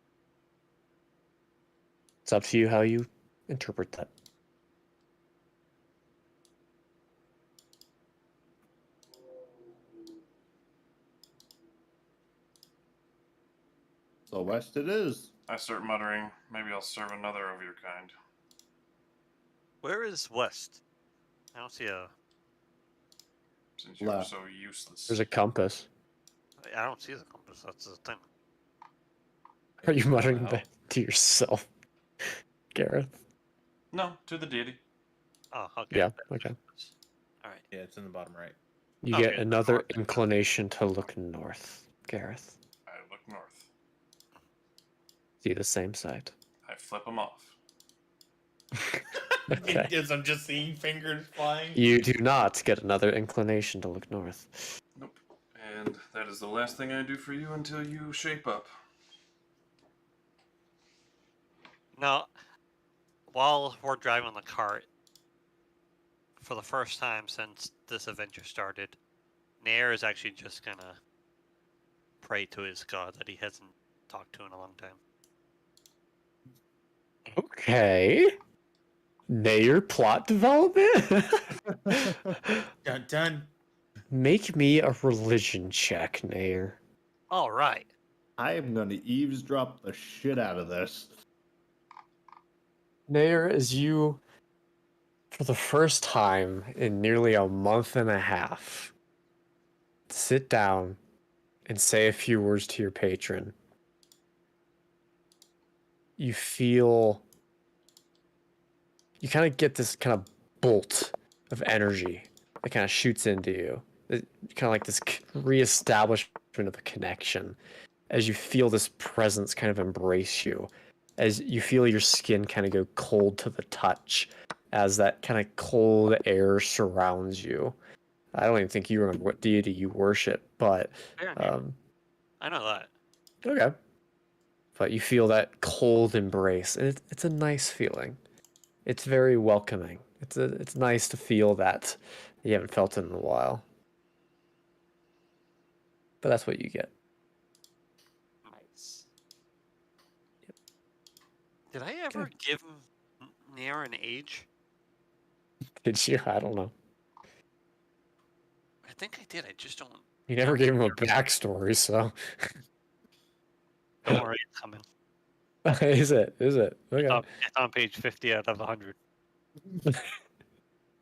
It's up to you how you interpret that. So west it is. I start muttering, maybe I'll serve another of your kind. Where is west? I don't see a. Since you're Left. so useless. There's a compass. I don't see the compass. That's the thing. Are you muttering Wow. that to yourself, Gareth? No, to the deity. Oh, okay. Yeah, okay. All right. Yeah, it's in the bottom right. You Okay, get another north. inclination to look north, Gareth. I look north. See the same side. I flip them off. Okay. Because I'm just seeing fingers flying. You do not get another inclination to look north. Nope. And that is the last thing I do for you until you shape up. Now, while we're driving the cart, for the first time since this adventure started, Nayr is actually just gonna pray to his god that he hasn't talked to in a long time. Okay. Nayr plot development? Dun dun. Make me a religion check, Nayr. All right. I am gonna eavesdrop the shit out of this. Nayr, as you, for the first time in nearly a month and a half, sit down and say a few words to your patron, you feel, you kind of get this kind of bolt of energy that kind of shoots into you. Kind of like this reestablishment of a connection as you feel this presence kind of embrace you, as you feel your skin kind of go cold to the touch, as that kind of cold air surrounds you. I don't even think you remember what deity you worship, but Fair Nayr. I know that. okay. But you feel that cold embrace, and it's a nice feeling. It's very welcoming. It's nice to feel that you haven't felt it in a while. But that's what you get. Nice. Did I ever give Nayr an age? Did you? I don't know. I think I did. I just don't. You never gave him a backstory, so. Don't worry, it's coming. Is it? Okay. It's on page 50 out of 100.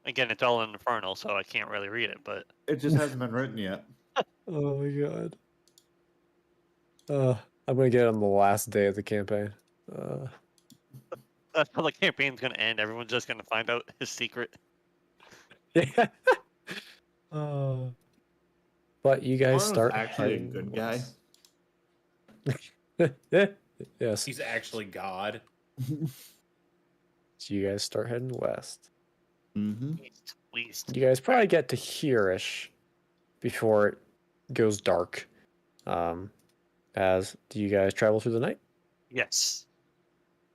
Again, it's all in Infernal, so I can't really read it, but It just hasn't been written yet. Oh my god. I'm gonna get it on the last day of the campaign. that's how the campaign's gonna end. Everyone's just gonna find out his secret. Yeah. But you guys Warren was start actually a heading good guy. west. Yes. He's actually God. So you guys start heading west. Mm-hmm. Least. You guys probably get to here-ish before it goes dark. As do you guys travel through the night? Yes.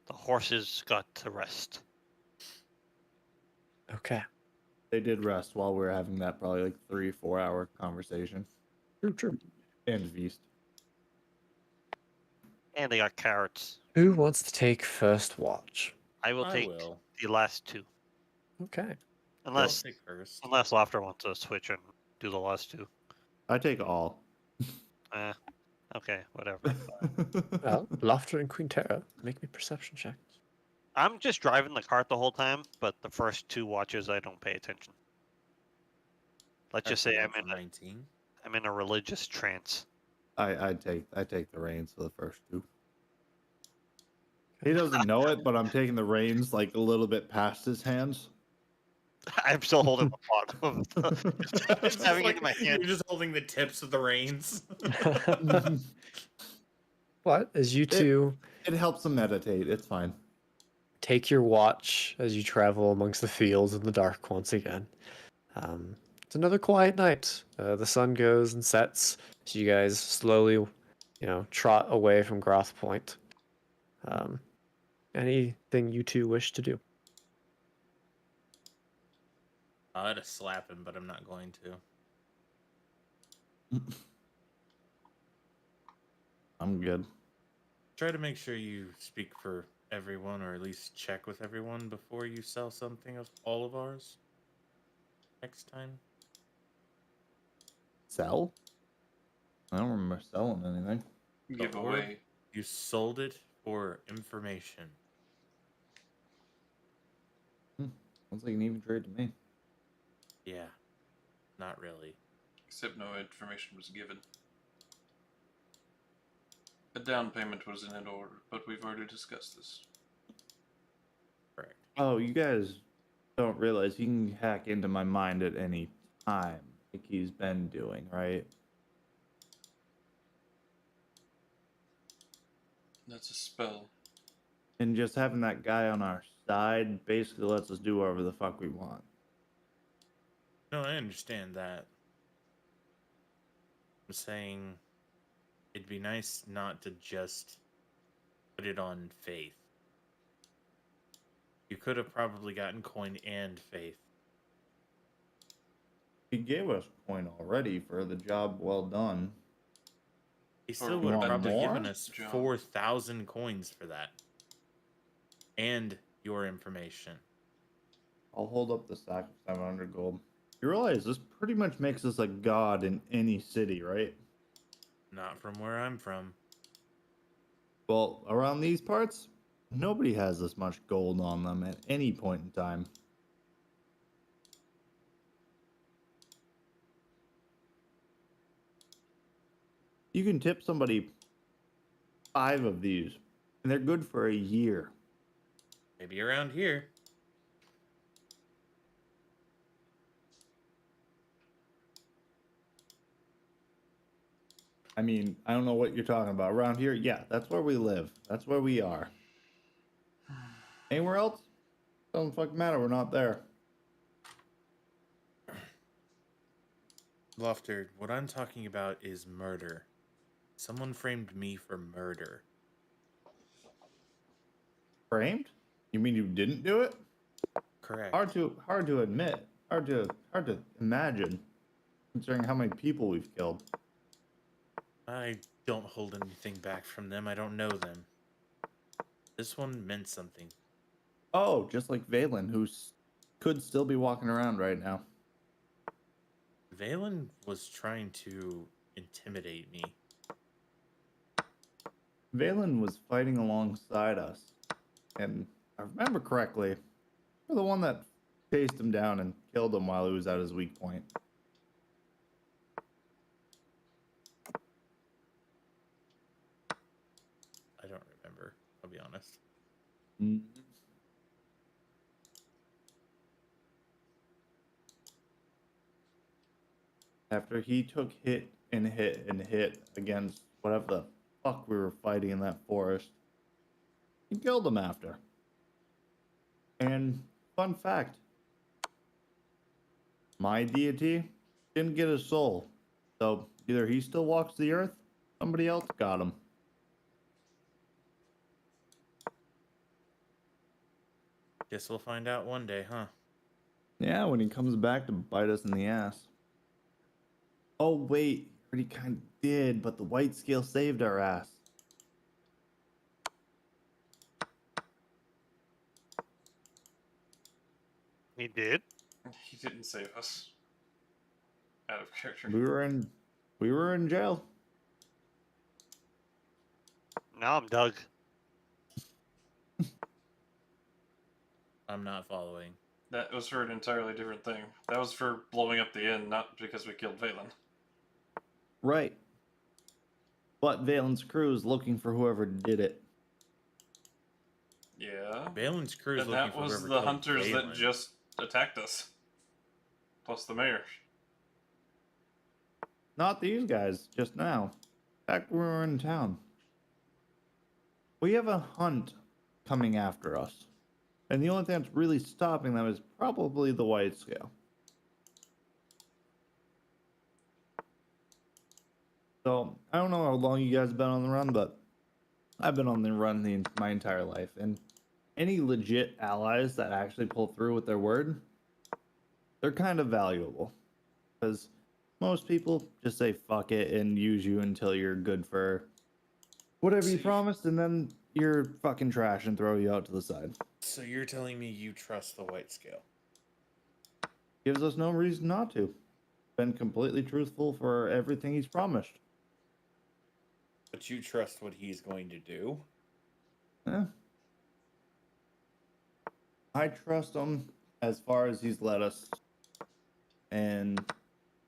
The horses got to rest. Okay. They did rest while we were having that probably like 3-4 hour conversation. True. And feast. And they got carrots. Who wants to take first watch? I will I take will. the last two. Okay. I'll Unless take first. Laufter wants to switch and do the last two. I take all. Okay, whatever. Well, Laufter and Quinnterra, make me perception checks. I'm just driving the cart the whole time, but the first two watches I don't pay attention. Let's just say for 19. I'm in a religious trance. I take the reins for the first two. He doesn't know it, but I'm taking the reins like a little bit past his hands. I'm still holding the bottom of the, just having it in my hand. You're just holding the tips of the reins. But as you two It helps him meditate. It's fine. take your watch as you travel amongst the fields in the dark once again. It's another quiet night. The sun goes and sets, so you guys slowly, trot away from Groth Point. Anything you two wish to do? I had to slap him, but I'm not going to. I'm good. Try to make sure you speak for everyone, or at least check with everyone before you sell something of all of ours. Next time. Sell? I don't remember selling anything. Give The orb, away. you sold it for information. Sounds like an even trade to me. Yeah. Not really. Except no information was given. A down payment was in order, but we've already discussed this. Correct. Oh, you guys don't realize you can hack into my mind at any time, like he's been doing, right? That's a spell. And just having that guy on our side basically lets us do whatever the fuck we want. No, I understand that. I'm saying it'd be nice not to just put it on faith. You could have probably gotten coin and faith. He gave us coin already for the job well done. He still Or would have want probably more? given us Job. 4,000 coins for that. And your information. I'll hold up the stack of 700 gold. You realize this pretty much makes us a god in any city, right? Not from where I'm from. Well, around these parts, nobody has this much gold on them at any point in time. You can tip somebody 5 of these, and they're good for a year. Maybe around here. I mean, I don't know what you're talking about. Around here, yeah, that's where we live. That's where we are. Anywhere else? Doesn't fucking matter. We're not there. Laufter, what I'm talking about is murder. Someone framed me for murder. Framed? You mean you didn't do it? Correct. Hard to admit. Hard to imagine, considering how many people we've killed. I don't hold anything back from them. I don't know them. This one meant something. Oh, just like Valen, who could still be walking around right now. Valen was trying to intimidate me. Valen was fighting alongside us, and I remember correctly, we're the one that chased him down and killed him while he was at his weak point. I don't remember, I'll be honest. After he took hit and hit and hit against whatever the fuck we were fighting in that forest, he killed him after. And fun fact, my deity didn't get his soul. So either he still walks the earth, somebody else got him. Guess we'll find out one day, huh? Yeah, when he comes back to bite us in the ass. Oh wait, he already kind of did, but the white scale saved our ass. He did? He didn't save us. Out of character. We were in jail. Now I'm Doug. I'm not following. That was for an entirely different thing. That was for blowing up the inn, not because we killed Valen. Right. But Valen's crew is looking for whoever did it. Yeah. Valen's crew is And looking that for was whoever the killed hunters that Valen. just attacked us. Plus the mayor. Not these guys, just now. Back when we were in town. We have a hunt coming after us. And the only thing that's really stopping them is probably the white scale. So, I don't know how long you guys have been on the run, but I've been on the run my entire life. And any legit allies that actually pull through with their word, they're kind of valuable. Because most people just say fuck it and use you until you're good for whatever you promised, and then you're fucking trash and throw you out to the side. So you're telling me you trust the white scale? Gives us no reason not to. Been completely truthful for everything he's promised. But you trust what he's going to do? Yeah. I trust him as far as he's let us. And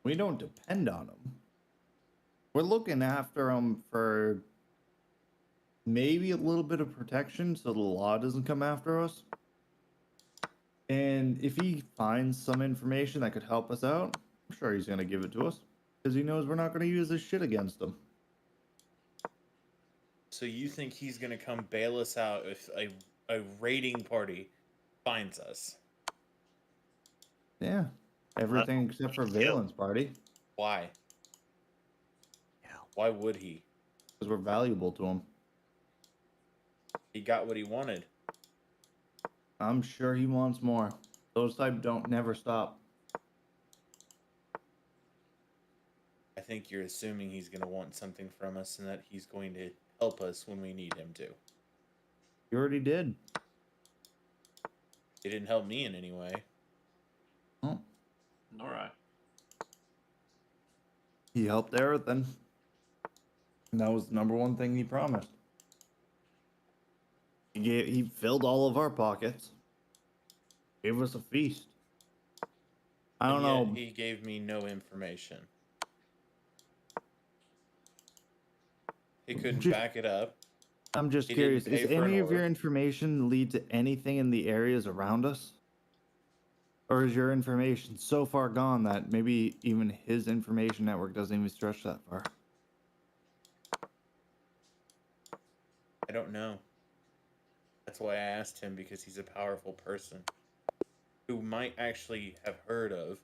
we don't depend on him. We're looking after him for maybe a little bit of protection so the law doesn't come after us. And if he finds some information that could help us out, I'm sure he's going to give it to us. Because he knows we're not going to use this shit against him. So you think he's going to come bail us out if a raiding party finds us? Yeah. Everything except for Valen's party. Why? Yeah. Why would he? Because we're valuable to him. He got what he wanted. I'm sure he wants more. Those type don't never stop. I think you're assuming he's going to want something from us and that he's going to help us when we need him to. You already did. He didn't help me in any way. Oh, Nor I. he helped Arethyn. And that was the number one thing he promised. He filled all of our pockets. Gave us a feast. I don't And yet know. he gave me no information. He couldn't Just- back it up. I'm just He curious. didn't Is pay for an any of your order. information lead to anything in the areas around us? Or is your information so far gone that maybe even his information network doesn't even stretch that far? I don't know. That's why I asked him, because he's a powerful person who might actually have heard of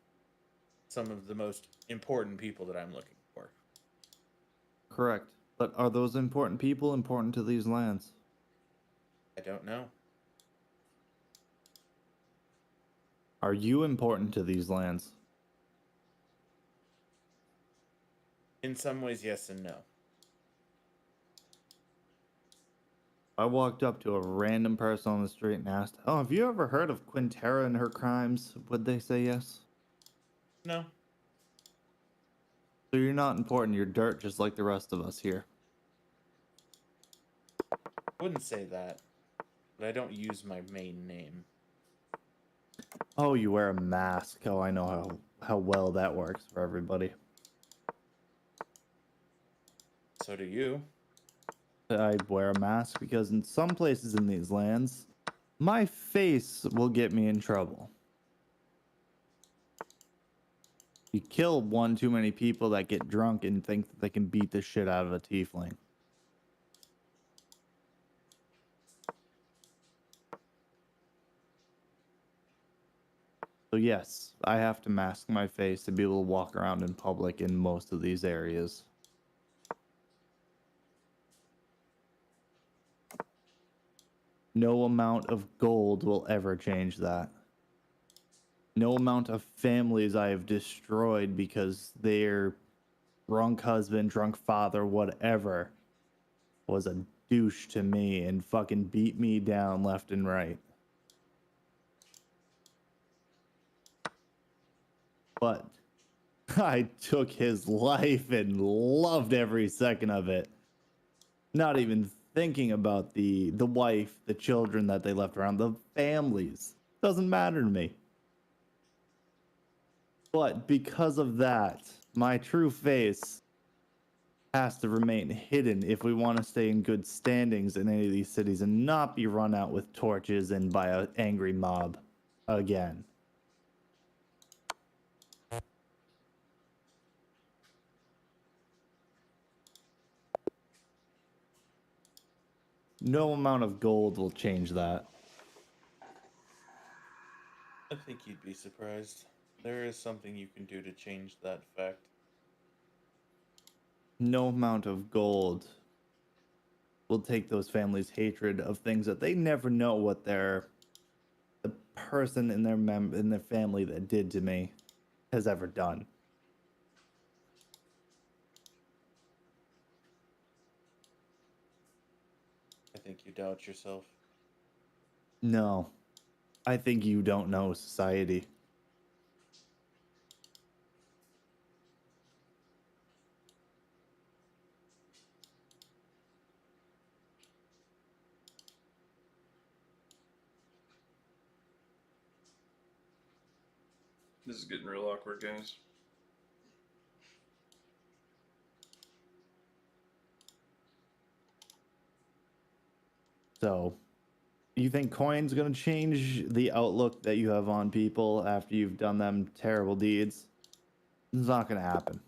some of the most important people that I'm looking for. Correct. But are those important people important to these lands? I don't know. Are you important to these lands? In some ways, yes and no. I walked up to a random person on the street and asked, "Oh, have you ever heard of Quinnterra and her crimes?" Would they say yes? No. So you're not important, you're dirt just like the rest of us here. I wouldn't say that. But I don't use my main name. Oh, you wear a mask. Oh, I know how well that works for everybody. So do you. I wear a mask because in some places in these lands, my face will get me in trouble. You kill one too many people that get drunk and think that they can beat the shit out of a tiefling. So yes, I have to mask my face to be able to walk around in public in most of these areas. No amount of gold will ever change that. No amount of families I have destroyed because their drunk husband, drunk father, whatever, was a douche to me and fucking beat me down left and right. but I took his life and loved every second of it. Not even thinking about the wife, the children that they left around, the families. Doesn't matter to me. But because of that, my true face has to remain hidden if we want to stay in good standings in any of these cities and not be run out with torches and by an angry mob again. No amount of gold will change that. I think you'd be surprised. There is something you can do to change that fact. No amount of gold will take those families' hatred of things that they never know what the person in their family that did to me has ever done. I think you doubt yourself. No, I think you don't know society. This is getting real awkward, guys. So, you think coin's gonna change the outlook that you have on people after you've done them terrible deeds? It's not gonna happen.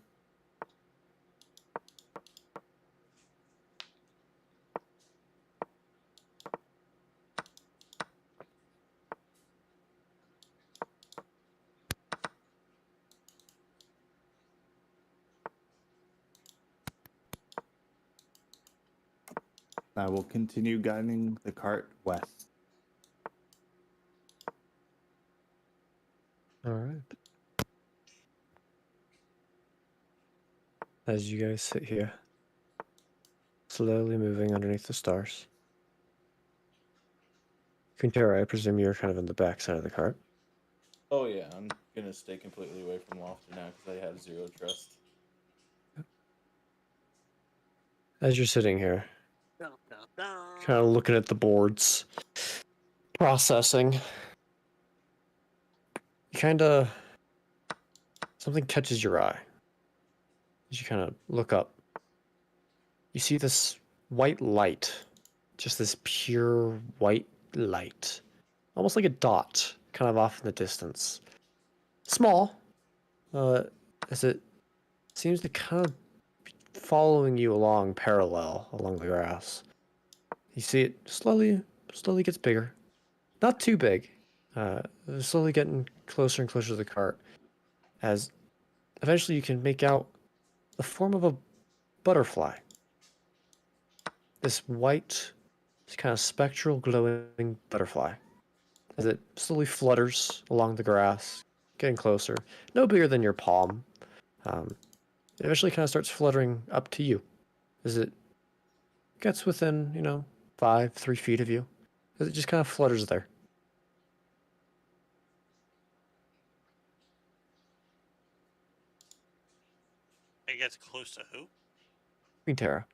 I will continue guiding the cart west. All right. As you guys sit here, slowly moving underneath the stars. Quinnterra, I presume you're kind of in the back side of the cart. Oh yeah, I'm gonna stay completely away from Laufter now because I have zero trust. As you're sitting here, Dun, dun, dun. kind of looking at the boards, processing, you kind of, something catches your eye. As you kind of look up, you see this white light, just this pure white light, almost like a dot, kind of off in the distance. Small, as it seems to kind of be following you along parallel along the grass. You see it slowly gets bigger. Not too big. Slowly getting closer and closer to the cart. As eventually you can make out the form of a butterfly. This white, this kind of spectral glowing butterfly. As it slowly flutters along the grass, getting closer. No bigger than your palm. It eventually kind of starts fluttering up to you. As it gets within, 3 feet of you. As it just kind of flutters there. It gets close to who? Quinnterra.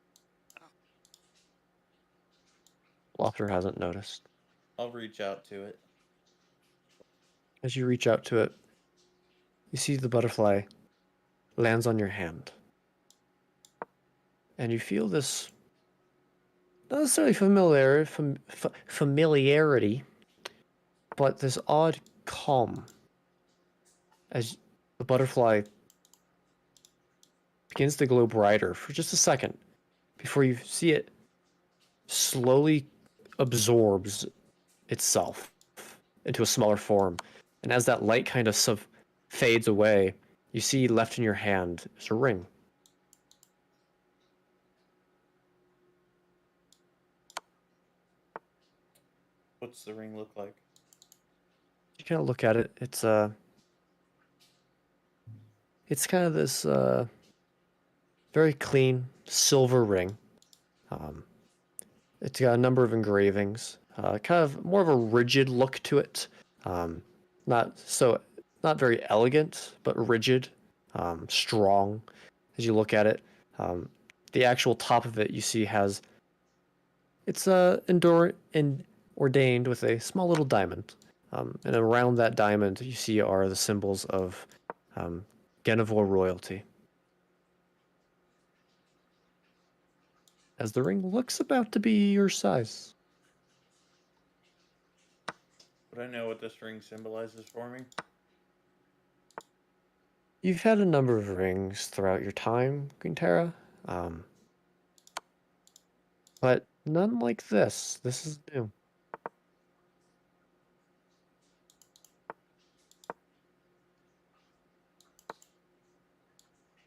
Laufter hasn't noticed. I'll reach out to it. As you reach out to it, you see the butterfly lands on your hand. And you feel this, not necessarily familiarity, but this odd calm as the butterfly begins to glow brighter for just a second before you see it slowly absorbs itself into a smaller form. And as that light kind of fades away, you see left in your hand is a ring. What's the ring look like? You kind of look at it. It's kind of this very clean silver ring. It's got a number of engravings. Kind of more of a rigid look to it. Not so not very elegant, but rigid, strong. As you look at it, the actual top of it you see has it's ordained with a small little diamond, and around that diamond you see are the symbols of Genevore royalty. As the ring looks about to be your size. Would I know what this ring symbolizes for me? You've had a number of rings throughout your time, Quinnterra, but none like this. This is new.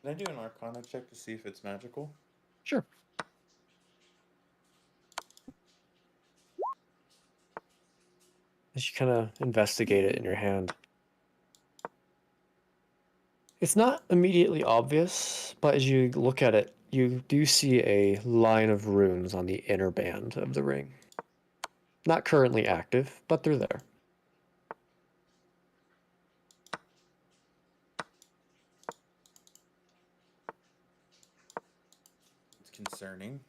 Can I do an Arcana check to see if it's magical? Sure. As you kind of investigate it in your hand, it's not immediately obvious, but as you look at it, you do see a line of runes on the inner band of the ring. Not currently active, but they're there. It's concerning.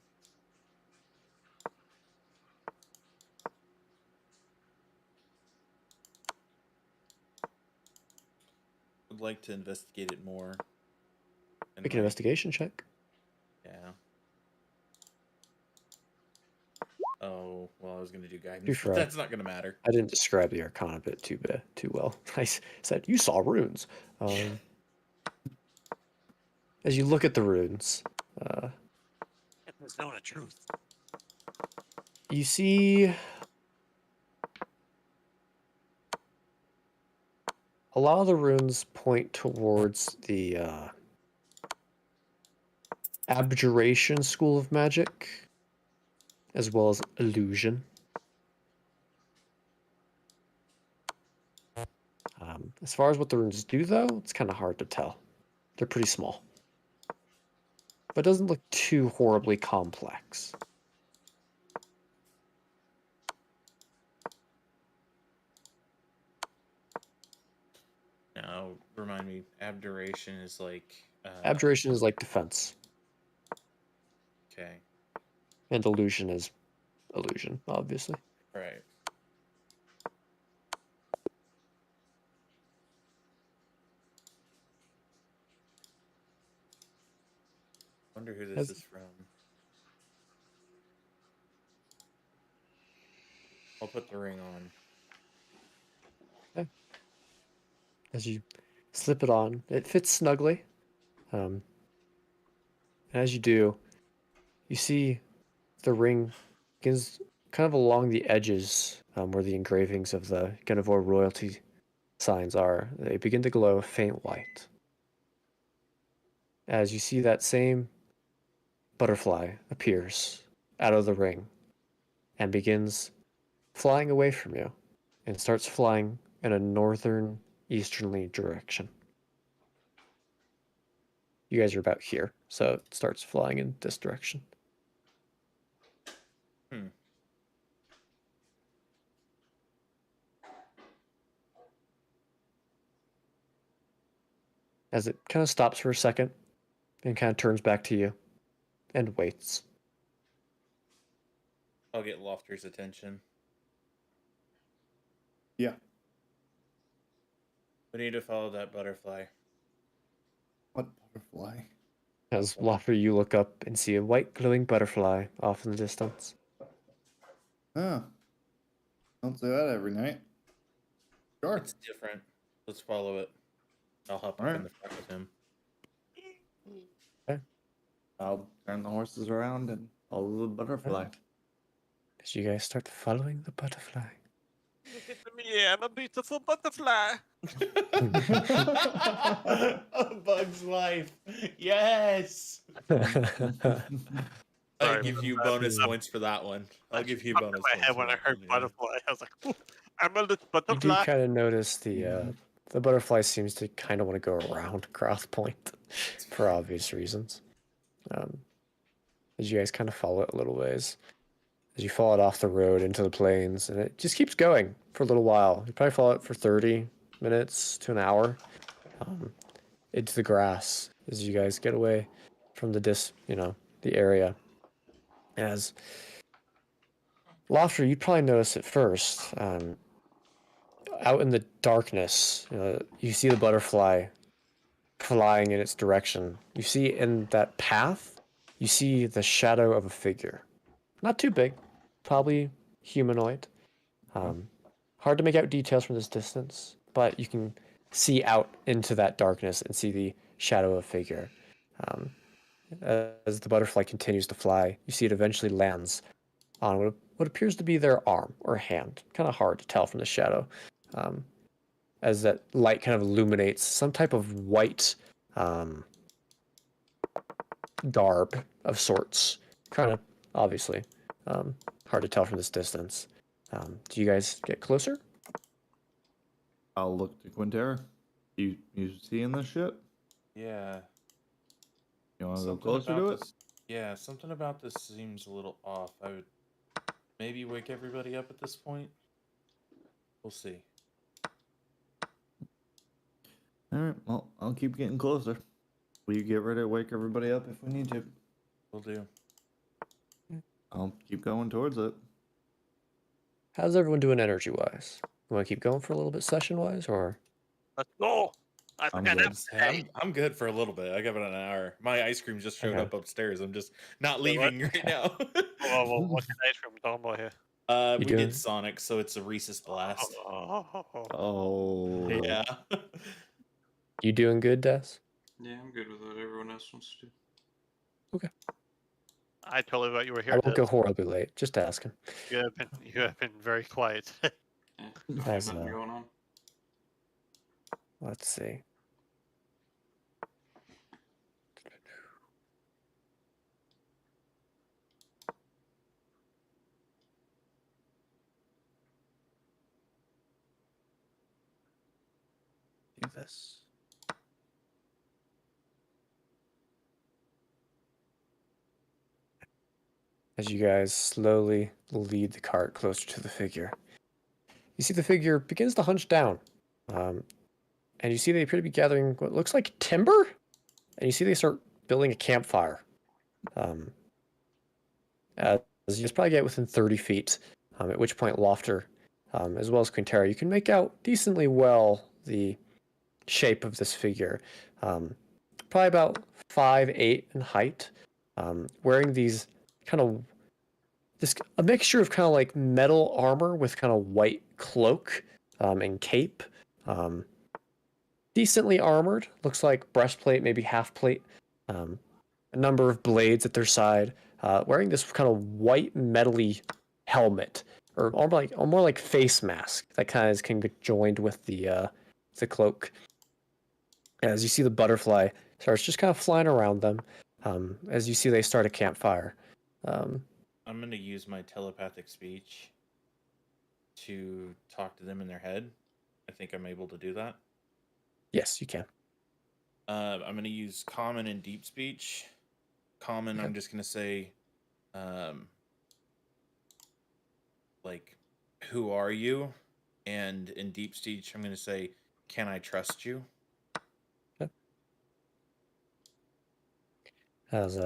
Would like to investigate it more. Make an investigation check. Yeah. Oh, well, I was going to do Do guidance, for but a- that's not going to matter. I didn't describe the Arcana bit too well. I said, you saw runes. As you look at the runes, There's no truth. you see a lot of the runes point towards the Abjuration school of magic, as well as illusion. As far as what the runes do, though, it's kind of hard to tell. They're pretty small. But it doesn't look too horribly complex. Now, remind me, abjuration is like... Abjuration is like defense, Okay, and illusion is illusion, obviously. right. Wonder who this is from. I'll put the ring on. Okay. As you slip it on, it fits snugly. And as you do, you see the ring begins kind of along the edges where the engravings of the Genevore royalty signs are. They begin to glow a faint white. As you see that same butterfly appears out of the ring and begins flying away from you and starts flying in a northern easterly direction. You guys are about here, so it starts flying in this direction. As it kind of stops for a second and kind of turns back to you and waits. I'll get Laufter's attention. Yeah. We need to follow that butterfly. What butterfly? As Laufter, you look up and see a white glowing butterfly off in the distance. Huh. Don't say that every night. Sure. It's different. Let's follow it. I'll hop up Alright. in the front with him. I'll turn the horses around and follow the butterfly. As you guys start following the butterfly. Look at me, I'm a beautiful butterfly. A bug's life. Yes. I'll Sorry, give you but- bonus points for that one. I'll give you bonus In my points. head for when I that heard one, yeah. butterfly, I was like, I'm a little You do butterfly. kind of notice the butterfly seems to kind of want to go around Groth Point for obvious reasons. As you guys kind of follow it a little ways. As you follow it off the road into the plains, and it just keeps going for a little while. You probably follow it for 30, minutes to an hour into the grass as you guys get away from the area. As Laufter, you'd probably notice it first. Out in the darkness, you see the butterfly flying in its direction. You see in that path, you see the shadow of a figure. Not too big, probably humanoid. Hard to make out details from this distance, but you can see out into that darkness and see the shadow of a figure. As the butterfly continues to fly, you see it eventually lands on what appears to be their arm or hand. Kind of hard to tell from the shadow. As that light kind of illuminates some type of white garb of sorts. Kind of, obviously. Hard to tell from this distance. Do you guys get closer? I'll look to Quinnterra. You seeing this shit? Yeah. You want to go Something closer to about it? this. Yeah, something about this seems a little off. I would maybe wake everybody up at this point. We'll see. All right. Well, I'll keep getting closer. Will you get ready to wake everybody up if we need to? We'll do. I'll keep going towards it. How's everyone doing energy-wise? You want to keep going for a little bit session-wise, or? Let's go. I I'm forgot good. to I'm good for a little bit. I got about an hour. My ice cream just showed Okay. up upstairs. I'm just not Wait, what? leaving right now. Well, what can I from Dombo here? We doing- did Sonic, so it's a Reese's Blast. Oh. Yeah. You doing good, Des? Yeah, I'm good with what everyone else wants to do. I totally thought you were I here. won't Des. go horribly late. Just asking. You have been very quiet. Yeah, don't have As, nothing going on. Let's see. Do this. As you guys slowly lead the cart closer to the figure, you see the figure begins to hunch down. And you see they appear to be gathering what looks like timber? And you see they start building a campfire. As you just probably get within 30 feet, at which point Laufter, as well as Quinnterra, you can make out decently well the shape of this figure. Probably about 5'8" in height, wearing these a mixture of kind of like metal armor with kind of white cloak and cape. Decently armored, looks like breastplate, maybe half plate. A number of blades at their side, wearing this kind of white metally helmet, or more like face mask that kind of can get joined with the cloak. As you see the butterfly starts just kind of flying around them, as you see they start a campfire. I'm going to use my telepathic speech to talk to them in their head. I think I'm able to do that. Yes, you can. I'm going to use common and deep speech. Common, Okay. I'm just going to say, like, who are you? And in deep speech, I'm going to say, can I trust you? As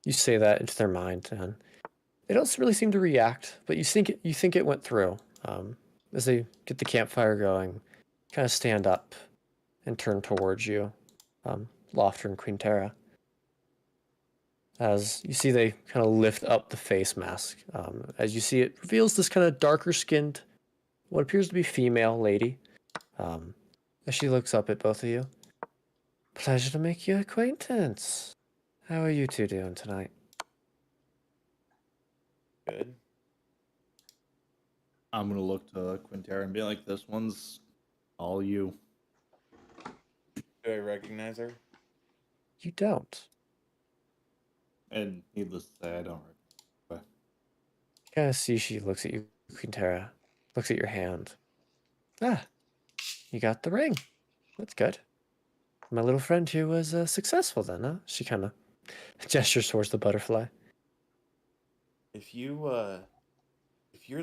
you say that into their mind, and they don't really seem to react, but you think it went through. As they get the campfire going, kind of stand up and turn towards you, Laufter and Quinnterra. As you see, they kind of lift up the face mask. As you see, it reveals this kind of darker skinned, what appears to be female lady. As she looks up at both of you. Pleasure to make your acquaintance. How are you two doing tonight? Good. I'm gonna look to Quinnterra and be like, "This one's all you." Do I recognize her? You don't. And needless to say, I don't. You kind of see she looks at you, Quinnterra. Looks at your hand. Ah, you got the ring. That's good. My little friend here was successful then, huh? She kind of gestures towards the butterfly. If you're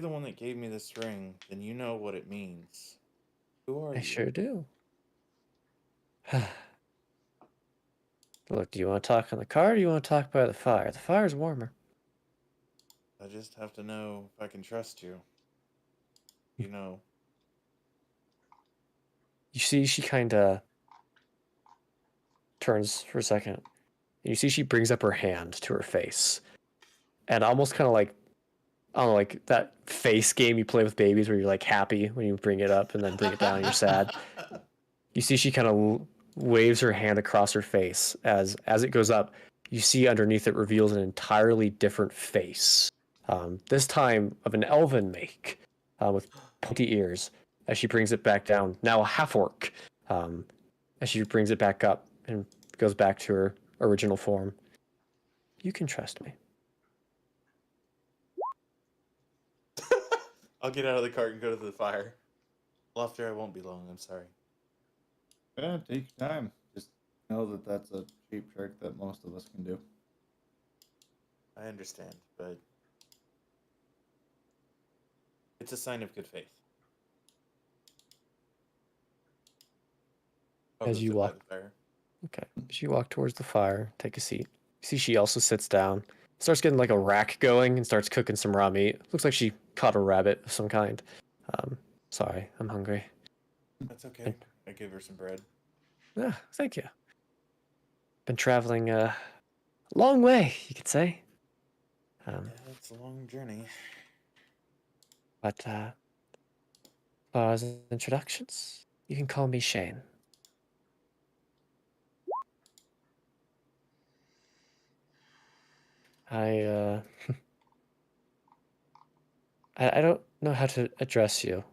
the one that gave me this ring, then you know what it means. Who are I you? sure do. Look, do you want to talk in the car or do you want to talk by the fire? The fire's warmer. I just have to know if I can trust you. You know. You see, she kind of turns for a second. And you see, she brings up her hand to her face, and almost kind of like, I don't know, like that face game you play with babies where you're like happy when you bring it up and then bring it down and you're sad. You see, she kind of waves her hand across her face as it goes up. You see underneath it reveals an entirely different face. This time of an elven make, with pointy ears. As she brings it back down, now a half orc. As she brings it back up and goes back to her original form. You can trust me. I'll get out of the cart and go to the fire. Laufter, I won't be long. I'm sorry. Yeah, take your time. Just know that that's a cheap trick that most of us can do. I understand, but it's a sign of good faith. I'll As go you sit by walk- the fire. Okay. As you walk towards the fire, take a seat. You see she also sits down, starts getting like a rack going and starts cooking some raw meat. Looks like she caught a rabbit of some kind. Sorry, I'm hungry. That's okay. I give her some bread. Ah, thank you. Been traveling a long way, you could say. Yeah, it's a long journey. But as far as introductions, you can call me Shane. I I don't know how to address you.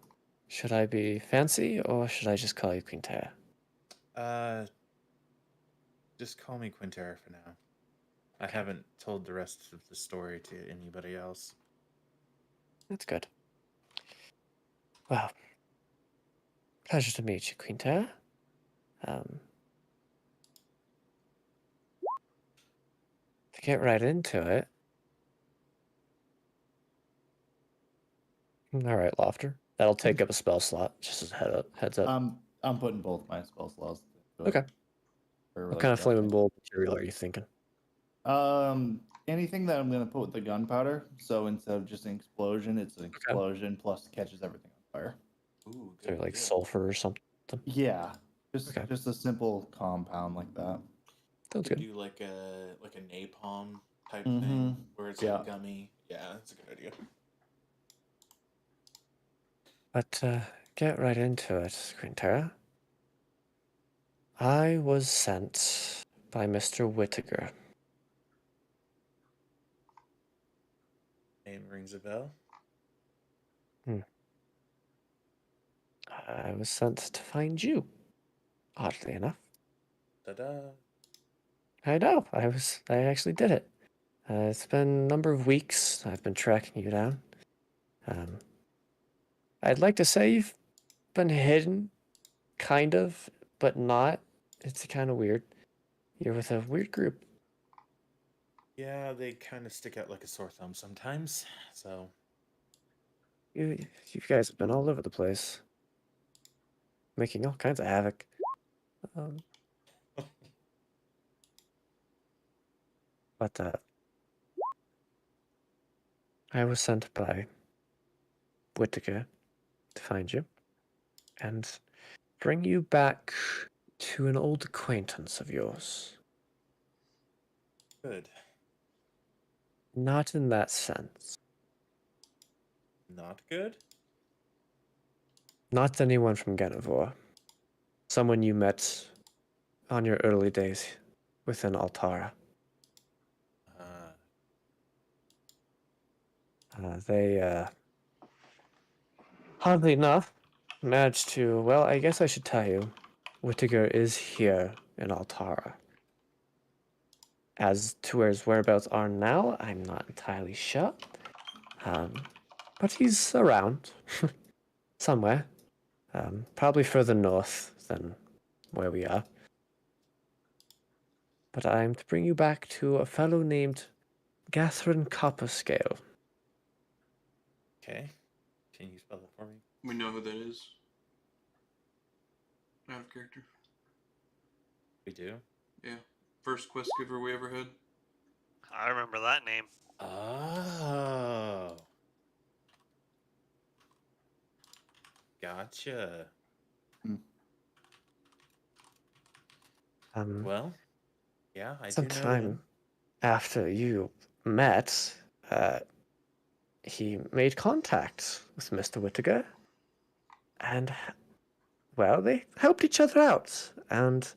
Should I be fancy or should I just call you Quinnterra? Just call me Quinnterra for now. I haven't told the rest of the story to anybody else. That's good. Well, pleasure to meet you, Quinnterra. To get right into it. All right, Laufter. That'll take up a spell slot. Just as heads up. I'm putting both my spell slots. to it Okay. for, What like, kind of drafting. flammable material are you thinking? Anything that I'm gonna put with the gunpowder. So instead of just an explosion, it's an explosion plus catches everything on fire. Ooh, So good like idea. sulfur or something? Yeah, Okay. just a simple compound like that. Sounds Could good. do like a napalm type Mhm. thing where it's Yeah. like gummy. Yeah, that's a good idea. But get right into it, Quinnterra. I was sent by Mr. Whittaker. Name rings a bell. I was sent to find you, oddly enough. Ta-da. I know, I actually did it. It's been a number of weeks. I've been tracking you down. I'd like to say you've been hidden, kind of, but not. It's kind of weird. You're with a weird group. Yeah, they kind of stick out like a sore thumb sometimes. So You guys have been all over the place, making all kinds of havoc. But I was sent by Whittaker to find you and bring you back to an old acquaintance of yours. good. Not in that sense. Not good. Not anyone from Ganivore. Someone you met on your early days within Altara. They, oddly enough, managed to, well, I guess I should tell you, Whittaker is here in Altara. As to where his whereabouts are now, I'm not entirely sure. But he's around. Somewhere. Probably further north than where we are. But I'm to bring you back to a fellow named Catherine Copperscale. Okay. Can you spell that for me? We know who that is. Out of character. We do? Yeah. First quest giver we ever had. I remember that name. Oh. Gotcha. Well, yeah, I do know Sometime him. after you met, he made contact with Mr. Whittaker, and, well, they helped each other out, and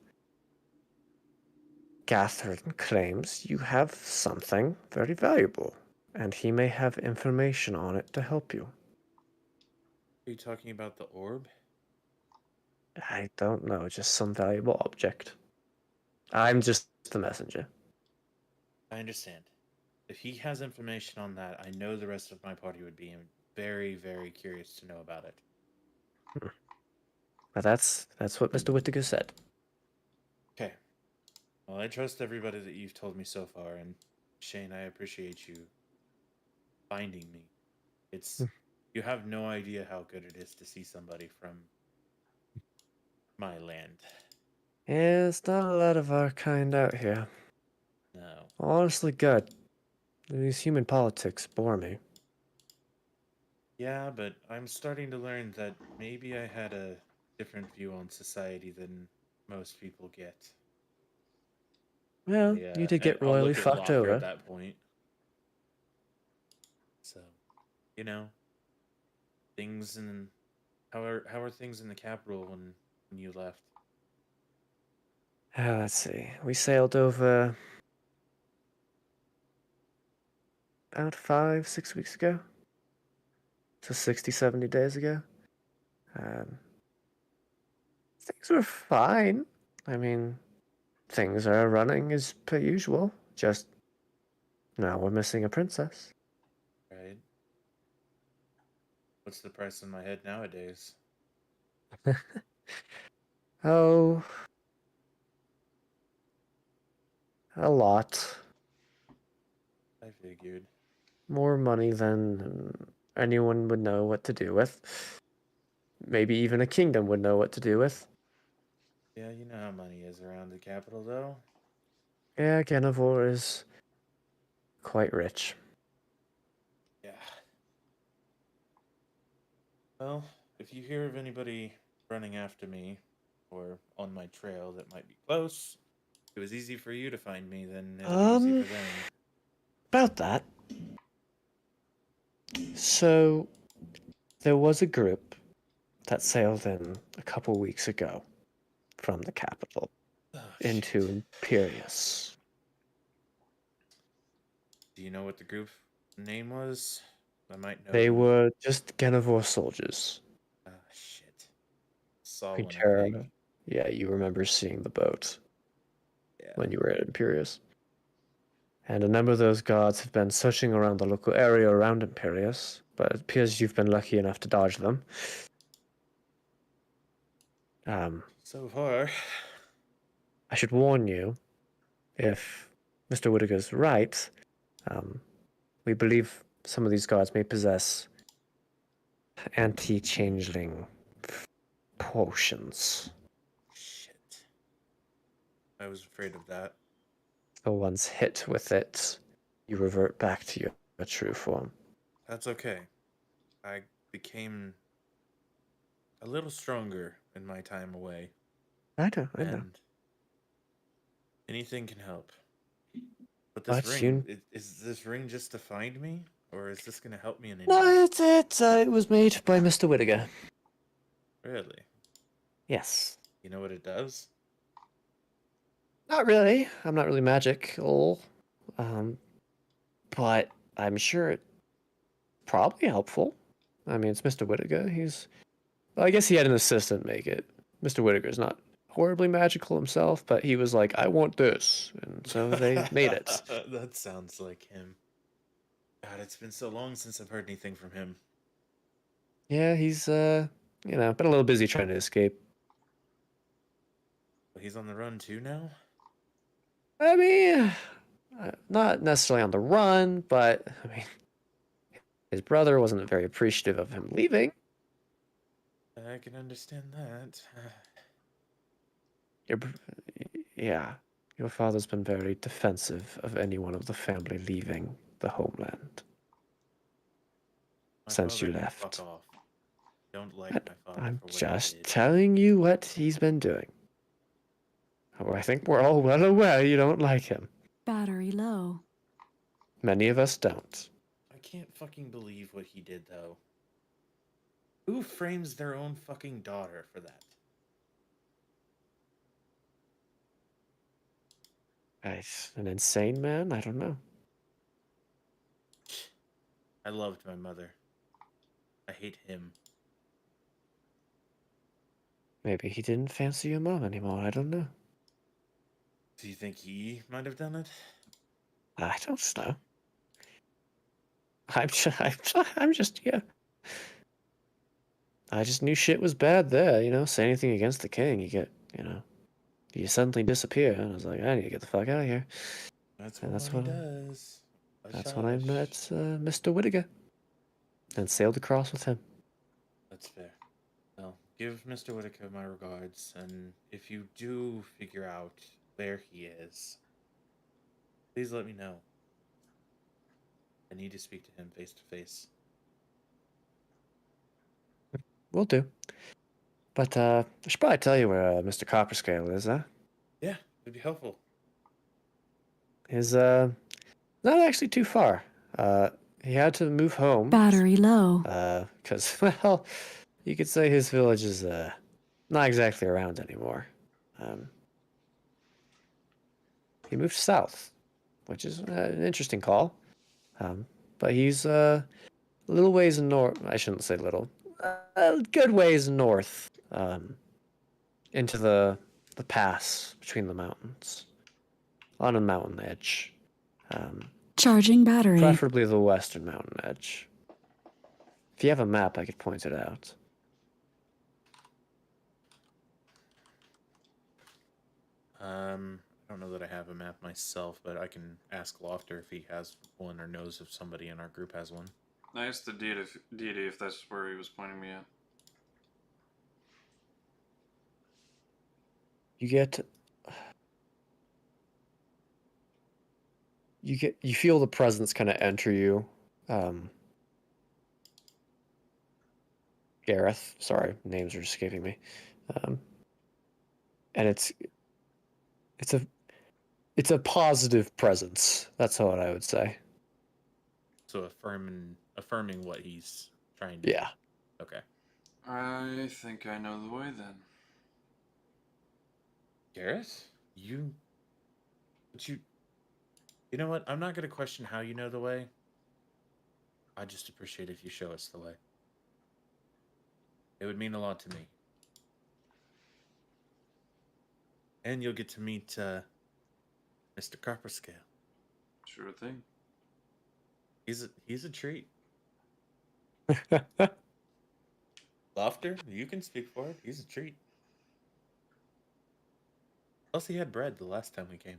Catherine claims you have something very valuable, and he may have information on it to help you. Are you talking about the orb? I don't know, just some valuable object. I'm just the messenger. I understand. If he has information on that, I know the rest of my party would be very, very curious to know about it. But that's what Mr. Whittaker said. Okay. Well, I trust everybody that you've told me so far, and Shane, I appreciate you finding me. It's you have no idea how good it is to see somebody from my land. Yeah, it's not a lot of our kind out here. No. Honestly, good. These human politics bore me. Yeah, but I'm starting to learn that maybe I had a different view on society than most people get. Well, Yeah, you did get I'll royally look at fucked Laufter over. at that point. So, you know, things in how are things in the capital when you left? Let's see. We sailed over about 5-6 weeks ago. So 60, 70 days ago. Things were fine. I mean, things are running as per usual. Just now we're missing a princess. Right? What's the price on my head nowadays? Oh, a lot. I figured. More money than anyone would know what to do with. Maybe even a kingdom would know what to do with. Yeah, you know how money is around the capital, though. Yeah, Genevor is quite rich. Yeah. Well, if you hear of anybody running after me or on my trail that might be close, if it was easy for you to find me, then it'll be easy for them. About that. So, there was a group that sailed in a couple weeks ago from the capital Oh, into Imperius. Do you know what the group name was? I might know They them. were just Genevor soldiers. Ah, shit. Saw one, I Quinnterra. think. Yeah, you remember seeing the boat Yeah. when you were at Imperius. And a number of those guards have been searching around the local area around Imperius, but it appears you've been lucky enough to dodge them. So far. I should warn you, if Mr. Whittaker's right, we believe some of these guards may possess anti-changeling potions. Shit. I was afraid of that. So once hit with it, you revert back to your true form. That's okay. I became a little stronger in my time away. I know. And anything can help. But But this ring, is this ring just to find me? Or is this going to help me in any way? No, it was made by Mr. Whittaker. Really? Yes. You know what it does? Not really. I'm not really magical. But I'm sure it's probably helpful. I mean, it's Mr. Whittaker. Well, I guess he had an assistant make it. Mr. Whittaker's not horribly magical himself, but he was like, I want this. And so they made it. That sounds like him. God, it's been so long since I've heard anything from him. Yeah, he's, been a little busy trying to escape. But he's on the run too now? I mean, not necessarily on the run, but, I mean, his brother wasn't very appreciative of him leaving. I can understand that. Your, yeah, your father's been very defensive of anyone of the family leaving the homeland My since father you can left. Fuck off. Don't like And my father I'm for what just he did. telling you what he's been doing. Oh, I think we're all well aware you don't like him. Battery low. Many of us don't. I can't fucking believe what he did, though. Who frames their own fucking daughter for that? An insane man? I don't know. I loved my mother. I hate him. Maybe he didn't fancy your mom anymore. I don't know. Do you think he might have done it? I don't know. I'm just yeah. I just knew shit was bad there, you know. Say anything against the king, you get, you know, you suddenly disappear. And I was like, I need to get the fuck out of here. That's And what that's money what- does. That's when I met Mr. Whittaker and sailed across with him. That's fair. Well, give Mr. Whittaker my regards, and if you do figure out where he is, please let me know. I need to speak to him face to face. Will do. But I should probably tell you where Mr. Copperscale is, huh? Yeah, it'd be helpful. Is not actually too far. He had to move home. Battery low. Because well, you could say his village is not exactly around anymore. He moved south, which is an interesting call. But he's a little ways north. I shouldn't say little. Good ways north. Into the pass between the mountains, on a mountain edge. Charging battery. Preferably the western mountain edge. If you have a map, I could point it out. I don't know that I have a map myself, but I can ask Laufter if he has one or knows if somebody in our group has one. I asked the deity if that's where he was pointing me at. You feel the presence kind of enter you. Gareth, sorry, names are escaping me. And it's a positive presence. That's what I would say. So affirming what he's trying to Yeah. do. Okay. I think I know the way then. Gareth? You know what? I'm not going to question how you know the way. I just appreciate if you show us the way. It would mean a lot to me. And you'll get to meet Mr. Copperscale. Sure thing. He's a treat. Laufter, you can speak for it. He's a treat. Plus, he had bread the last time we came.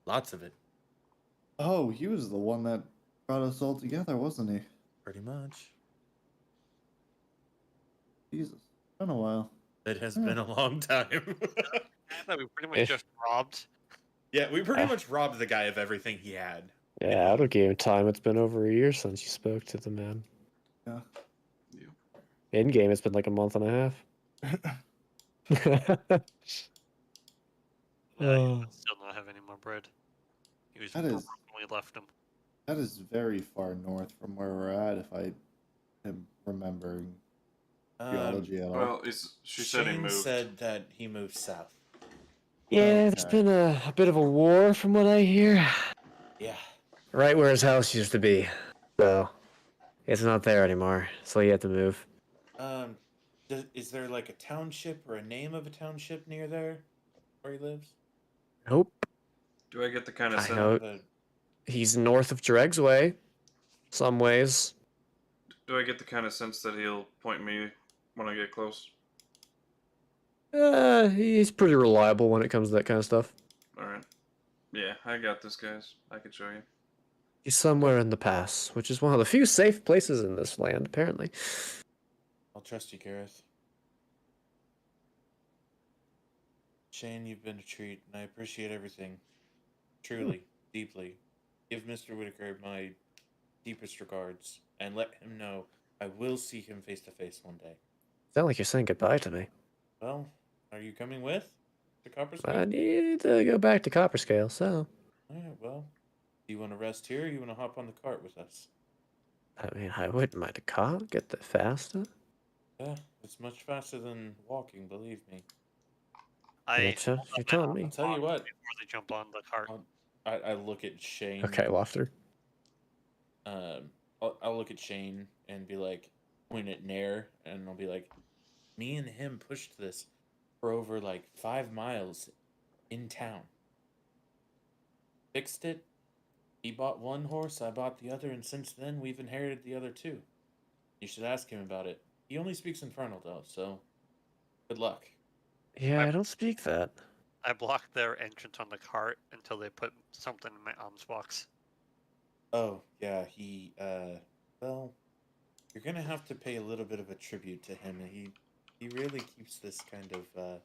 Lots of it. Oh, he was the one that brought us all together, wasn't he? Pretty much. Jesus. It's been a while. It has been a long time. I thought we pretty much Ish. just robbed. Yeah, we pretty much robbed the guy of everything he had. Yeah, out of game time. It's been over a year since you spoke to the man. Yeah. In game, it's been like a month and a half. He Oh. would still not have any more bread. He was That broke is- when we left him. That is very far north from where we're at, if I am remembering geology at all. Well, she said he Shane moved. said that he moved south. Yeah, there's Okay. been a bit of a war from what I hear. Yeah. Right where his house used to be. So, it's not there anymore. So he had to move. Is there like a township or a name of a township near there where he lives? Nope. Do I get the kind of I sense? know. He's north of Dregsway. Some ways. Do I get the kind of sense that he'll point me when I get close? He's pretty reliable when it comes to that kind of stuff. All right. Yeah, I got this, guys. I can show you. He's somewhere in the pass, which is one of the few safe places in this land, apparently. I'll trust you, Gareth. Shane, you've been a treat, and I appreciate everything. Truly, deeply. Give Mr. Whitaker my deepest regards, and let him know I will see him face to face one day. Sound like you're saying goodbye to me. Well, are you coming with the Copper I Scale? need to go back to Copper Scale, so. Alright, well, do you want to rest here, or you want to hop on the cart with us? I mean, I wouldn't mind a car. Get there faster. Yeah, it's much faster than walking, believe me. I Gotcha. hold You're up telling my me. I'll tell you box what. before they jump on the cart. I look at Shane. Okay, Laufter. I'll look at Shane and be like, point at Nayr, and I'll be like, me and him pushed this for over like 5 miles in town. Fixed it. He bought one horse, I bought the other, and since then we've inherited the other two. You should ask him about it. He only speaks Infernal though, so good luck. Yeah, I don't speak that. I blocked their entrance on the cart until they put something in my alms box. Oh, yeah, well, you're gonna have to pay a little bit of a tribute to him. He really keeps this kind of,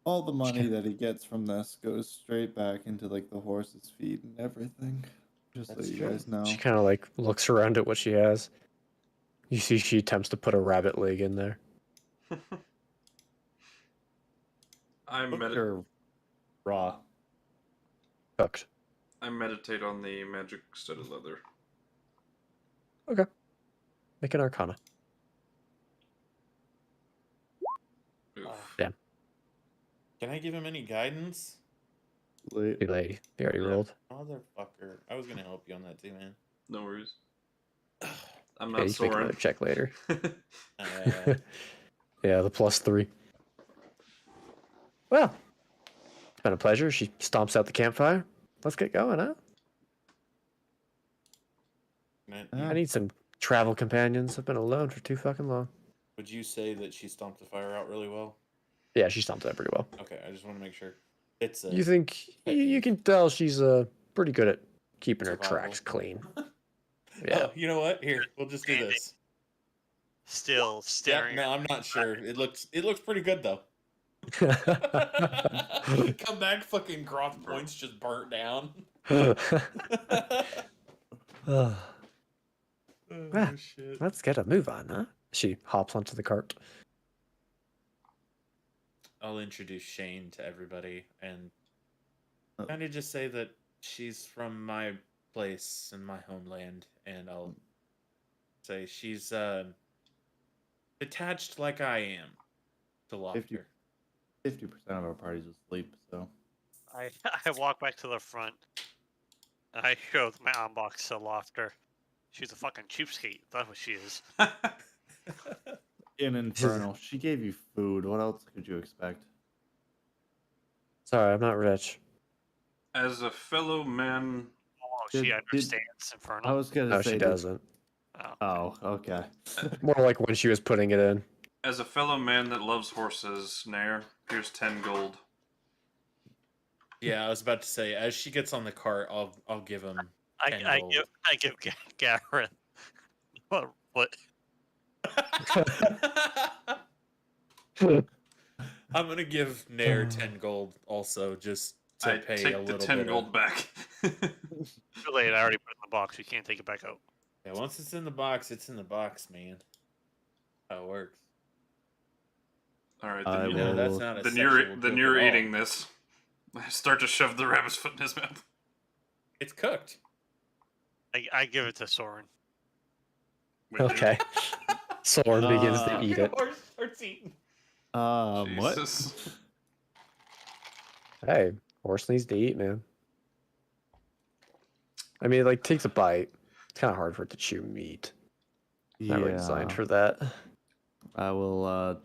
All the money that he gets from this goes straight back into like the horse's feed and everything. Just That's so you true. guys know. She kind of like looks around at what she has. You see, she attempts to put a rabbit leg in there. Cooked or raw. Cooked. I meditate on the magic studded leather. Okay. Make an Arcana. Oof. Damn. Can I give him any guidance? Late. Too late. You already Yeah. rolled. Motherfucker. I was gonna help you on that too, man. No worries. I'm Yeah, not you can make another soaring. check later. Uh, Yeah, the +3. Well, it's been a pleasure. She stomps out the campfire. Let's get going, huh? I need some travel companions. I've been alone for too fucking long. would you say that she stomped the fire out really well? Yeah, she stomped that pretty well. Okay, I just want to make sure. It's You think you can tell she's pretty good at keeping her Survival. tracks clean. Yeah. Oh, you know what? Here, we'll just do this. Still Yeah, staring. no, I'm not sure. It looks pretty good though. Come back, fucking Groth points just burnt down. Ah, Oh shit. let's get a move on, huh? She hops onto the cart. I'll introduce Shane to everybody and Oh. kind of just say that she's from my place and my homeland, and I'll say she's detached like I am to Laufter. 50% of our party's asleep, so. I walk back to the front. And I show my arm box to Laufter. She's a fucking cheapskate. That's what she is. In Infernal, she gave you food. What else could you expect? Sorry, I'm not rich. As a fellow man, Oh, Did- she did- understands Infernal. I was gonna No, say. she doesn't. Oh. Oh, okay. More like when she was putting it in. as a fellow man that loves horses, Nayr, here's 10 gold. Yeah, I was about to say, as she gets on the cart, I'll give him. 10 I gold. give Gareth. What? I'm gonna give Nayr 10 gold also, just to I pay take a the little 10 bit gold of... back. Too late. I already put it in the box. You can't take it back out. Yeah, once it's in the box, it's in the box, man. How it works. Alright, I then, You know, that's will- not a then sexual you're joke you're at all. eating this. I start to shove the rabbit's foot in his mouth. It's cooked. I give it to Soren. Wait, dude. Okay. Soren begins to eat it. Horse starts eating. What? Jesus. Hey, horse needs to eat, man. I mean, it like takes a bite. It's kind of hard for it to chew meat. Not really designed for that. I will,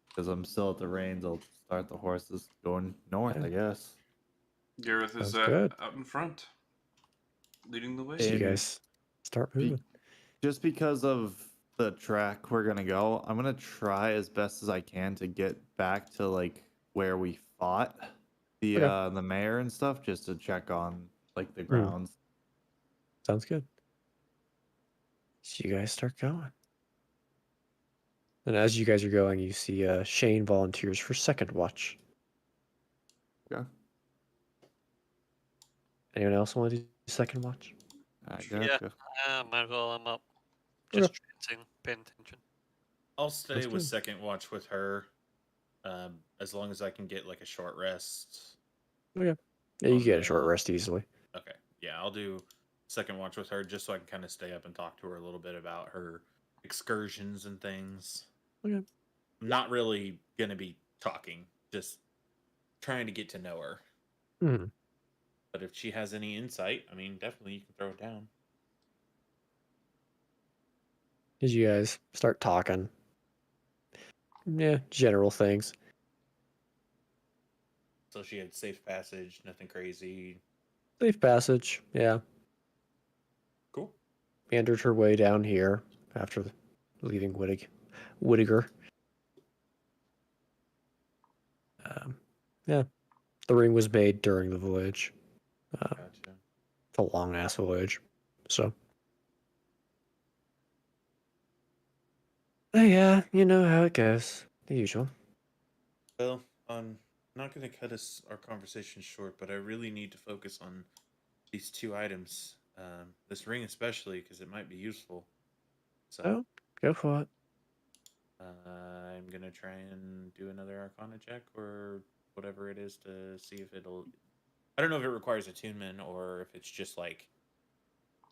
because I'm still at the reins, I'll start the horses going north, Okay. I guess. Gareth is Sounds good. out in front, leading the way. So you And guys start be- moving. Just because of the track we're gonna go, I'm gonna try as best as I can to get back to like where we fought the mayor and stuff, just to check on like the grounds. Sounds good. So you guys start going. And as you guys are going, you see Shane volunteers for second watch. Okay. Anyone else want to do second watch? I Yeah. gotcha. Might as well. I'm up. Okay. Just trancing, paying attention. I'll stay That's with good. second watch with her, as long as I can get like a short rest. Okay. Yeah, you get a short rest easily. Okay, yeah, I'll do second watch with her just so I can kind of stay up and talk to her a little bit about her excursions and things. Okay. I'm not really gonna be talking, just trying to get to know her. Hmm. But if she has any insight, I mean, definitely you can throw it down. As you guys start talking, yeah, general things. So she had safe passage, nothing crazy. Safe passage, yeah. Cool. Meandered her way down here after leaving Whittiger. Yeah, the ring was made during the voyage. Gotcha. It's a long ass voyage, so. Yeah, you know how it goes. The usual. Well, I'm not going to cut our conversation short, but I really need to focus on these two items. This ring especially, because it might be useful. So Oh, go for it. I'm going to try and do another Arcana check or whatever it is to see if it'll... I don't know if it requires attunement or if it's just like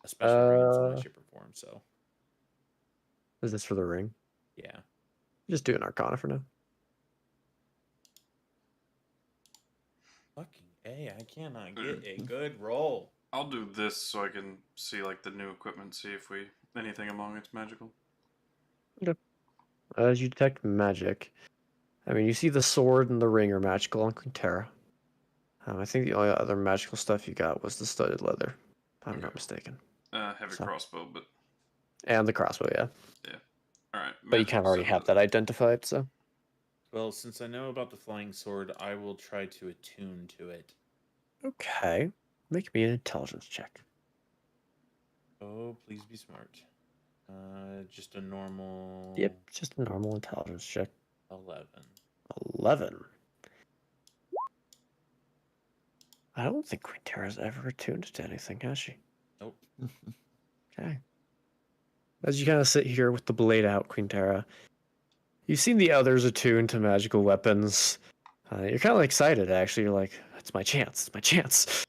a special ring in some way, shape, or form. So Is this for the ring? yeah. Just do an Arcana for now. Fucking A, I cannot get a good roll. I'll do this so I can see like the new equipment, see if anything among it's magical. Okay. As you detect magic, I mean, you see the sword and the ring are magical on Quinnterra. I think the only other magical stuff you got was the studded leather, if I'm not mistaken. Heavy So. crossbow, but And the crossbow, yeah. all right. But you kind of already have that identified, so. Well, since I know about the flying sword, I will try to attune to it. Okay. Make me an intelligence check. Oh, please be smart. Just a normal... Yep, just a normal intelligence check. 11. 11. I don't think Quinnterra's ever attuned to anything, has she? Nope. Okay. As you kind of sit here with the blade out, Quinnterra, you've seen the others attuned to magical weapons. You're kind of excited, actually. You're like, it's my chance. It's my chance.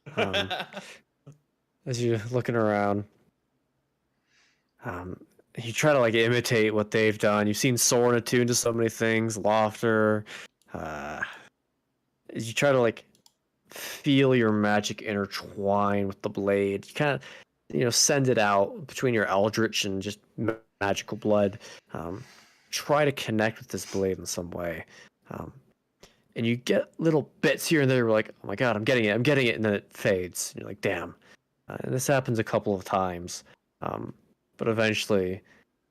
As you're looking around, you try to like imitate what they've done. You've seen Soren attuned to so many things, Laufter. As you try to like feel your magic intertwine with the blade, you kind of send it out between your eldritch and just magical blood. Try to connect with this blade in some way. And you get little bits here and there. You're like, oh my god, I'm getting it, and then it fades. And you're like, damn. And this happens a couple of times. But eventually,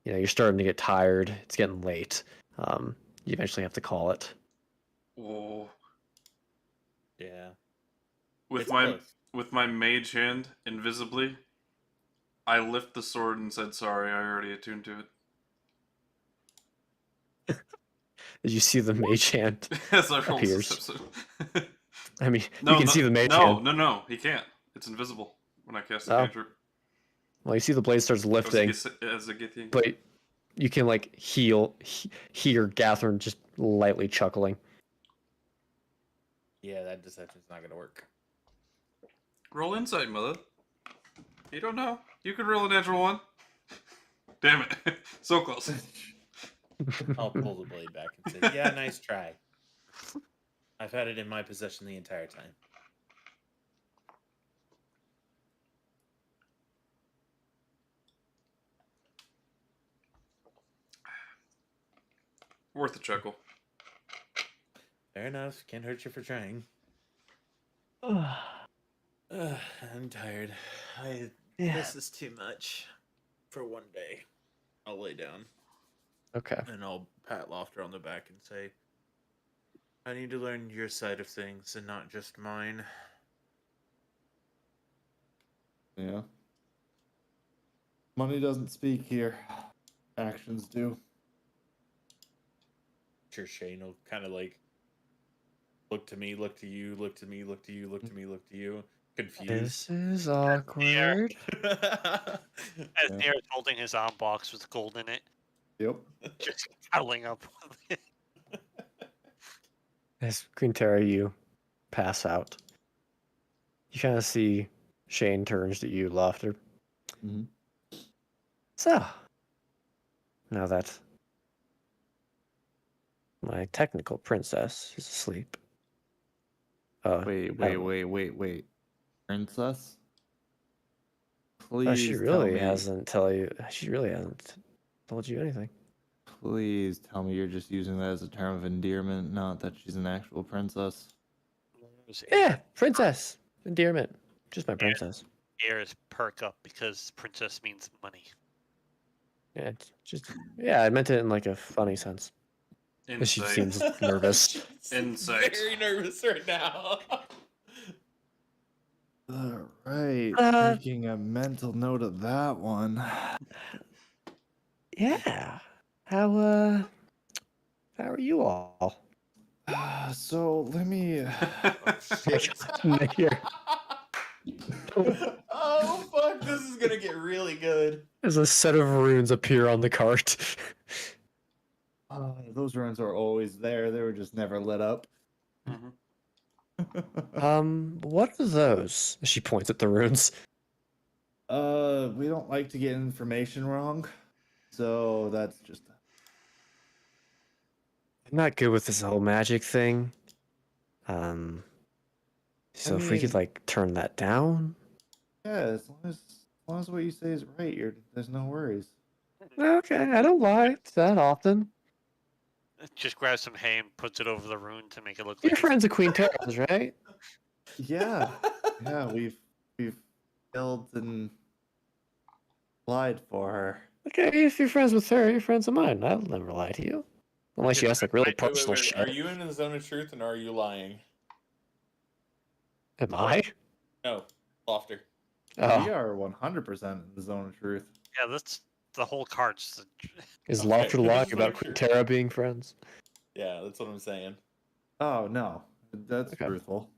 you're starting to get tired. It's getting late. You eventually have to call it. Oh. Yeah. With It's my close. with my mage hand invisibly, I lift the sword and said, "Sorry, I already attuned to it." As you see the mage hand As I roll appears. this episode. I mean, No, you can see the mage no, hand. no, he can't. It's invisible when I cast the Oh. cantrip. Well, you see the blade starts lifting, but you can like hear Gathern just lightly chuckling. Yeah, that deception's not gonna work. Roll insight, mother. You don't know. You could roll a natural one. Damn it. So close. I'll pull the blade back and say, yeah, nice try. I've had it in my possession the entire time. Worth a chuckle. Fair enough. Can't hurt you for trying. I'm tired. This is too much for one day. I'll lay down. Okay. And I'll pat Laufter on the back and say, I need to learn your side of things and not just mine. Yeah. Money doesn't speak here. Actions do. sure Shane will kind of like look to me, look to you, look to me, look to you, look to me, look to you, confused. This is awkward. As Yeah. Nayr is holding his arm box with gold in it, Yep. just cuddling up with it. As Quinnterra, you pass out. You kind of see Shane turns to you, Laufter. Mm-hmm. So, now that my technical princess is asleep. Wait. Princess? Please She tell really me. hasn't tell you. She really hasn't told you anything. Please tell me you're just using that as a term of endearment, not that she's an actual princess. Yeah, princess endearment. Just my princess. Ears perk up because princess means money. Yeah, it's just yeah. I meant it in like a funny sense. 'Cause she Insight. seems nervous. She's Insight. very nervous right now. All right. Making a mental note of that one. Yeah. How are you all? So let me. Here. Oh fuck! This is gonna get really good. As a set of runes appear on the cart. Those runes are always there. They were just never lit up. Mhm. What are those? She points at the runes. We don't like to get information wrong, so that's just. I'm not good with this whole magic thing. So if we could mean- like turn that down. Yeah, as long as what you say is right, there's no worries. Okay, I don't lie that often. Just grabs some hay and puts it over the rune to make it look You're like friends of Quinnterra's, right? Yeah, yeah, we've killed and lied for her. Okay, if you're friends with her, you're friends of mine. I'll never lie to you. Unless you ask like really personal shit. Are you in the zone of truth and are you lying? Am I? No, Laufter. We Oh, are 100% in the zone of truth. yeah, that's the whole cart's. is Okay, Laufter lying just about make sure. Quinnterra being friends? Yeah, that's what I'm saying. Oh no, that's Okay. truthful.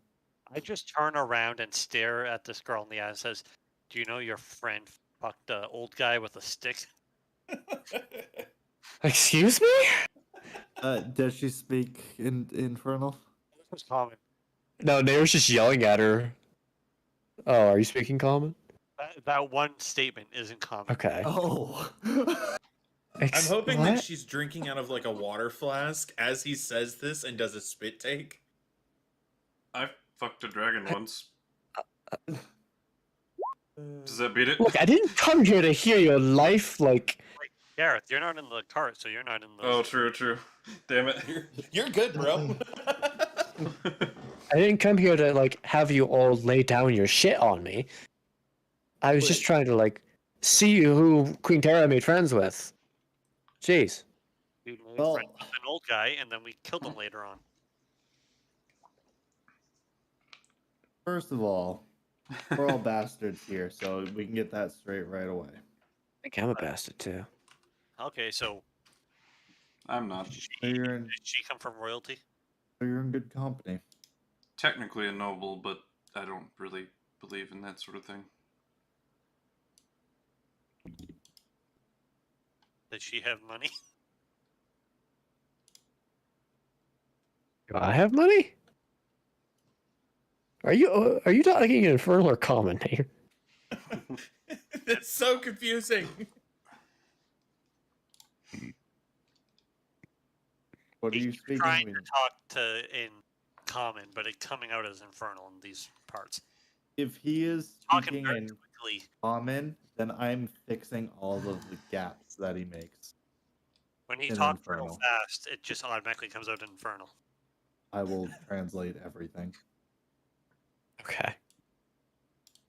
I just turn around and stare at this girl in the eye and says, "Do you know your friend fucked an old guy with a stick?" Excuse me? Does she speak in Infernal? It was common. No, Nayr's just yelling at her. Oh, are you speaking common? That one statement isn't common. Okay. Oh. I'm hoping what? that she's drinking out of like a water flask as he says this and does a spit take. I fucked a dragon once. Does that beat it? Look, I didn't come here to hear your life, like... Gareth, you're not in the cart, so you're not in the. Oh, true. Damn it. You're good, bro. I didn't come here to, like, have you all lay down your shit on me. I was just trying to, like, see who Quinnterra made friends with. Jeez. We made Well- friends with an old guy, and then we killed him later on. First of all, we're all bastards here, so we can get that straight right away. I think I'm a bastard, too. Okay, so I'm not. So you're in, did she come from royalty? so you're in good company. Technically a noble, but I don't really believe in that sort of thing. Does she have money? Do I have money? Are you talking infernal or common here? That's so confusing. What are you He's speaking? trying with? to talk to in common, but it's coming out as infernal in these parts. If he is Talking speaking very in quickly. common, then I'm fixing all of the gaps that he makes. When he in talks real infernal. fast, it just automatically comes out infernal. I will translate everything. Okay.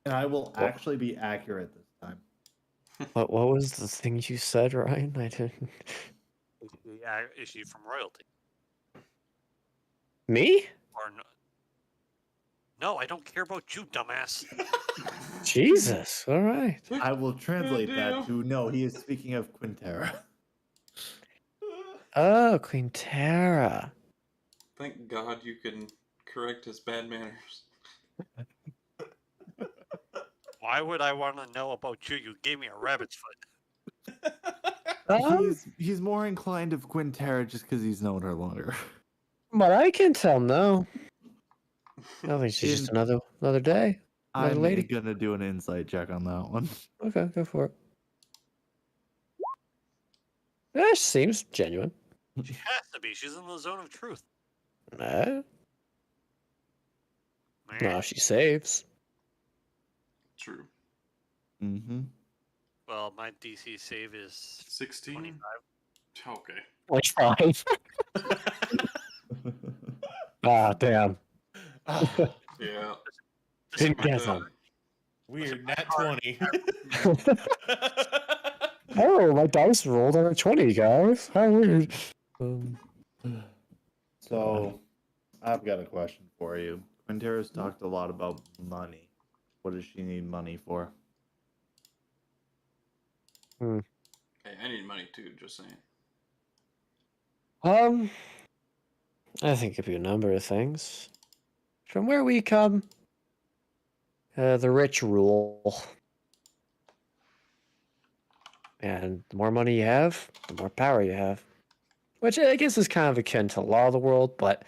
And I will actually be accurate this time. What was the thing you said, Ryan? I didn't... Is she from royalty? Me? Or no? No, I don't care about you, dumbass. Jesus. All right. I will translate deal. that to no, he is speaking of Quinnterra. Oh, Quinnterra. Thank God you can correct his bad manners. Why would I want to know about you? You gave me a rabbit's foot. He's more inclined of Quinnterra just because he's known her longer. But I can tell no. I think she's just another day. Another I'm lady. gonna do an insight check on that one. Okay, go for it. That seems genuine. She has to be. She's in the zone of truth. No, Meh. she saves. True. Mm-hmm. Well, my DC save is 16? 25. Okay. Like 5. Ah, damn. Ah, Yeah. Didn't Like guess that. him. weird, nat 20. Oh, my dice rolled on a 20, guys. How weird. So, I've got a question for you. Quinnterra's talked a lot about money. What does she need money for? Hey, I need money too, just saying. I think it could be a number of things. From where we come, the rich rule. And the more money you have, the more power you have. Which I guess is kind of akin to law of the world, but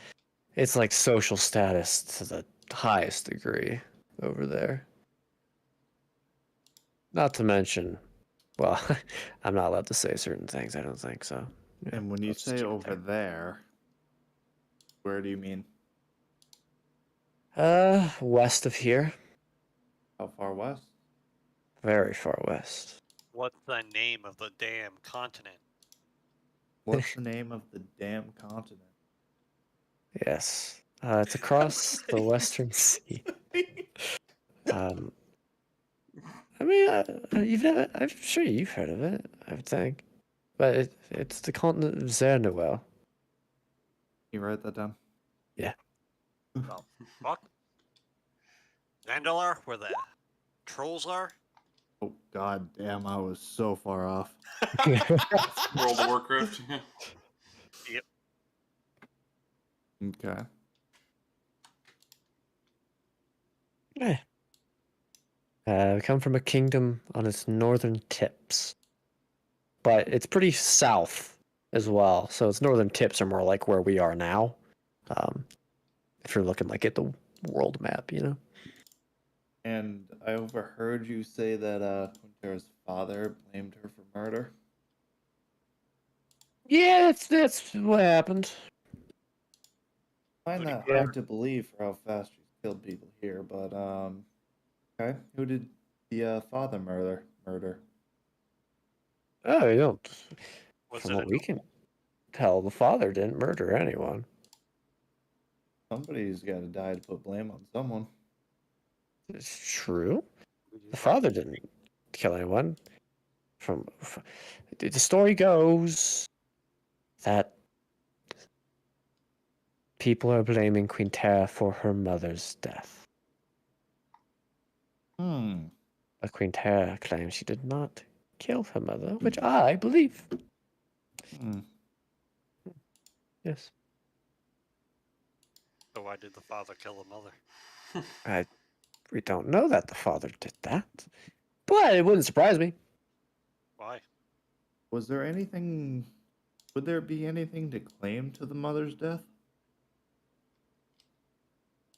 it's like social status to the highest degree over there. Not to mention, well, I'm not allowed to say certain things, I don't think so. Yeah, And when you let's say keep it over there, where do you mean? west of here. How far west? Very far west. What's the name of the damn continent? What's the name of the damn continent? Yes. It's across the Western Sea. I mean, I'm sure you've heard of it, I would think. But it's the continent of Zernuel. You write that down? Well, fuck. Zandalar, where the trolls are? Oh, god damn, I was so far off. World of Warcraft. Yeah. Okay. We come from a kingdom on its northern tips. But it's pretty south as well. So its northern tips are more like where we are now. If you're looking like at the world map, you know? And I overheard you say that Quinnterra's father blamed her for murder. Yeah, that's what happened. I find that Yeah. hard to believe for how fast she's killed people here, but okay. Who did the father murder? Oh, you don't. Was From it what a we can tell, the father didn't murder anyone. Somebody's got to die to put blame on someone. It's true. The father didn't kill anyone. The story goes that people are blaming Quinnterra for her mother's death. Hmm. But Quinnterra claims she did not kill her mother, which I believe. Hmm. Yes. So why did the father kill the mother? We don't know that the father did that. But it wouldn't surprise me. Why? Was there anything? Would there be anything to claim to the mother's death?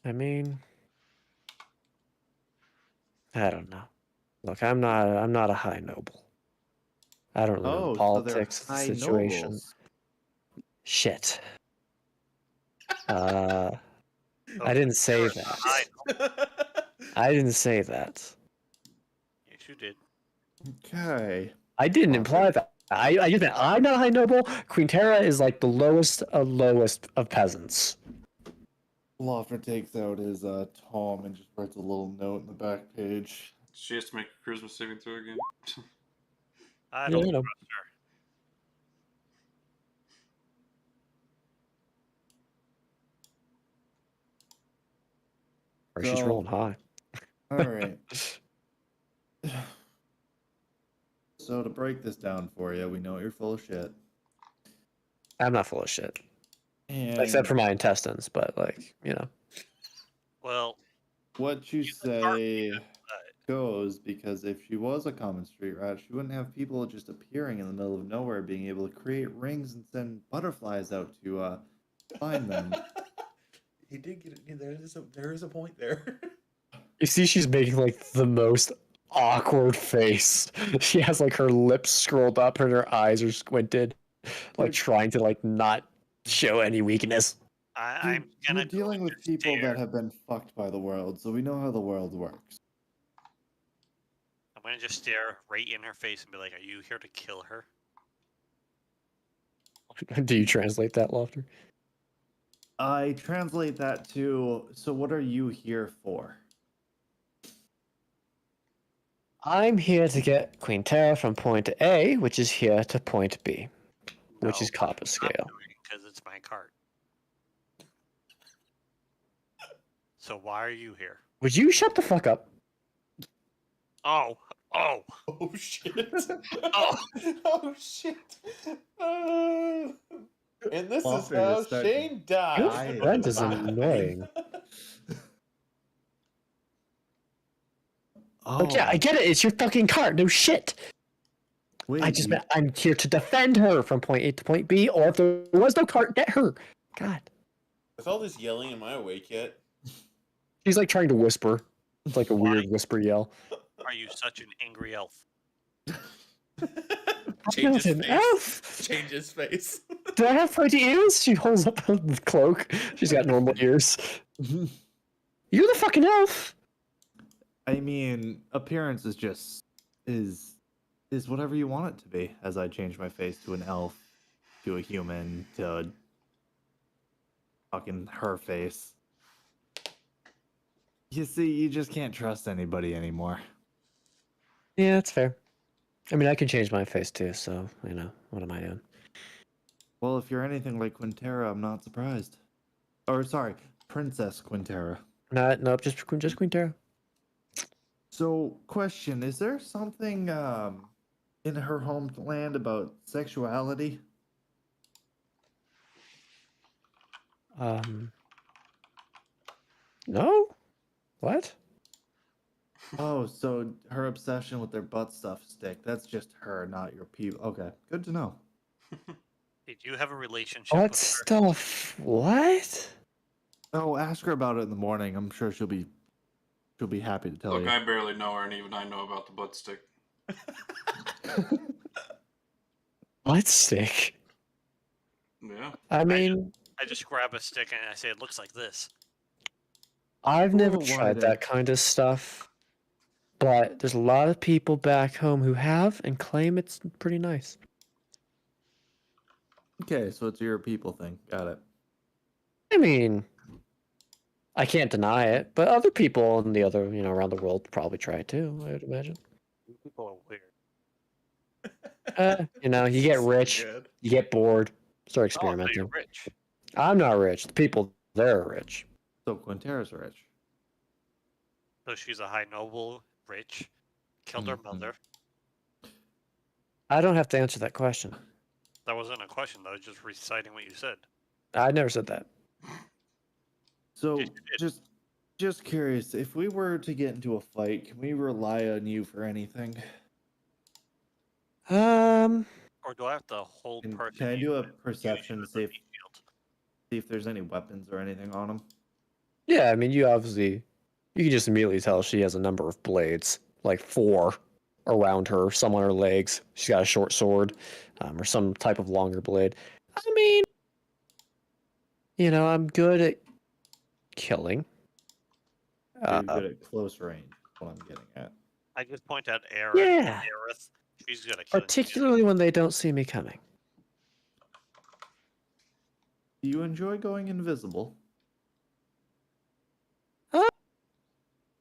I mean, I don't know. Look, I'm not a high noble. I don't know the So they're politics of the high situation. nobles. Shit. I didn't say that. I didn't say that. Yes, you did. Okay. I didn't Laufter. imply that. I just meant I'm not a high noble. Quinnterra is like the lowest of peasants. Laufter takes out his tome and just writes a little note in the back page. She has to make a charisma saving throw again. I Yeah, don't I know. trust her. Or she's So- rolling high. All right. So to break this down for you, we know you're full of shit. I'm not full of shit. And Except for my intestines, but like, you know. Well, what you She's a dark say goes, because if she was a common street rat, she wouldn't have people just appearing in the middle of nowhere being able to create rings and send butterflies out to find them. He did get it. There is a point there. You see she's making like the most awkward face. She has like her lips scrolled up and her eyes are squinted, like trying to like not show any weakness. I'm You're gonna dealing go with and people stare. that have been fucked by the world, so we know how the world works. I'm gonna just stare right in her face and be like, "Are you here to kill her?" Do you translate that, Laufter? I translate that to, so what are you here for? I'm here to get Quinnterra from point A, which is here to point B, which is copper scale. Because it's my cart. So why are you here? Would you shut the fuck up? Oh, Oh shit! oh! Oh shit! And this Laufter is how just started Shane died. Your dying friend is laughing. annoying. Oh, Like, yeah, I get it. It's your fucking cart. No shit. wait, I just meant I'm here to defend her from point A to point B, or if there was no cart, get her. God. With all this yelling, am I awake yet? She's like trying to whisper. It's like a weird whisper yell. Are you such an angry elf? Change his an face. elf. Change his face. Do I have pointy ears? She holds up her cloak. She's got normal ears. You're the fucking elf. I mean, appearance is just is whatever you want it to be. As I change my face to an elf, to a human, to fucking her face. You see, you just can't trust anybody anymore. Yeah, that's fair. I mean, I can change my face too, so, you know, what am I doing? Well, if you're anything like Quinnterra, I'm not surprised. Or sorry, Princess Quinnterra. Nope, just Quinnterra. So, question: is there something in her homeland about sexuality? No? What? Oh, so her obsession with their butt stuff stick—that's just her, not your people. Okay, good to know. Did you have a relationship What with her? stuff? What? Oh, ask her about it in the morning. I'm sure she'll be happy to tell Look, you. I barely know her, and even I know about the butt stick. What stick? Yeah. I mean, I just grab a stick and I say it looks like this. I've never Oh, why tried then? that kind of stuff, but there's a lot of people back home who have and claim it's pretty nice. Okay, so it's your people thing. Got it. I mean, I can't deny it, but other people in the other, you know, around the world probably try it too, I would imagine. People are weird. You know, you get So rich, good. you get bored, start Oh, so experimenting. you're rich. I'm not rich. The people there are rich. So Quinnterra's rich. So she's a high noble, rich, killed her Mhm. mother. I don't have to answer that question. That wasn't a question, though. Just reciting what you said. I never said that. So Yes, you did. just curious, if we were to get into a fight, can we rely on you for anything? Or do I have to hold Can person? I you do a and use perception you to as a see meat shield? if there's any weapons or anything on them? Yeah, I mean, you can just immediately tell she has a number of blades, like 4 around her, some on her legs. She's got a short sword, or some type of longer blade. I mean, you know, I'm good at killing. You're good at close range. What I'm getting at. I just point out Arethyn. Yeah. Gareth. She's gonna kill you. Particularly when they don't see me coming. Do you enjoy going invisible?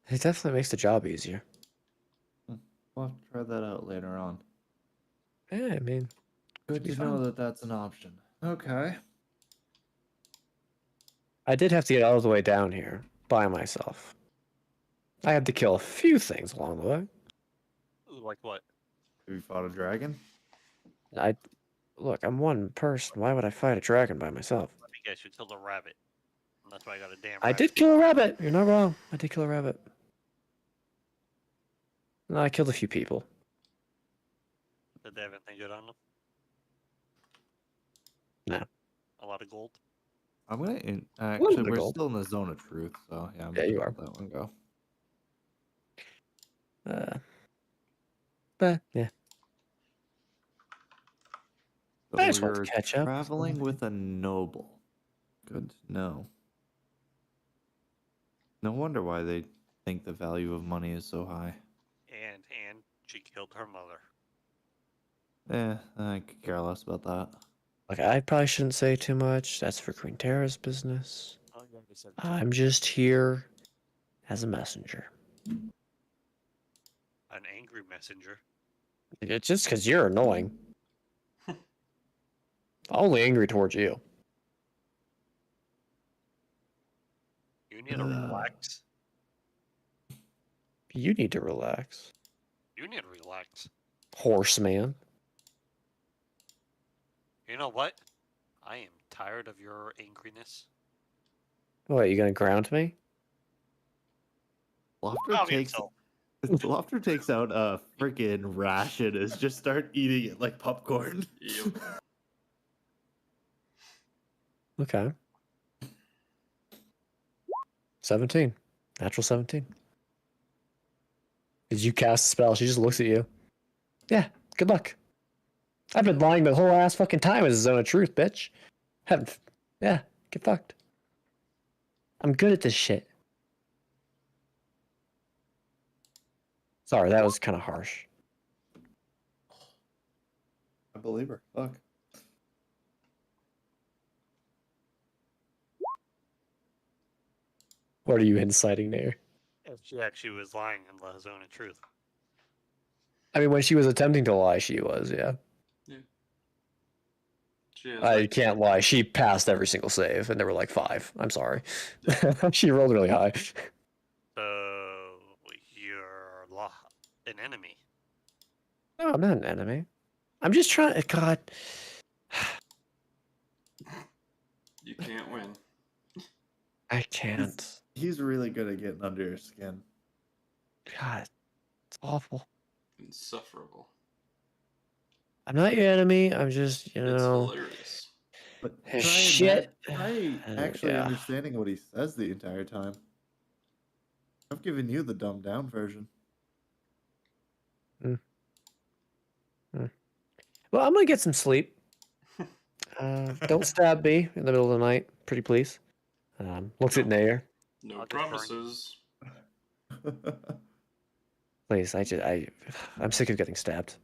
It definitely makes the job easier. We'll have to try that out later on. Yeah, I mean, Good be to fun. know that that's an option. Okay. I did have to get all the way down here by myself. I had to kill a few things along the way. Like what? Have you fought a dragon? I Look, I'm one person. Why would I fight a dragon by myself? Let me guess, you killed a rabbit. And that's why I got a damn I rabbit. did kill a rabbit. You're not wrong. I did kill a rabbit. No, I killed a few people. Did they have anything good on them? No. A lot of gold? I'm gonna Little actually. bit of We're gold. still in the zone of truth, so yeah. I'm Yeah, just you gonna are. let that one go. But yeah. So I just want to you're catch up. traveling with a noble. Good to know. No wonder why they think the value of money is so high. And she killed her mother. I could care less about that. Like, I probably shouldn't say too much. That's for Quinnterra's business. Oh, yeah, they said I'm just here as a messenger. an angry messenger. It's just because you're annoying. Only angry towards you. You need to relax. You need to relax. You need to relax. Horseman. You know what? I am tired of your angriness. What, you gonna ground me? Laufter takes out a freaking ration and just start eating it like popcorn. Yep. Okay. 17. Natural 17. Did you cast a spell? She just looks at you. Yeah, good luck. I've been lying the whole ass fucking time as a zone of truth, bitch. Haven't. Yeah, get fucked. I'm good at this shit. Sorry, that was kind of harsh. I believe her. Fuck. What are you inciting there? If she actually was lying in the zone of truth. I mean, when she was attempting to lie, she was, yeah. She has, I like, can't lie. She passed every single save, and there were like 5. I'm sorry. She rolled really high. So you're an enemy. No, I'm not an enemy. I'm just trying. God. You can't win. I can't. He's really good at getting under your skin. God. It's awful. Insufferable. I'm not your enemy. I'm just, you It's know. hilarious. But Shit. try actually Yeah. understanding what he says the entire time. I've given you the dumbed down version. Well, I'm gonna get some sleep. Don't stab me in the middle of the night, pretty please. Looks at Nayr. No I'll just burn you. promises. Please, I'm sick of getting stabbed.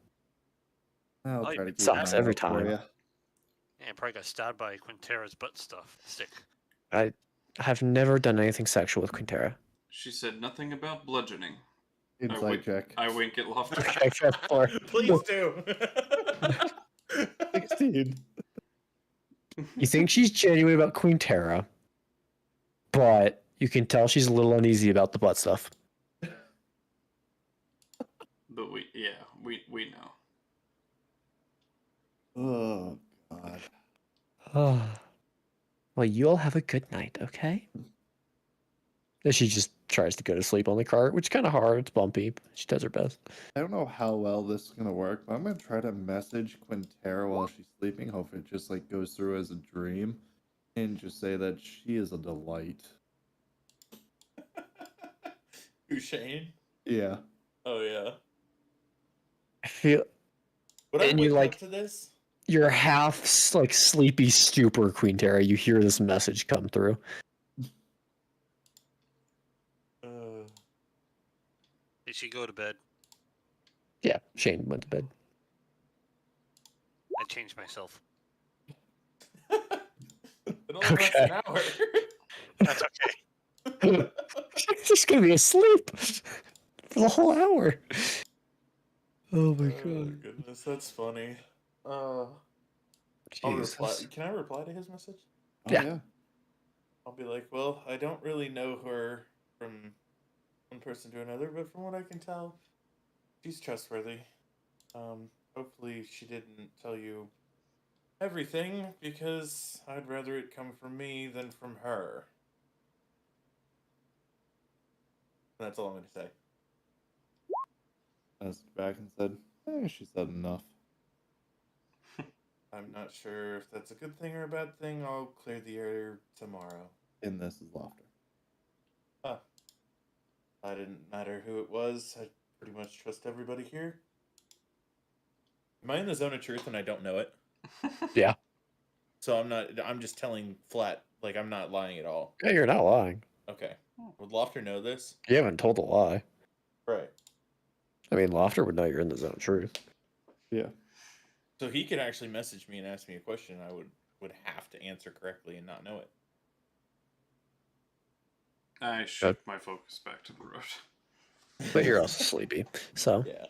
I'll Oh, try to it keep an sucks eye every out for time. you. Yeah, I probably got stabbed by Quinnterra's butt stuff. Stick. I have never done anything sexual with Quinnterra. She said nothing about bludgeoning. Insight check. I wink at Laufter. Okay, except for Please do. 16. you think she's genuine about Quinnterra, but you can tell she's a little uneasy about the butt stuff. But we know. Oh God. Oh. Well, you all have a good night, okay? And she just tries to go to sleep on the cart, which is kind of hard. It's bumpy, but she does her best. I don't know how well this is gonna work, but I'm gonna try to message Quinnterra while she's sleeping. Hope it just like goes through as a dream, and just say that she is a delight. Who, Shane? Yeah. Oh yeah. I feel Would I And you, wake like- up to this? you're half like sleepy stupor, Quinnterra. You hear this message come through. Did she go to bed? Yeah, Shane went to bed. I changed myself. It only lasts an hour. That's okay. She's just gonna be asleep for the whole hour. Oh my god. Goodness, that's funny. I'll reply. Jesus. Can I reply to his message? Oh, Yeah. yeah. I'll be like, well, I don't really know her from one person to another, but from what I can tell, she's trustworthy. Hopefully she didn't tell you everything because I'd rather it come from me than from her. That's all I'm going to say. I was back and said, she said enough. I'm not sure if that's a good thing or a bad thing. I'll clear the air tomorrow. And this is Laufter. Huh. I didn't matter who it was. I pretty much trust everybody here. Am I in the zone of truth and I don't know it? Yeah. So I'm just telling flat, like I'm not lying at all. Yeah, you're not lying. Okay. Would Laufter know this? You haven't told a lie. Right. I mean, Laufter would know you're in the zone of truth. Yeah. So he could actually message me and ask me a question and I would have to answer correctly and not know it. I shift my focus back to the road. But you're also sleepy. So, Yeah.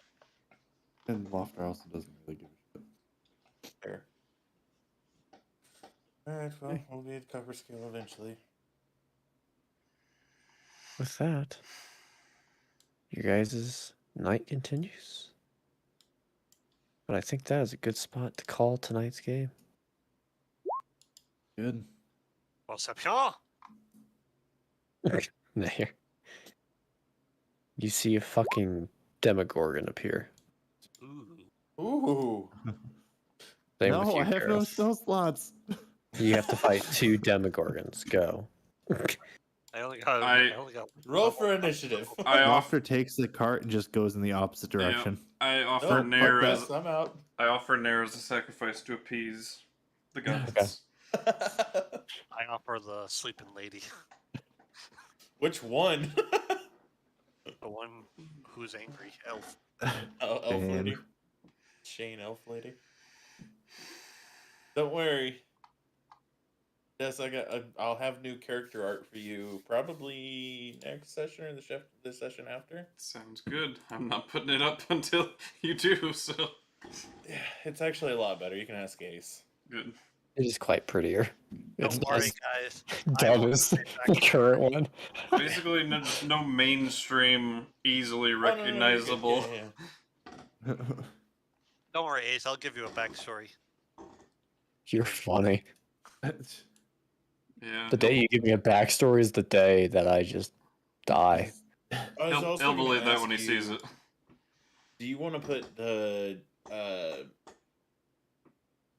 And Laufter also doesn't really give a shit. Fair. Alright, well, we'll be at cover scale eventually. with that, your guys' night continues. But I think that is a good spot to call tonight's game. Good. Conception. There. You see a fucking Demogorgon appear. Ooh. Ooh. Same with No, you, I have no Gareth. spell slots. You have to fight 2 Demogorgons. Go. I only got. I- I only got. Roll for initiative. I offer. Laufter takes the cart and just goes in the opposite direction. I offer Nope, Nayr fuck as that, I'm out. I offer Nayr as a sacrifice to appease the gods. I offer the sleeping lady, Which one? the one who's angry elf. Oh, elf Damn. lady. Shane, elf lady. Don't worry. Yes, I'll have new character art for you probably next session or the session after. Sounds good. I'm not putting it up until you do. So Yeah, it's actually a lot better. You can ask Ace. good. It is quite prettier. It's Don't not worry, as guys. dumb as the current one. Basically, no mainstream, easily Oh, no, no, you're good. recognizable. Yeah. Don't worry, Ace. I'll give you a backstory. You're funny. Yeah. The day you give me a backstory is the day that I just die. I was He'll also he'll gonna believe that ask when he sees you, it. Do you want to put the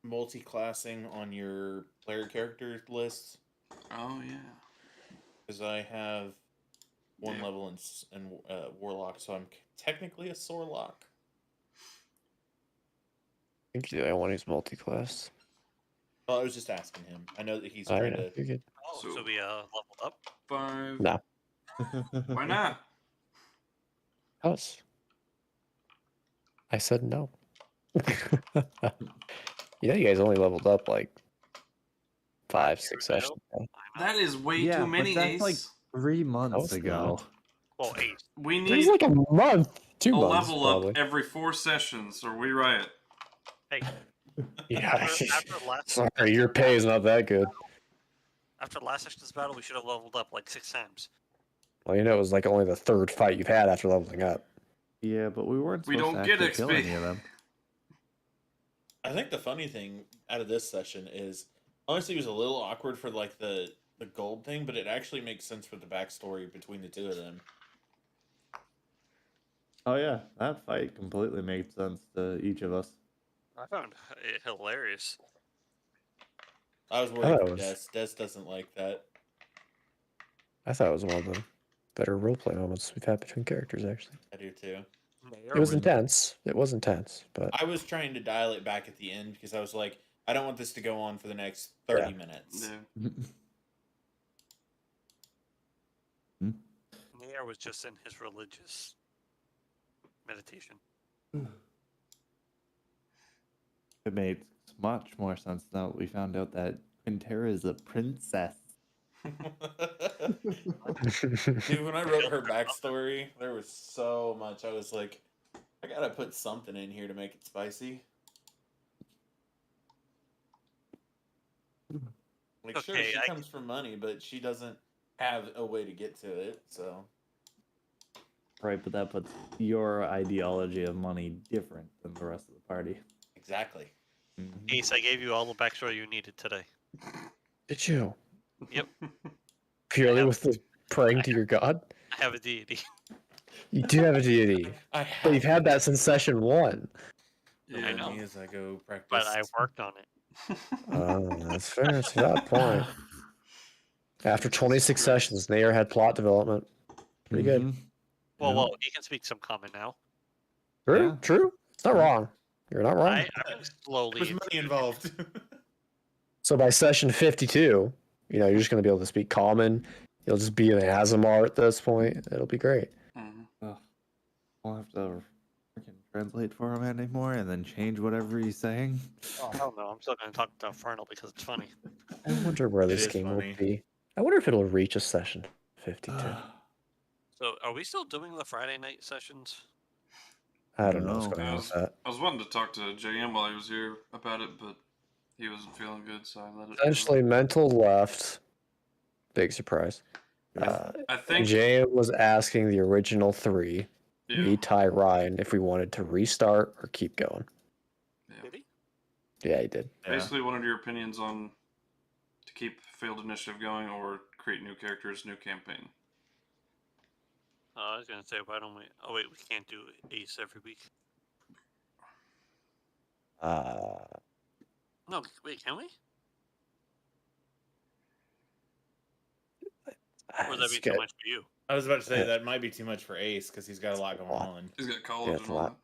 multi-classing on your player character list? Oh yeah. Because I have one Yeah. level in Warlock, so I'm technically a Sorlock. I think you're the only one who's multi-class. Well, I was just asking him. I know that he's Oh, trying yeah, to. you're good. Oh, So- so we leveled up. 5. No. Why not? Us. I said no. You guys only leveled up like 5, 6 True, sessions ago. That is way Yeah, too but many, that's Ace. like 3 No, months it's ago. not. Well, Ace. We It was need like a month. 2 a months, level probably. up every 4 sessions, or we riot. Hey. Yeah. After last. Sorry, your pay is not that good. After last session's battle, we should have leveled up like 6 times. Well, you know, it was like only the 3rd fight you've had after leveling up. Yeah, but we weren't We supposed don't to get actually kill XP. any of them. I think the funny thing out of this session is honestly it was a little awkward for like the gold thing, but it actually makes sense for the backstory between the two of them. Oh yeah, that fight completely made sense to each of us. I found it hilarious. I was I worried thought for it was- Des. Des doesn't like that. I thought it was one of the better roleplay moments we've had between characters, actually. I do too. Nayr It was was- intense. It was intense, but I was trying to dial it back at the end because I was like, I don't want this to go on for the next 30 Yeah. minutes. Yeah. Nayr was just in his religious meditation. It made much more sense now that we found out that Quinnterra is a princess. Dude, when I wrote her backstory, there was so much. I was like, I gotta put something in here to make it spicy. Like, sure, Okay, she I- comes from money, but she doesn't have a way to get to it, so. Right, but that puts your ideology of money different than the rest of the party. Exactly. Ace, I gave you all the backstory you needed today. Did you? Yep. Purely have- with the praying to your god? I have a deity. You do have a deity, but you've had that since session 1. Yeah, I know. me as I go practice. But I worked on it. Oh, that's fair. It's a valid point. After 26 sessions, Nayr had plot development. Pretty good. Mhm. Well, Yeah. well, he can speak some common now. True, Yeah. true. It's not wrong. You're not wrong. I'm slowly. There's money involved. So by session 52, you're just going to be able to speak common. You'll just be an Azamar at this point. It'll be great. Mhm. I'll have to freaking translate for him anymore and then change whatever he's saying. Oh, hell no. I'm still going to talk to Infernal because it's funny. I wonder where It this is game funny. will be. I wonder if it'll reach a session 52. So, are we still doing the Friday night sessions? I don't know what's No. going on with that. I was wanting to talk to JM while he was here about it, but he wasn't feeling good, so I let it. Essentially, Mental left. Big surprise. I think. Jay was asking the original 3, Yeah. me, Ty, Ryan, if we wanted to restart or keep going. Did he? Yeah, he did. Basically, wanted your opinions on to keep failed initiative going or create new characters, new campaign. I was going to say, why don't we... Oh, wait, we can't do Ace every week. No, wait, can we? Or would that it's be too good. much for you? I was about to say that might be too much for Ace because he's got a lot going on. He's got college Yeah, and it's a all lot.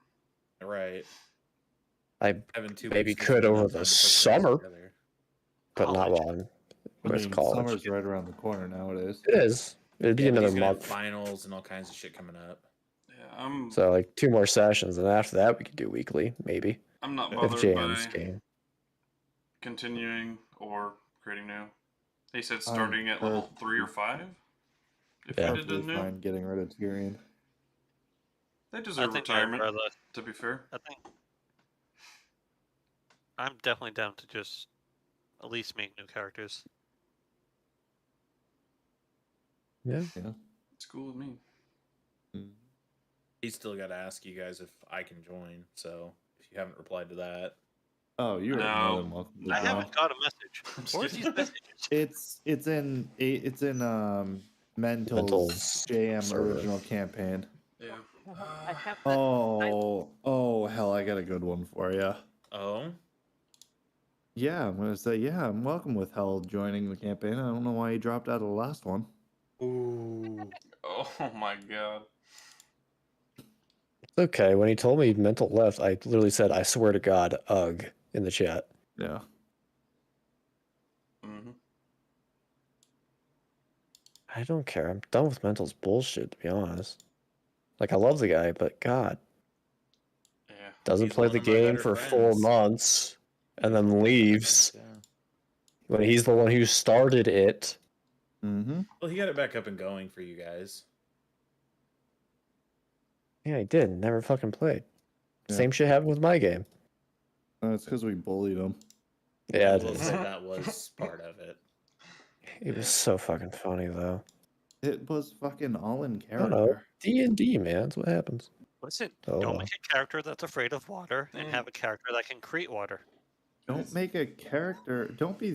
that. Right. I Having 2 maybe weeks could isn't over enough the time to put summer, together. but not College. while I'm I with mean, college. summer's right around the corner nowadays. It is. It'd be Yeah, but another he's gonna have month. finals and all kinds of shit coming up. Yeah, I'm So like 2 more sessions, and after that we could do weekly, maybe. not If bothered JM's by game. continuing or creating new. He said I'm starting at level 3 or 5. If Yeah. we did the Perfectly new, fine getting rid of Tyrion. they I deserve think retirement. I'd rather... To be fair, I think... I'm definitely down to just at least make new characters. Yeah. it's cool with me. He's still got to ask you guys if I can join. So if you haven't replied to that, Oh, you are No. more than welcome. to I join. haven't got a message. I'm just Where's kidding. these messages? It's in Mental's Mental's JM server. original campaign. Yeah. I have Oh hell! I got a good one for you. oh, Yeah, I'm gonna say I'm welcome with Hell joining the campaign. I don't know why he dropped out of the last one. ooh, Oh my god. It's okay. When he told me Mental left, I literally said, "I swear to God, ugh," in the chat. Yeah. hmm I don't care. I'm done with Mental's bullshit, to be honest. Like, I love the guy, but God, Yeah. doesn't He's play one the of my game better for 4 friends. months and then leaves Yeah. when he's the one who started it. Mm-hmm. Well, he got it back up and going for you guys. Yeah, he did. Never fucking played. Yeah. Same shit happened with my game. It's because we bullied him. Yeah, I it will is. say that was part of it. It was so fucking funny, though. It was fucking all in I don't know. character. D&D, man. That's what happens. Listen, Oh, don't well. make a character that's afraid of water and have a character that can create water. Don't make a character. Don't be